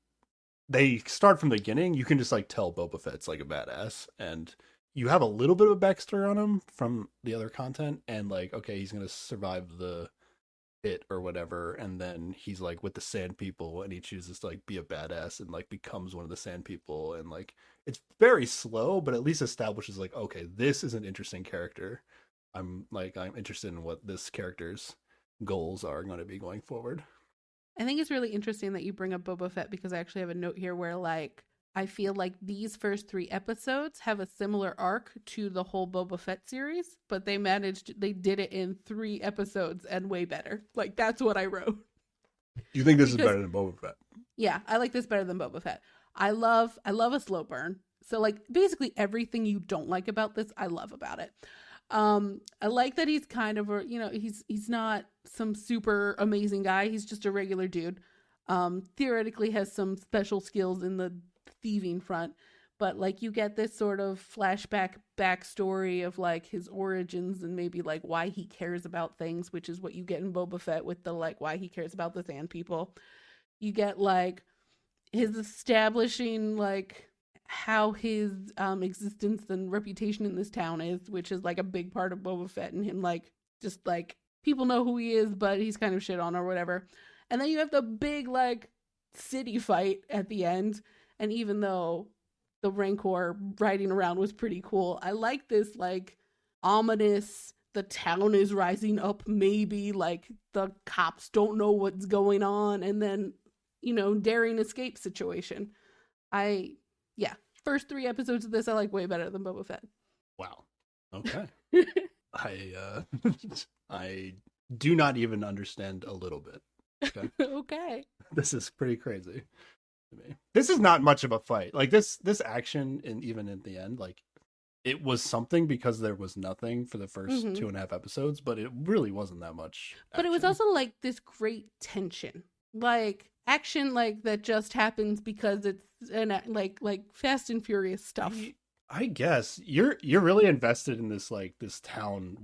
they start from the beginning. You can just like tell Boba Fett's like a badass, and you have a little bit of a backstory on him from the other content, and like okay, he's gonna survive the pit or whatever, and then he's like with the sand people, and he chooses to like be a badass and like becomes one of the sand people, and like it's very slow, but at least establishes like okay, this is an interesting character. I'm interested in what this character's goals are going to be going forward. I think it's really interesting that you bring up Boba Fett because I actually have a note here where like I feel like these first 3 episodes have a similar arc to the whole Boba Fett series, but they did it in 3 episodes and way better. Like that's what I wrote. You think this is Because better than Boba Fett? yeah, I like this better than Boba Fett. I love a slow burn. So like basically everything you don't like about this, I love about it. I like that he's kind of a, he's not some super amazing guy. He's just a regular dude. Theoretically has some special skills in the thieving front, but like you get this sort of flashback backstory of like his origins and maybe like why he cares about things, which is what you get in Boba Fett with the like why he cares about the sand people. You get like his establishing like how his existence and reputation in this town is, which is like a big part of Boba Fett and him like just like people know who he is, but he's kind of shit on or whatever. And then you have the big like city fight at the end, and even though the Rancor riding around was pretty cool, I like this like ominous. The town is rising up, maybe like the cops don't know what's going on, and then daring escape situation. I yeah, first 3 episodes of this I like way better than Boba Fett. Wow. Okay. I I do not even understand a little bit. Okay. Okay. This is pretty crazy to me. This is not much of a fight. Like this action, and even in the end, like it was something because there was nothing for the first Mm-hmm. 2.5 episodes, but it really wasn't that much But it was action. also like this great tension, like action like that just happens because it's an like Fast and Furious stuff. I guess you're really invested in this. Like this town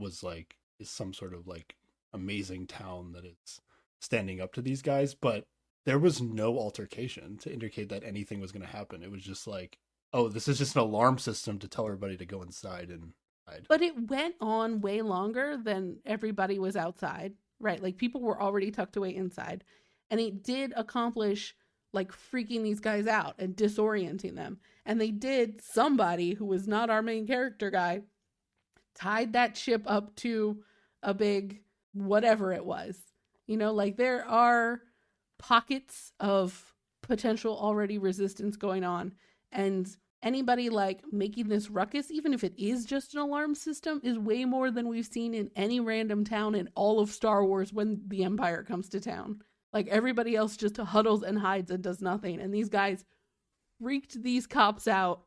is some sort of like amazing town that is standing up to these guys, but there was no altercation to indicate that anything was going to happen. It was just like, oh, this is just an alarm system to tell everybody to go inside and hide. But it went on way longer than everybody was outside, right? Like people were already tucked away inside. And it did accomplish like freaking these guys out and disorienting them. And they did, somebody who was not our main character guy tied that ship up to a big whatever it was. Like there are pockets of potential already resistance going on. And anybody like making this ruckus, even if it is just an alarm system, is way more than we've seen in any random town in all of Star Wars when the Empire comes to town. Like everybody else just huddles and hides and does nothing. And these guys freaked these cops out.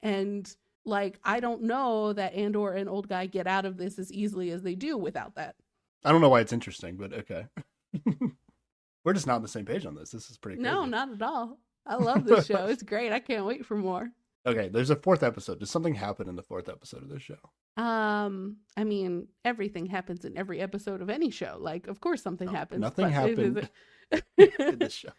And like, I don't know that Andor and Old Guy get out of this as easily as they do without that. I don't know why it's interesting, but okay. We're just not on the same page on this. This is pretty No, crazy. not at all. I love this show. It's great. I can't wait for more. Okay, there's a fourth episode. Does something happen in the fourth episode of this show? I mean, everything happens in every episode of any show. Like, of course something No, happens, nothing but happened in it this show.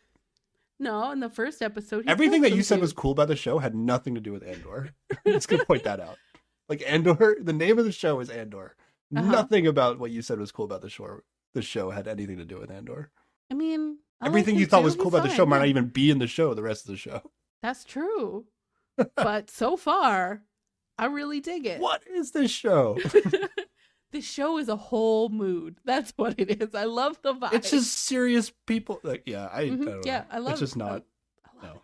No, in the first episode he Everything killed that some you said was dude. cool about the show had nothing to do with Andor. I'm just gonna point that out. Like Andor, the name of the show is Andor. Uh-huh. Nothing about what you said was cool about the show had anything to do with Andor. I mean, I like Everything him you thought too. was cool He's about the show fine. might Yeah, not even be in the show. The rest of the show. that's true. But so far, I really dig it. What is this show? This show is a whole mood. That's what it is. I love the vibe. It's just serious people. Like, yeah, I don't know. Yeah, I love It's just it. not. I love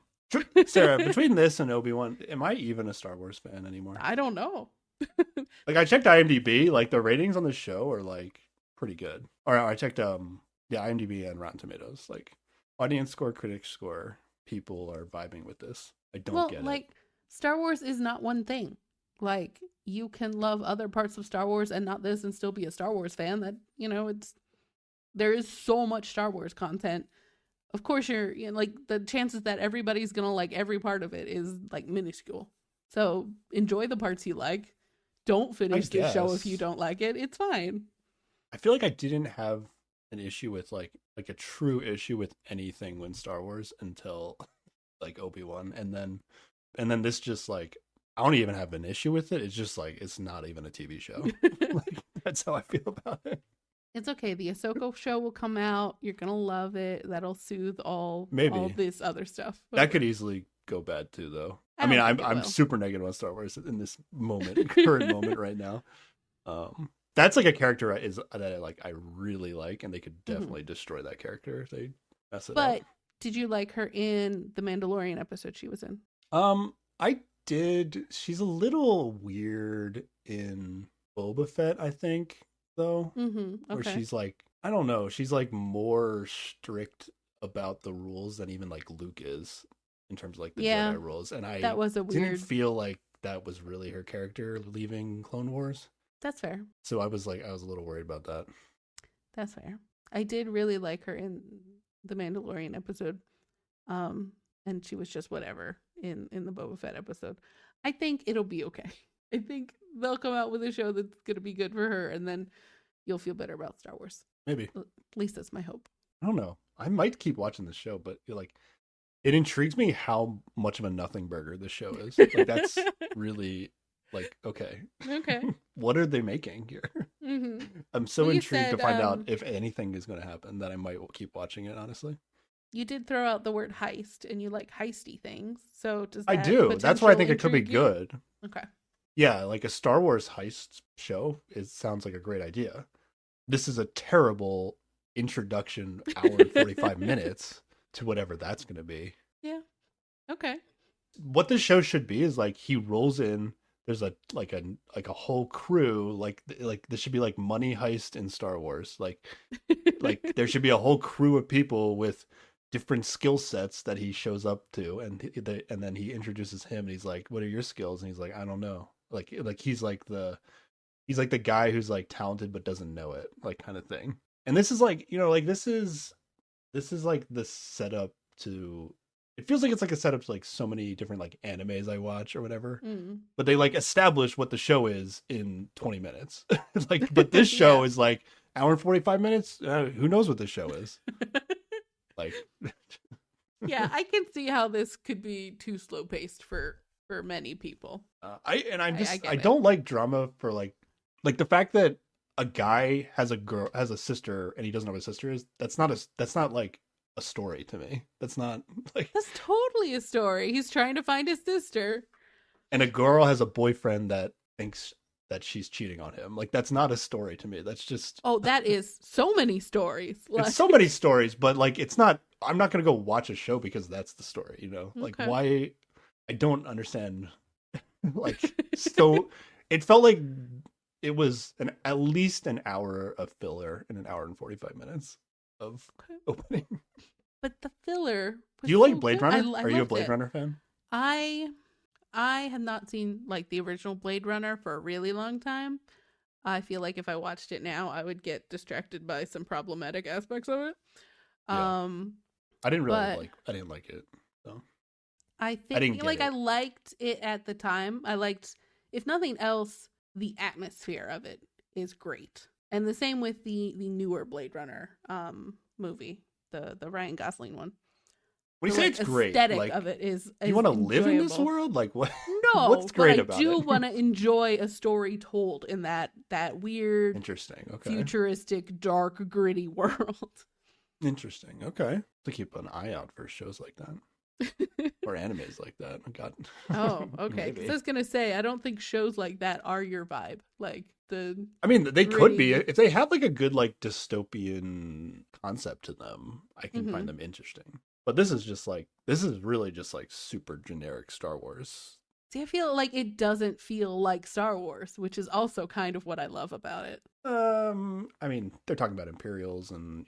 No. Sarah, between this and Obi-Wan, am I even a Star Wars fan anymore? I don't know. Like I checked IMDb, like the ratings on the show are like pretty good. Or I checked Yeah, IMDb and Rotten Tomatoes. Like audience score, critic score, people are vibing with this. I don't Well, get it. like Star Wars is not one thing. Like you can love other parts of Star Wars and not this and still be a Star Wars fan. That, it's there is so much Star Wars content. Of course like the chances that everybody's going to like every part of it is like minuscule. So enjoy the parts you like. Don't I finish the show if you guess. don't like it. It's fine. I feel like I didn't have an issue with like a true issue with anything when Star Wars until like Obi-Wan, and then this just like I don't even have an issue with it. It's just like it's not even a TV show. Like that's how I feel about it. It's okay. The Ahsoka show will come out. You're gonna love it. That'll soothe all Maybe this other stuff. that could easily go bad too, though. I I mean, don't I'm think it I'm will. super negative on Star Wars in this moment, current moment right now. That's like a character that I really like, and they could Mhm. definitely destroy that character if they mess it up. But did you like her in the Mandalorian episode she was in? I did. She's a little weird in Boba Fett, I think, though, Mm-hmm. where Okay. she's like, I don't know, she's like more strict about the rules than even like Luke is in terms of like the Yeah, Jedi rules, and that I was a didn't weird. feel like that was really her character leaving Clone Wars. That's fair. So I was a little worried about that. That's fair. I did really like her in the Mandalorian episode. And she was just whatever in the Boba Fett episode. I think it'll be okay. I think they'll come out with a show that's gonna be good for her, and then you'll feel better about Star Wars. Maybe. At least that's my hope. I don't know. I might keep watching the show, but like it intrigues me how much of a nothing burger this show is. Like that's really like okay. Okay. What are they making here? Mm-hmm. I'm so Well, you intrigued to said find out if anything is going to happen that I might keep watching it, honestly. you did throw out the word heist, and you like heisty things. So does I that do. That's why I potential think it could be intrigue you? good. Okay. Yeah, like a Star Wars heist show, it sounds like a great idea. This is a terrible introduction, hour and 45 minutes to whatever that's going to be. Yeah. Okay. What this show should be is like he rolls in, there's a whole crew, like this should be like Money Heist in Star Wars. Like there should be a whole crew of people with different skill sets that he shows up to, and then he introduces him, and he's like, "What are your skills?" And he's like, "I don't know." Like he's like the guy who's like talented but doesn't know it, like kind of thing. And this is like like this is like the setup to. It feels like it's like a setup to like so many different like animes I watch or whatever. Mm. But they like establish what the show is in 20 minutes. Like, but this show Yeah. is like hour and 45 minutes. Who knows what this show is? Like, Yeah, I can see how this could be too slow paced for many people. I I get it. don't like drama for like the fact that a guy has a sister and he doesn't know what his sister is. That's not like a story to me. That's not like, That's totally a story. He's trying to find his sister. and a girl has a boyfriend that thinks that she's cheating on him. Like that's not a story to me. That's just Oh, that is so many stories. it's so many stories, but like it's not. I'm not gonna go watch a show because that's the story. Like Okay. why? I don't understand. Like so, it felt like it was at least an hour of filler and an hour and 45 minutes of Okay. opening. But the filler was Do you like so Blade good. Runner? I Are you a loved Blade it. Runner fan? I I have not seen like the original Blade Runner for a really long time. I feel like if I watched it now, I would get distracted by some problematic aspects of it. Yeah, Um, I didn't really but I didn't like it. So I I think didn't get like I it. liked it at the time. I liked, if nothing else, the atmosphere of it is great. And the same with the newer Blade Runner movie, the Ryan Gosling one. When The you say like it's great, aesthetic like of it is you want to live in this enjoyable. world? Like what? No, What's but great I about do it? want to enjoy a story told in that weird Interesting. Okay. futuristic dark gritty world. Interesting. Okay. To keep an eye out for shows like that or animes like that. God. Oh, okay. Because I Maybe. was gonna say, I don't think shows like that are your vibe. Like the I mean, they could be gritty. if they have like a good like dystopian concept to them. I can Mhm. find them interesting. But this is really just like super generic Star Wars. See, I feel like it doesn't feel like Star Wars, which is also kind of what I love about it. I mean, they're talking about Imperials and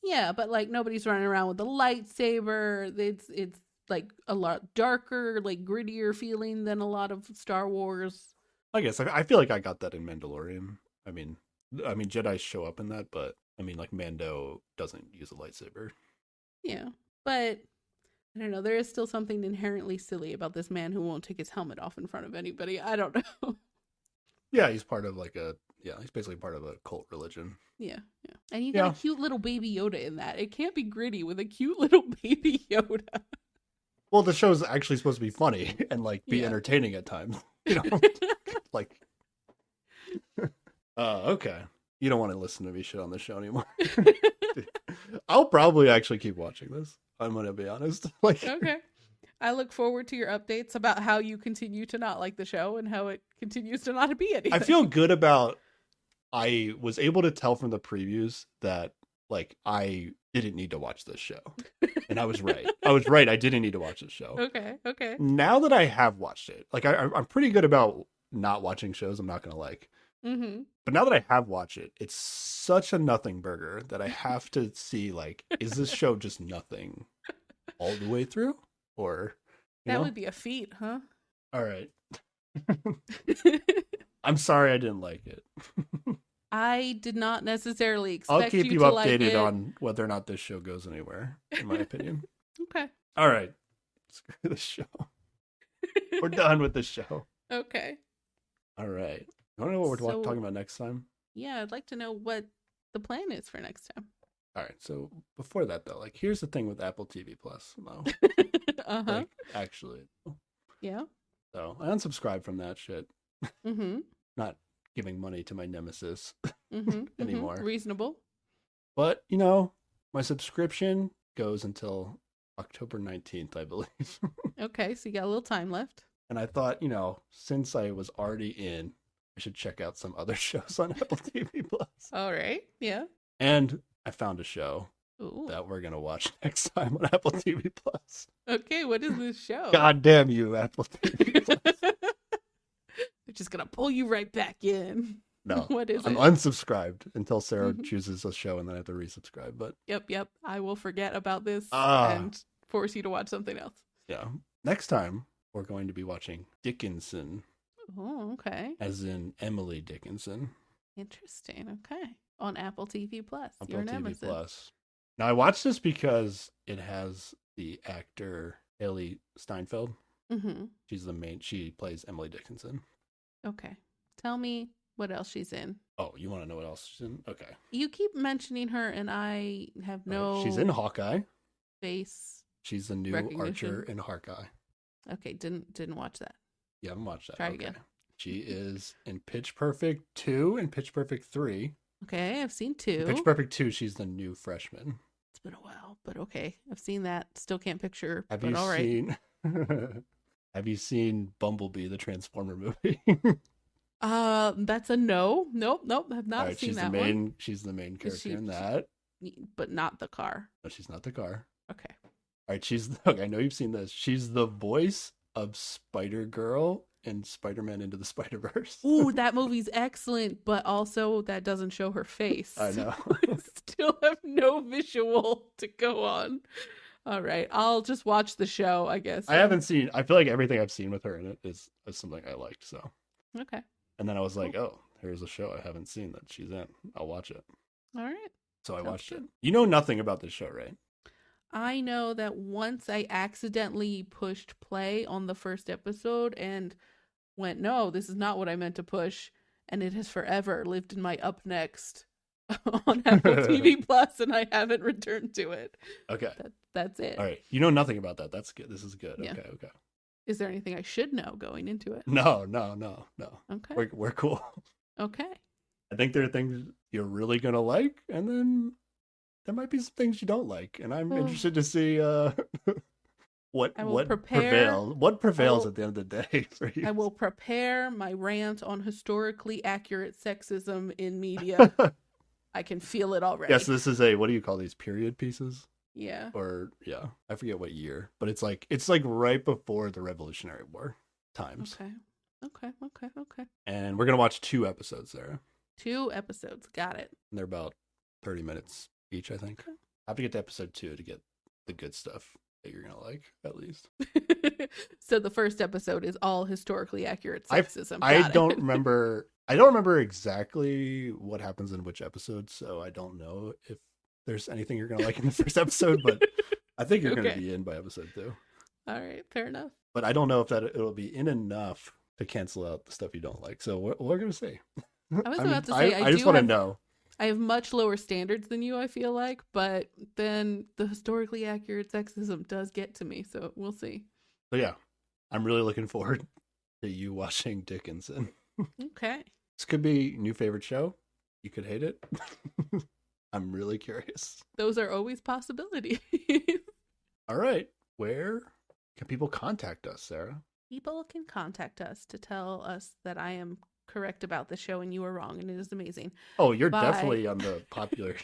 Yeah, but like nobody's running around with a lightsaber. It's like a lot darker, like grittier feeling than a lot of Star Wars. I guess I feel like I got that in Mandalorian. I mean, Jedi show up in that, but I mean, like Mando doesn't use a lightsaber. Yeah, but I don't know. There is still something inherently silly about this man who won't take his helmet off in front of anybody. I don't know. Yeah, he's part of he's basically part of a cult religion. Yeah, yeah. And you got Yeah. a cute little baby Yoda in that. It can't be gritty with a cute little baby Yoda. Well, the show's actually supposed to be funny and like be Yeah. entertaining at times. You know, like, okay. You don't want to listen to me shit on the show anymore. I'll probably actually keep watching this. I'm gonna be honest. Like, Okay. I look forward to your updates about how you continue to not like the show and how it continues to not be anything. I feel good about. I was able to tell from the previews that like I didn't need to watch this show, and I was right. I was right. I didn't need to watch this show. Okay. Okay. Now that I have watched it, like I'm pretty good about not watching shows I'm not gonna like. Mm-hmm. But now that I have watched it, it's such a nothing burger that I have to see like, is this show just nothing all the way through, or That would be a feat, huh? all right. I'm sorry I didn't like it. I did not necessarily expect I'll keep you to like updated it. on whether or not this show goes anywhere, in my opinion. Okay. All right. Screw the show. We're done with the show. Okay. All right. You want to know what we're So- talking about next time? Yeah, I'd like to know what the plan is for next time. All right. So before that, though, like, here's the thing with Apple TV Plus. Mo. Uh-huh. Like, actually. Yeah. So I unsubscribed from that shit. Mm-hmm. Not giving money to my nemesis Mm-hmm. anymore. Reasonable. But, you know, my subscription goes until October 19th, I believe. Okay, so you got a little time left. And I thought, you know, since I was already in, I should check out some other shows on Apple TV Plus. All right. Yeah. And I found a show Ooh. that we're going to watch next time on Apple TV Plus. Okay, what is this show? God damn you, Apple TV Plus. They're just gonna pull you right back in. No, What is I'm it? unsubscribed until Sarah Mhm. chooses a show and then I have to resubscribe. But Yep. I will forget about this Ah. and force you to watch something else. yeah, next time we're going to be watching Dickinson, Oh, okay. as in Emily Dickinson. Interesting. Okay. On Apple TV Plus. Apple Your TV nemesis. Plus. Now I watched this because it has the actor Haley Steinfeld. Mm-hmm. She plays Emily Dickinson. Okay. Tell me what else she's in. Oh, you want to know what else she's in? Okay. You keep mentioning her, and I have no. She's in Hawkeye. face. She's the new recognition. Archer in Hawkeye. Okay, didn't watch that. You haven't watched that. Try okay. again. She is in Pitch Perfect 2 and Pitch Perfect 3. Okay, I've seen In two. Pitch Perfect 2, she's the new freshman. It's been a while, but okay, I've seen that. Still can't picture. Have but you all right. seen Have you seen Bumblebee, the Transformer movie? That's a no. Nope. I've not All right, seen she's that the main one. she's the main character she- in that. But not the car. No, she's not the car. Okay. All right, okay, I know you've seen this. She's the voice of Spider-Girl in Spider-Man Into the Spider-Verse. Ooh, that movie's excellent, but also that doesn't show her face. I know. Still have no visual to go on. All right, I'll just watch the show, I guess. I feel like everything I've seen with her in it is something I liked, so. Okay. And then I was like, oh, here's a show I haven't seen that she's in. I'll watch it. All right. So I Sounds watched it. good. You know nothing about this show, right? I know that once I accidentally pushed play on the first episode and went, no, this is not what I meant to push. And it has forever lived in my up next on Apple TV Plus, and I haven't returned to it. Okay. That's it. All right. You know nothing about that. That's good. This is good. Yeah. Okay. Is there anything I should know going into it? No. Okay. We're cool. Okay. I think there are things you're really gonna like, and then there might be some things you don't like, and I'm Oh. interested to see what I will prepare- prevails will- at the end of the day for you. I will prepare my rant on historically accurate sexism in media. I can feel it already. Yes, this is what do you call these, period pieces? Yeah. Or yeah, I forget what year, but it's like right before the Revolutionary War times. Okay. And we're gonna watch 2 episodes there, 2 episodes. Got it. and they're about 30 minutes each, I think. I have to get to episode 2 to get the good stuff that you're gonna like, at least. So the first episode is all historically accurate sexism. I Got don't it. remember. I don't remember exactly what happens in which episode, so I don't know if there's anything you're gonna like in the first episode. But I think you're gonna be in by episode 2. All right, fair enough. But I don't know if that it'll be in enough to cancel out the stuff you don't like. So we're gonna see. I was about to say, I just want to know. I have much lower standards than you, I feel like, but then the historically accurate sexism does get to me, so we'll see. So yeah, I'm really looking forward to you watching Dickinson. Okay. This could be new favorite show. You could hate it. I'm really curious. Those are always possibilities. All right. Where can people contact us, Sarah? People can contact us to tell us that I am correct about the show and you are wrong, and it is amazing. Oh, you're definitely on the popular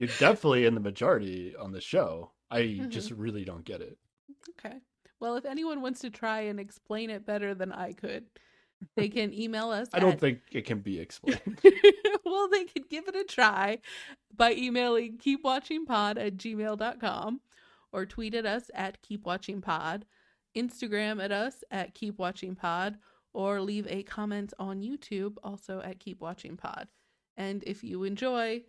you're definitely in the majority on the show. I just really don't get it. Okay. Well, if anyone wants to try and explain it better than I could, they can email us. I don't think it can be explained. Well, they could give it a try by emailing keepwatchingpod@gmail.com or tweet at us at keepwatchingpod, Instagram at us at keepwatchingpod, or leave a comment on YouTube also at keepwatchingpod. And if you enjoy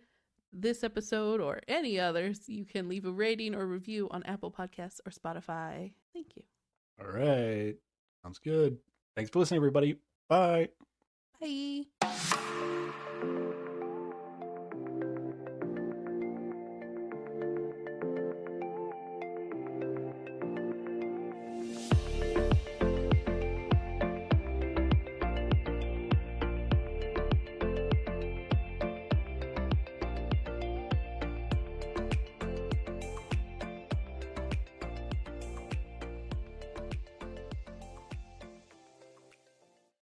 this episode or any others, you can leave a rating or review on Apple Podcasts or Spotify. Thank you. All right. Sounds good. Thanks for listening, everybody. Bye. Bye.